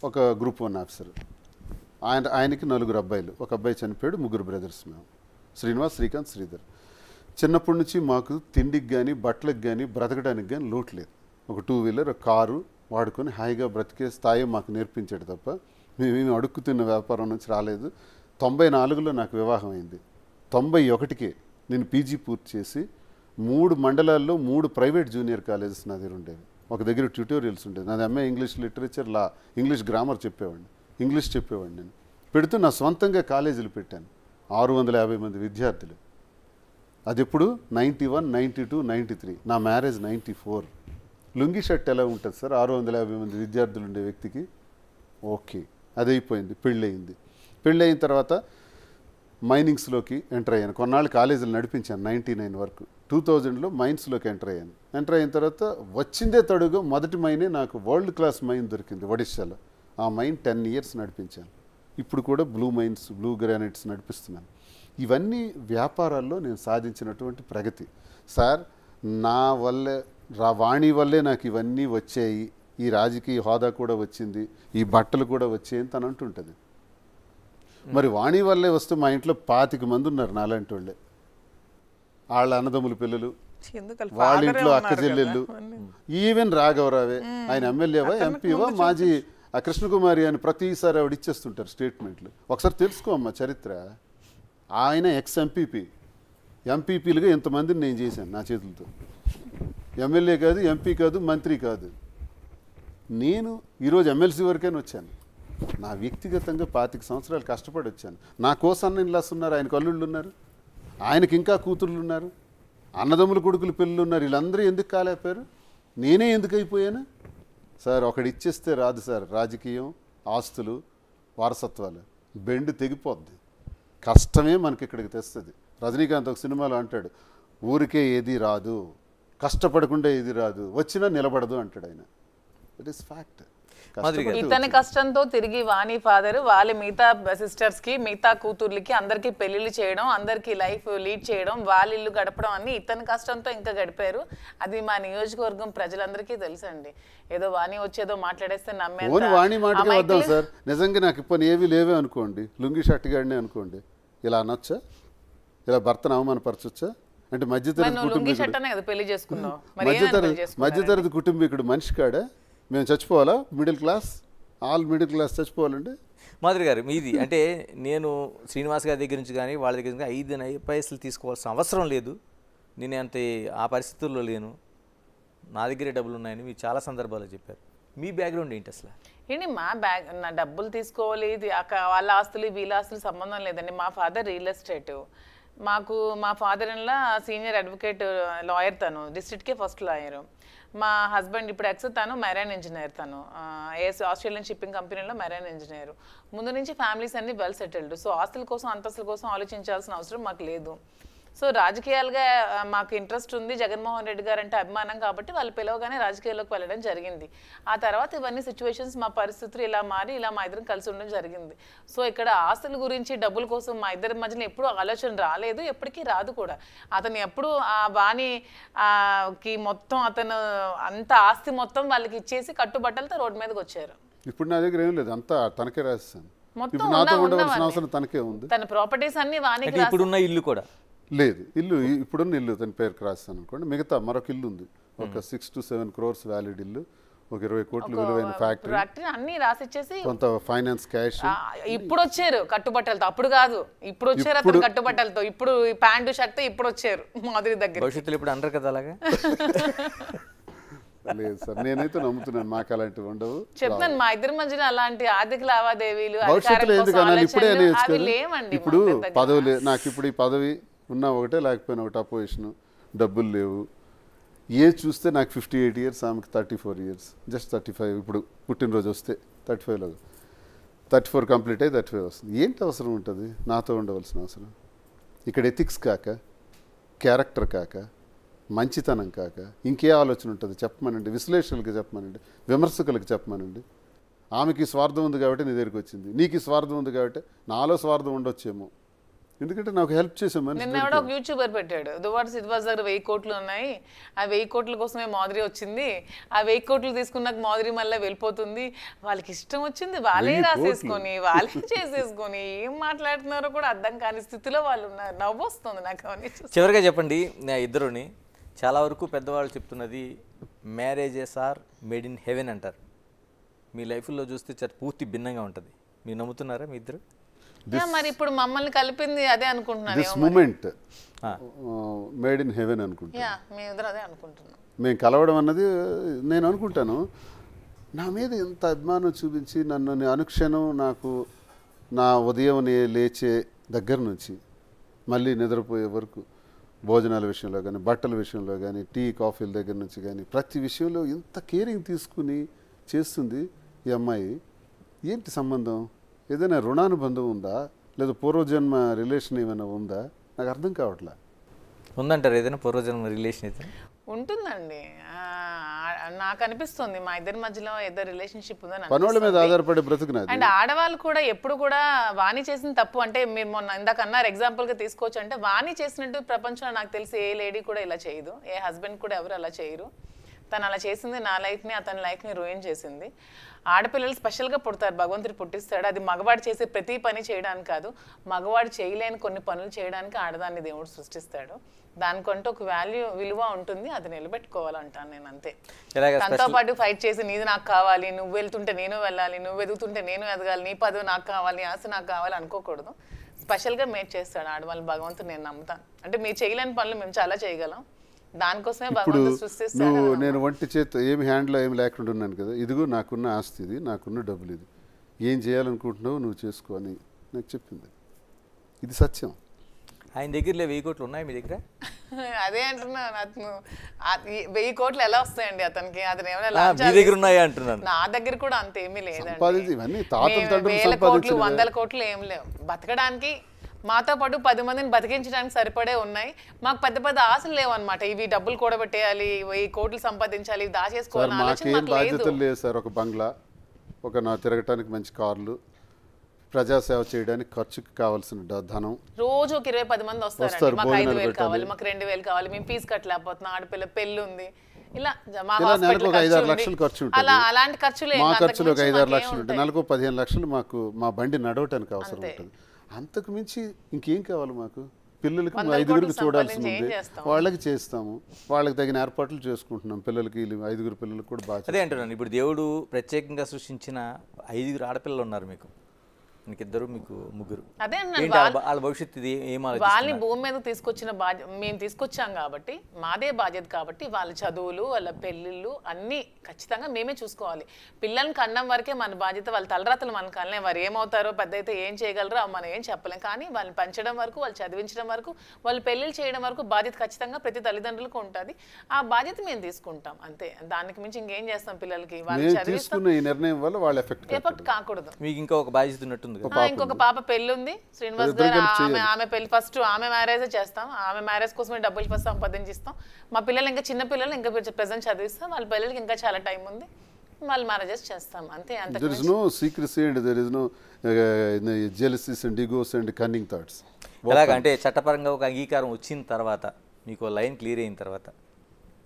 ఒక గ్రూప్ 1 ఆఫీసర్. ఆయనకి 4 అబ్బాయిలు, ఒక అబ్బాయి చనిపోయాడు, 3 బ్రదర్స్ మేము, శ్రీనివాస్, శ్రీకాంత్, శ్రీధర్. చిన్నప్పటి నుంచి మాకు తిండికి కానీ బట్టలకు కానీ బ్రతకడానికి కానీ లోటు లేదు. ఒక 2 వీలర్, ఒక కారు వాడుకొని హాయిగా బ్రతికే స్థాయి మాకు నేర్పించాడు తప్ప మేమేమి అడుక్కుతున్న వ్యాపారం నుంచి రాలేదు. 94లో నాకు వివాహం అయింది. 91కే నేను పీజీ పూర్తి చేసి 3 మండలాల్లో 3 ప్రైవేట్ జూనియర్ కాలేజెస్ నా దగ్గర ఉండేవి. ఒక దగ్గర ట్యూటోరియల్స్ ఉండేది. నాది ఎంఏ ఇంగ్లీష్ లిటరేచర్, లా, ఇంగ్లీష్ గ్రామర్ చెప్పేవాడిని, ఇంగ్లీష్ చెప్పేవాడిని. నేను పెడుతూ నా సొంతంగా కాలేజీలు పెట్టాను. 650 మంది విద్యార్థులు. అది ఎప్పుడు 91, 92, 93. నా మ్యారేజ్ 94. లుంగి షర్ట్ ఎలా ఉంటుంది సార్ 650 మంది విద్యార్థులు ఉండే వ్యక్తికి? ఓకే, అది అయిపోయింది. పెళ్ళయింది. పెళ్ళయిన తర్వాత మైనింగ్స్లోకి ఎంటర్ అయ్యాను. కొన్నాళ్ళు కాలేజీలు నడిపించాను 99 వరకు. 2000లో మైన్స్లోకి ఎంటర్ అయ్యాను. ఎంటర్ అయిన తర్వాత వచ్చిందే తడుగు మొదటి మైనే నాకు వరల్డ్ క్లాస్ మైన్ దొరికింది ఒడిశాలో. ఆ మైన్ 10 ఇయర్స్ నడిపించాను. ఇప్పుడు కూడా బ్లూ మైన్స్, బ్లూ గ్రానైట్స్ నడిపిస్తున్నాను. ఇవన్నీ వ్యాపారాల్లో నేను సాధించినటువంటి ప్రగతి సార్. నా వల్లే వాణి వల్లే నాకు ఇవన్నీ వచ్చాయి, ఈ రాజకీయ హోదా కూడా వచ్చింది, ఈ బట్టలు కూడా వచ్చాయి అని తను అంటుంటుంది. మరి వాణి వల్లే వస్తే మా ఇంట్లో 25 మంది ఉన్నారు నాలాంటి వాళ్ళే. వాళ్ళ అన్నదమ్ముల పిల్లలు, వాళ్ళ ఇంట్లో అక్క చెల్లెళ్ళు, ఈవెన్ రాఘవరావే, ఆయన ఎమ్మెల్యేవా ఎంపీవా మాజీ కృష్ణకుమారి అని ప్రతిసారి ఆవిడ ఇచ్చేస్తుంటారు స్టేట్మెంట్లు. ఒకసారి తెలుసుకోమ్మా చరిత్ర. ఆయన ఎక్స్-ఎంపీపీ, ఎంపీపీలుగా ఎంతమందిని నేను చేశాను నా చేతులతో. ఎమ్మెల్యే కాదు, ఎంపీ కాదు, మంత్రి కాదు. నేను ఈరోజు ఎమ్మెల్సీ వరకైనా వచ్చాను. నా వ్యక్తిగతంగా 25 సంవత్సరాలు కష్టపడి వచ్చాను. నా కోసం ఇల్లాస్ ఉన్నారు, ఆయన అల్లుళ్ళు ఉన్నారు, ఆయనకి ఇంకా కూతుర్లు ఉన్నారు, అన్నదమ్ములు కొడుకులు పిల్లలు ఉన్నారు. వీళ్ళందరూ ఎందుకు కాలేకపోయారు? నేనే ఎందుకు అయిపోయాను సార్? ఒకటి ఇచ్చేస్తే రాదు సార్. రాజకీయం, ఆస్తులు, వారసత్వాలు బెండు తెగిపోద్ది. కష్టమే మనకి ఇక్కడికి తెస్తుంది. రజనీకాంత్ ఒక సినిమాలో అంటాడు, ఊరికే ఏది రాదు, కష్టపడకుండా ఏది రాదు, వచ్చినా నిలబడదు అంటాడు ఆయన. It is fact. ఇతని కష్టంతో తిరిగి వాణి ఫాదర్ వాళ్ళ మిగతా సిస్టర్స్ కి, మిగతా కూతుర్లకి అందరికి పెళ్లిళ్ళు చేయడం, అందరికి లైఫ్ లీడ్ చేయడం, వాళ్ళ ఇల్లు గడపడం అన్ని ఇతని కష్టంతో ఇంకా గడిపారు. అది మా నియోజకవర్గం ప్రజలందరికీ తెలుసండి. ఏదో వాణి వచ్చేదో మాట్లాడేస్తే నమ్మే వాణి మాటకే వద్దాం సార్. నిజంగా నాకు ఇప్పుడు ఏవి లేవే అనుకోండి, లుంగి షర్ట్ గాడినే అనుకోండి, ఇలా అనొచ్చా? ఇలా భర్తను అవమానపరచొచ్చా? అంటే మధ్యతరగతి కుటుంబీకుడు మనిషి కాడా? మేము చచ్చిపోవాలా? Middle class, all middle class చచ్చిపోవాలండి? మాధురి గారు మీది అంటే నేను శ్రీనివాస్ గారి దగ్గర నుంచి కానీ వాళ్ళ దగ్గర నుంచి 5 పైసలు తీసుకోవాల్సిన అవసరం లేదు, నేను అంటే ఆ పరిస్థితుల్లో లేను, నా దగ్గరే డబ్బులు ఉన్నాయని మీరు చాలా సందర్భాల్లో చెప్పారు. మీ బ్యాక్గ్రౌండ్ ఏంటి అసలు? ఏంటి నా డబ్బులు తీసుకోవాలి, వాళ్ళ ఆస్తులు వీళ్ళ ఆస్తులు సంబంధం లేదండి. మా ఫాదర్ రియల్ ఎస్టేట్. మా father in law senior advocate, lawyer, తను డిస్ట్రిక్ట్కే ఫస్ట్ లాయరు. మా హస్బెండ్ ఇప్పుడు తను మెరైన్ ఇంజనీర్, తను ఆస్ట్రేలియన్ షిప్పింగ్ కంపెనీలో మెరైన్ ఇంజనీర్. ముందు నుంచి ఫ్యామిలీస్ అన్ని వెల్ సెటిల్డ్. సో ఆస్తుల కోసం, అంతస్తుల కోసం ఆలోచించాల్సిన అవసరం మాకు లేదు. సో రాజకీయాలుగా మాకు ఇంట్రెస్ట్ ఉంది, జగన్మోహన్ రెడ్డి గారు అంటే అభిమానం కాబట్టి వాళ్ళు పిలవగానే రాజకీయాల్లోకి వెళ్ళడం జరిగింది. ఆ తర్వాత ఇవన్నీ సిచ్యువేషన్స్, మా పరిస్థితులు ఇలా మారి ఇలా మా ఇద్దరం కలిసి ఉండడం జరిగింది. సో ఇక్కడ ఆస్తుల గురించి, డబ్బుల కోసం మా ఇద్దరి మధ్యలో ఎప్పుడూ ఆలోచన రాలేదు, ఎప్పటికీ రాదు కూడా. అతను ఎప్పుడు ఆ వాణికి మొత్తం అతను అంత ఆస్తి మొత్తం వాళ్ళకి ఇచ్చేసి కట్టుబట్టలతో రోడ్డు మీదకి వచ్చారు. ఇప్పుడు నా దగ్గర ఏం లేదు, అంతా తనకే రాస్తాను. తన ప్రాపర్టీస్ అన్ని వాణికి. ఇప్పుడున్న ఇల్లు కూడా లేదు, ఇల్లు ఇప్పుడున్న ఇల్లు తన పేరుకి రాస్తాను అనుకోండి. మిగతా మరొక ఇల్లు ఉంది, ఒక 6 to 7 crores వ్యాలిడ్ ఇల్లు, ఒక 20 కోట్ల విలువైన ఫ్యాక్టరీ, అన్ని రాసిచ్చేసి కొంత ఫైనాన్స్ క్యాష్. ఇప్పుడు వచ్చారు కట్టుబట్టలతో, అప్పుడు కాదు, ఇప్పుడు వచ్చారు అతను కట్టుబట్టలతో. ఇప్పుడు ప్యాంటు షర్ట్ ఇప్పుడు వచ్చారు మాధురి దగ్గర. భవిష్యత్తులో ఇప్పుడు అంటారు కదా అలాగా? లేదు సార్, నేనైతే నమ్ముతున్నాను మాకు అలాంటివి ఉండవు. చెప్తాను, మా ఇద్దరి మధ్యలో అలాంటి ఆర్థిక లావాదేవీలు భవిష్యత్తులో ఎందుకు అనాలి? ఇప్పుడే ఇప్పుడు పదవి నాకు ఇప్పుడు ఈ పదవి ఉన్నా ఒకటే, లేకపోయినా ఒకటి అపోజిషన్, డబ్బులు లేవు. చూస్తే నాకు 58 years, ఆమెకు 34 years, జస్ట్ 35. ఇప్పుడు పుట్టినరోజు వస్తే 35లో 34 కంప్లీట్ అయ్యి 35 వస్తుంది. ఏంటి అవసరం ఉంటుంది నాతో ఉండవలసిన అవసరం? ఇక్కడ ఎథిక్స్ కాక, క్యారెక్టర్ కాక, మంచితనం కాక ఇంకే ఆలోచన ఉంటుంది చెప్పమనండి, విశ్లేషకులకి చెప్పమనండి, విమర్శకులకు చెప్పమనండి. ఆమెకి స్వార్థం ఉంది కాబట్టి నీ దగ్గరికి వచ్చింది, నీకు స్వార్థం ఉంది కాబట్టి నాలో స్వార్థం ఉండొచ్చేమో, ఎందుకంటే నాకు హెల్ప్ చేసే మనిషి నిన్న ఎవడో ఒక యూట్యూబర్ పెట్టాడు, దువార్డ్ సిద్వాస్ దగ్గర 1000 కోట్లు ఉన్నాయి, ఆ 1000 కోట్ల కోసమే మాధురి వచ్చింది, ఆ 1000 కోట్లు తీసుకున్నాక మాధురి మళ్ళీ వెళ్ళిపోతుంది, వాళ్ళకి ఇష్టం వచ్చింది వాళ్ళే రాసేసుకొని వాళ్ళే చేసేసుకొని ఏం మాట్లాడుతున్నారో కూడా అర్థం కాని స్థితిలో వాళ్ళు ఉన్నారు. నవ్వు వస్తుంది నాకు అవన్నీ చూసి. చివరిగా చెప్పండి ఇద్దరుని, చాలా వరకు పెద్దవాళ్ళు చెప్తున్నది marriages are made in heaven అంటారు. మీ లైఫ్లో చూస్తే పూర్తి భిన్నంగా ఉంటుంది. మీరు నమ్ముతున్నారా మీ ఇద్దరు? మరి ఇప్పుడు మమ్మల్ని కలిపింది అదే అనుకుంటున్నాను. This moment made in heaven అనుకుంటా. మేము ఇద్దరు అదే అనుకుంటున్నాం. మేము కలవడం అన్నది నేను అనుకుంటాను, నా మీద ఎంత అభిమానం చూపించి నన్ను అనుక్షణం నాకు నా ఉదయం లేచే దగ్గర నుంచి మళ్ళీ నిద్రపోయే వరకు భోజనాల విషయంలో కానీ, బట్టల విషయంలో కానీ, టీ కాఫీల దగ్గర నుంచి కానీ ప్రతి విషయంలో ఇంత కేరింగ్ తీసుకుని చేస్తుంది ఈ అమ్మాయి. ఏంటి సంబంధం? ఏదైనా రుణానుబంధం ఉందా, లేదా పూర్వజన్మ రిలేషన్ ఏమైనా ఉందా? నాకు అర్థం కావట్లే. ఉందంటారు ఏదైనా పూర్వజన్మ రిలేషన్ అయితే? ఉంటుందండి, నాకు అనిపిస్తుంది మా ఇద్దరి మధ్యలో ఏదో రిలేషన్షిప్ ఉందని. పనుల మీద ఆధారపడే బ్రతుకున్నది. అండ్ ఆడవాళ్ళు కూడా ఎప్పుడు కూడా వాణి చేసిన తప్పు అంటే మీరు మొన్న ఇందాక అన్నారు ఎగ్జాంపుల్గా తీసుకోవచ్చు అంటే, వాణి చేసినట్టు ప్రపంచంలో నాకు తెలిసి ఏ లేడీ కూడా ఇలా చేయదు, ఏ హస్బెండ్ కూడా ఎవరు అలా చేయరు. తను అలా చేసింది నా లైఫ్ని, అతని లైఫ్ని రూయిన్ చేసింది. ఆడపిల్లలు స్పెషల్గా పుడతారు, భగవంతుడు పుట్టిస్తాడు. అది మగవాడు చేసే ప్రతి పని చేయడానికి కాదు, మగవాడు చేయలేని కొన్ని పనులు చేయడానికి ఆడదాన్ని దేవుడు సృష్టిస్తాడు. దానికంటూ ఒక విలువ ఉంటుంది, అది నిలబెట్టుకోవాలంటాను నేను. అంతే. తనతో పాటు ఫైట్ చేసి నీది నాకు కావాలి, నువ్వు వెళ్తుంటే నేను వెళ్ళాలి, నువ్వు ఎదుగుతుంటే నేను ఎదగాలి, నీ పదవి నాకు కావాలి, ఆశ నాకు కావాలి అనుకోకూడదు. స్పెషల్గా మేడ్ చేస్తాడు ఆడవాళ్ళు భగవంతుడు, నేను నమ్ముతాను. అంటే మీరు చేయలేని పనులు మేము చాలా చేయగలం, దానికోసమే భగవంతుడు సృష్టిస్తాడు. నేను వంటి చేత ఏమి హ్యాండ్లో ఏమి లేకుండా ఉన్నాను కదా, ఇదిగో నాకున్న ఆస్తి ఇది, నాకున్న డబ్బులు ఇది, ఏం చేయాలనుకుంటున్నావు నువ్వు చేసుకో అని నాకు చెప్పింది. ఇది సత్యం. ఆయన దగ్గరలో 1000 కోట్లు ఉన్నాయి, మీ దగ్గర? అదే అంటున్నాను, అతను 1000 కోట్లు ఎలా వస్తాయండి అతనికి? అతను మీ దగ్గర ఉన్నాయా అంటున్నాను. నా దగ్గర కూడా అంత ఏమీ లేదండి. 1000 కోట్లు 100 కోట్లు ఏం లేవు. బతకడానికి మాతో పాటు 10 మందిని బతికించడానికి సరిపడే ఉన్నాయి. మాకు పెద్ద పెద్ద ఆశలు లేవు అనమాట. ఇవి డబ్బులు కూడబెట్టేయాలి, 1000 కోట్లు సంపాదించాలి, దాచేసుకోవాలని ఆలోచన మాకు లేదు. బాధ్యతలు లేదు సార్. ఒక బంగ్లా, ఒక నా తిరగటానికి మంచి కార్లు, ప్రజాసేవ చేయడానికి ఖర్చుకి కావాల్సిన ధనం. రోజు 20-10 మంది వస్తారు, మాకు 5000 కావాలి, మాకు 2000 కావాలి, మేము ఫీజు కట్టలేకపోతున్నాం, ఆడపిల్ల పెళ్ళి ఉంది, ఇలా నెలకు 5-6 లక్షలు ఖర్చు ఉంటుంది. అలాంటి ఖర్చులు మా ఖర్చులు ఒక 5-6 లక్షలు ఉంటుంది. నెలకు 15 లక్షలు మాకు మా బండి నడవటానికి అవసరం ఉంటుంది. అంతకు మించి ఇంకేం కావాలి మాకు? పిల్లలకి 5గురికి చూడాల్సి ఉంది, వాళ్ళకి చేస్తాము, వాళ్ళకి తగిన ఏర్పాట్లు చేసుకుంటున్నాం. పిల్లలకి 5గురు పిల్లలకి కూడా బాగా. అదే అంటున్నాను, ఇప్పుడు దేవుడు ప్రత్యేకంగా సృష్టించిన 5 ఆడపిల్లలు ఉన్నారు మీకు, మీకు 2, మీకు 3. అదే వాళ్ళ భవిష్యత్తు వాళ్ళని భూమి మీద తీసుకొచ్చిన బాధ్యత మేము తీసుకొచ్చాం కాబట్టి, మాదే బాధ్యత కాబట్టి, వాళ్ళ చదువులు, వాళ్ళ పెళ్ళిళ్ళు అన్నీ ఖచ్చితంగా మేమే చూసుకోవాలి. పిల్లల్ని కన్నం వరకే మన బాధ్యత. వాళ్ళ తలరాతలు మన కనలేం, వారు ఏమవుతారో పెద్ద అయితే ఏం చేయగలరో మనం ఏం చెప్పలేం. కానీ వాళ్ళని పెంచడం వరకు, వాళ్ళు చదివించడం వరకు, వాళ్ళు పెళ్ళిళ్ళు చేయడం వరకు బాధ్యత ఖచ్చితంగా ప్రతి తల్లిదండ్రులకు ఉంటుంది. ఆ బాధ్యత మేము తీసుకుంటాం అంతే. దానికి మించి ఇంకేం చేస్తాం? పిల్లలకి వాళ్ళు చదివిస్తున్న ఈ నిర్ణయం వల్ల వాళ్ళ ఎఫెక్ట్ కాకూడదు. మీకు ఇంకా ఒక బాధ్యత ఉన్నట్టుంది. ఇంకొక పాప పెళ్లి ఉంది, శ్రీనివాస్ గారు. ఆమె పెళ్లి ఫస్ట్ ఆమె మ్యారేజ్ చేస్తాం. ఆమె మ్యారేజ్ కోసమే డబ్బులు ఫస్ట్ సంపాదించిస్తాం. మా పిల్లలు ఇంకా చిన్న పిల్లలు ఇంకా ప్రెజెంట్ చదివిస్తాం. వాళ్ళ పిల్లలకి ఇంకా చాలా టైం ఉంది, వాళ్ళు మ్యారేజెస్ చేస్తాం అంతే. There is no secrecy and there is no jealousies and egos and cunning thoughts. ఎలాగంటే చట్టపరంగా ఒక అంగీకారం వచ్చిన తర్వాత, మీకు లైన్ క్లియర్ అయిన తర్వాత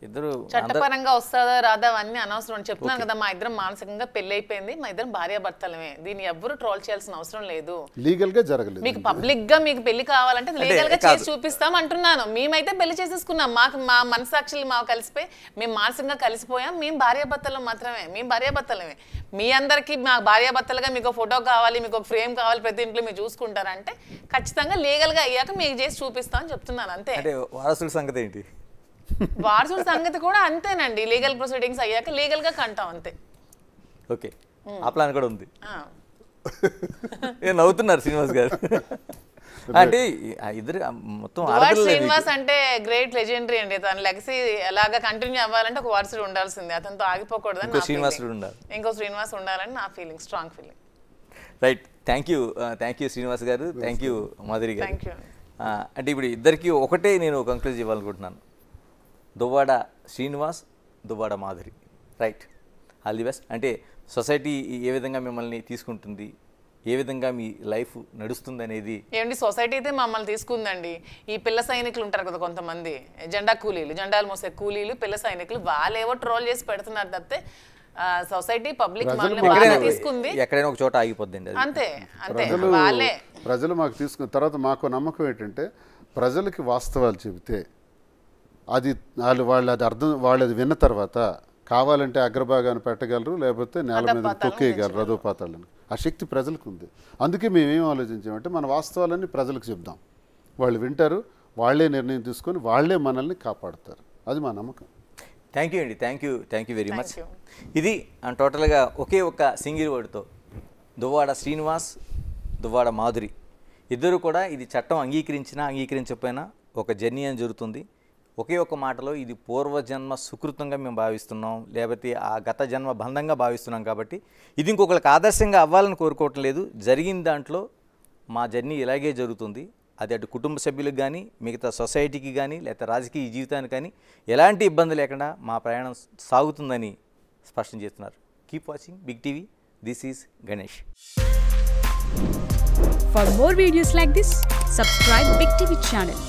ఇద్దరు చట్టపరంగా వస్తుందా రాదా అన్నీ అనవసరం. చెప్తున్నాను కదా, మా ఇద్దరం మానసికంగా పెళ్లి అయిపోయింది, మా ఇద్దరం భార్యాభర్తలమే. దీన్ని ఎవ్వరు ట్రోల్ చేయాల్సిన అవసరం లేదు. లీగల్ గా జరగలేదు. మీకు పబ్లిక్ గా మీకు పెళ్లి కావాలంటే లీగల్ గా చేసి చూపిస్తాం అంటున్నాను. మేమైతే పెళ్లి చేసేసుకున్నాం, మాకు మా మనసాక్షులు మాకు కలిసిపోయి మేము మానసికంగా కలిసిపోయాం. మేము భార్యాభర్తలు మాత్రమే, మేము భార్యాభర్తలమే. మీ అందరికీ మా భార్యాభర్తలుగా మీకు ఫోటో కావాలి, మీకు ఒక ఫ్రేమ్ కావాలి, ప్రతి ఇంట్లో మీరు చూసుకుంటారంటే ఖచ్చితంగా లీగల్ గా అయ్యాక మీకు చేసి చూపిస్తాం అని చెప్తున్నాను అంతే. వారసుల సంగతి ఏంటి? వారసుల సంగతి కూడా అంతేనండి, లీగల్ ప్రొసీడింగ్స్ అయ్యాక లీగల్ గా కంటాం అంతే. ఓకే, ఆ ప్లాన్ కూడా ఉంది. నవ్వుతున్నారు శ్రీనివాస్ గారు. అంటే ఇద్దరు మొత్తం శ్రీనివాస్ అంటే గ్రేట్ లెజెండరీ అండి. తన లెగసీ ఎలాగా కంటిన్యూ అవ్వాలంటే ఒక వారసుడు ఉండాల్సిందే, అతనితో ఆగిపోకూడదని. ఇంకో శ్రీనివాస్ ఉండాలని నా feeling, strong feeling. Right, thank you Srinivas గారు, థ్యాంక్ యూ మాధురి గారు. అంటే ఇప్పుడు ఇద్దరికి ఒకటే నేను కంక్లూజ్ ఇవ్వాలనుకుంటున్నాను. Duvvada Srinivas, Duvvada Madhuri. Right, all the best. అంటే సొసైటీ ఏ విధంగా మిమ్మల్ని తీసుకుంటుంది, ఏ విధంగా మీ లైఫ్ నడుస్తుంది అనేది. ఏమండి సొసైటీ అయితే మమ్మల్ని తీసుకుందండి. ఈ పిల్ల సైనికులు ఉంటారు కదా కొంతమంది, జెండా కూలీలు, జెండాలు మోసే కూలీలు, పిల్ల సైనికులు, వాళ్ళేవో ట్రోల్ చేసి పెడుతున్నారు తప్పితే సొసైటీ పబ్లిక్ తీసుకుంది. ఎక్కడైనా ఒక చోట ఆగిపోద్దండి అది. అంతే అంతే, వాళ్ళే ప్రజలు మాకు తీసుకున్న తర్వాత మాకు నమ్మకం ఏంటంటే ప్రజలకి వాస్తవాలు చెబితే అది వాళ్ళు అది విన్న తర్వాత కావాలంటే అగ్రభాగాన్ని పెట్టగలరు, లేకపోతే నేల మీద తొక్కేయగలరు అధోపాతాలను. ఆ శక్తి ప్రజలకు ఉంది. అందుకే మేమేం ఆలోచించామంటే మన వాస్తవాలన్నీ ప్రజలకు చెప్దాం, వాళ్ళు వింటారు, వాళ్ళే నిర్ణయం తీసుకొని వాళ్ళే మనల్ని కాపాడుతారు. అది మా నమ్మకం. థ్యాంక్ యూ అండి, థ్యాంక్ యూ వెరీ మచ్. ఇది టోటల్గా ఒకే ఒక సింగిల్ వర్డ్తో దువ్వాడ శ్రీనివాస్, దువ్వాడ మాధురి ఇద్దరు కూడా ఇది చట్టం అంగీకరించినా అంగీకరించకపోయినా ఒక జర్నీ అని జరుగుతుంది. ఒకే ఒక మాటలో ఇది పూర్వజన్మ సుకృతంగా మేము భావిస్తున్నాం, లేకపోతే ఆ గత జన్మ బంధంగా భావిస్తున్నాం. కాబట్టి ఇది ఇంకొకరికి ఆదర్శంగా అవ్వాలని కోరుకోవటం లేదు. జరిగిన దాంట్లో మా జర్నీ ఇలాగే జరుగుతుంది. అది అటు కుటుంబ సభ్యులకు కానీ, మిగతా సొసైటీకి కానీ, లేకపోతే రాజకీయ జీవితానికి కానీ ఎలాంటి ఇబ్బంది లేకుండా మా ప్రయాణం సాగుతుందని స్పష్టం చేస్తున్నారు. Keep watching big TV. This is Ganesh. For more videos like this, subscribe Big TV channel.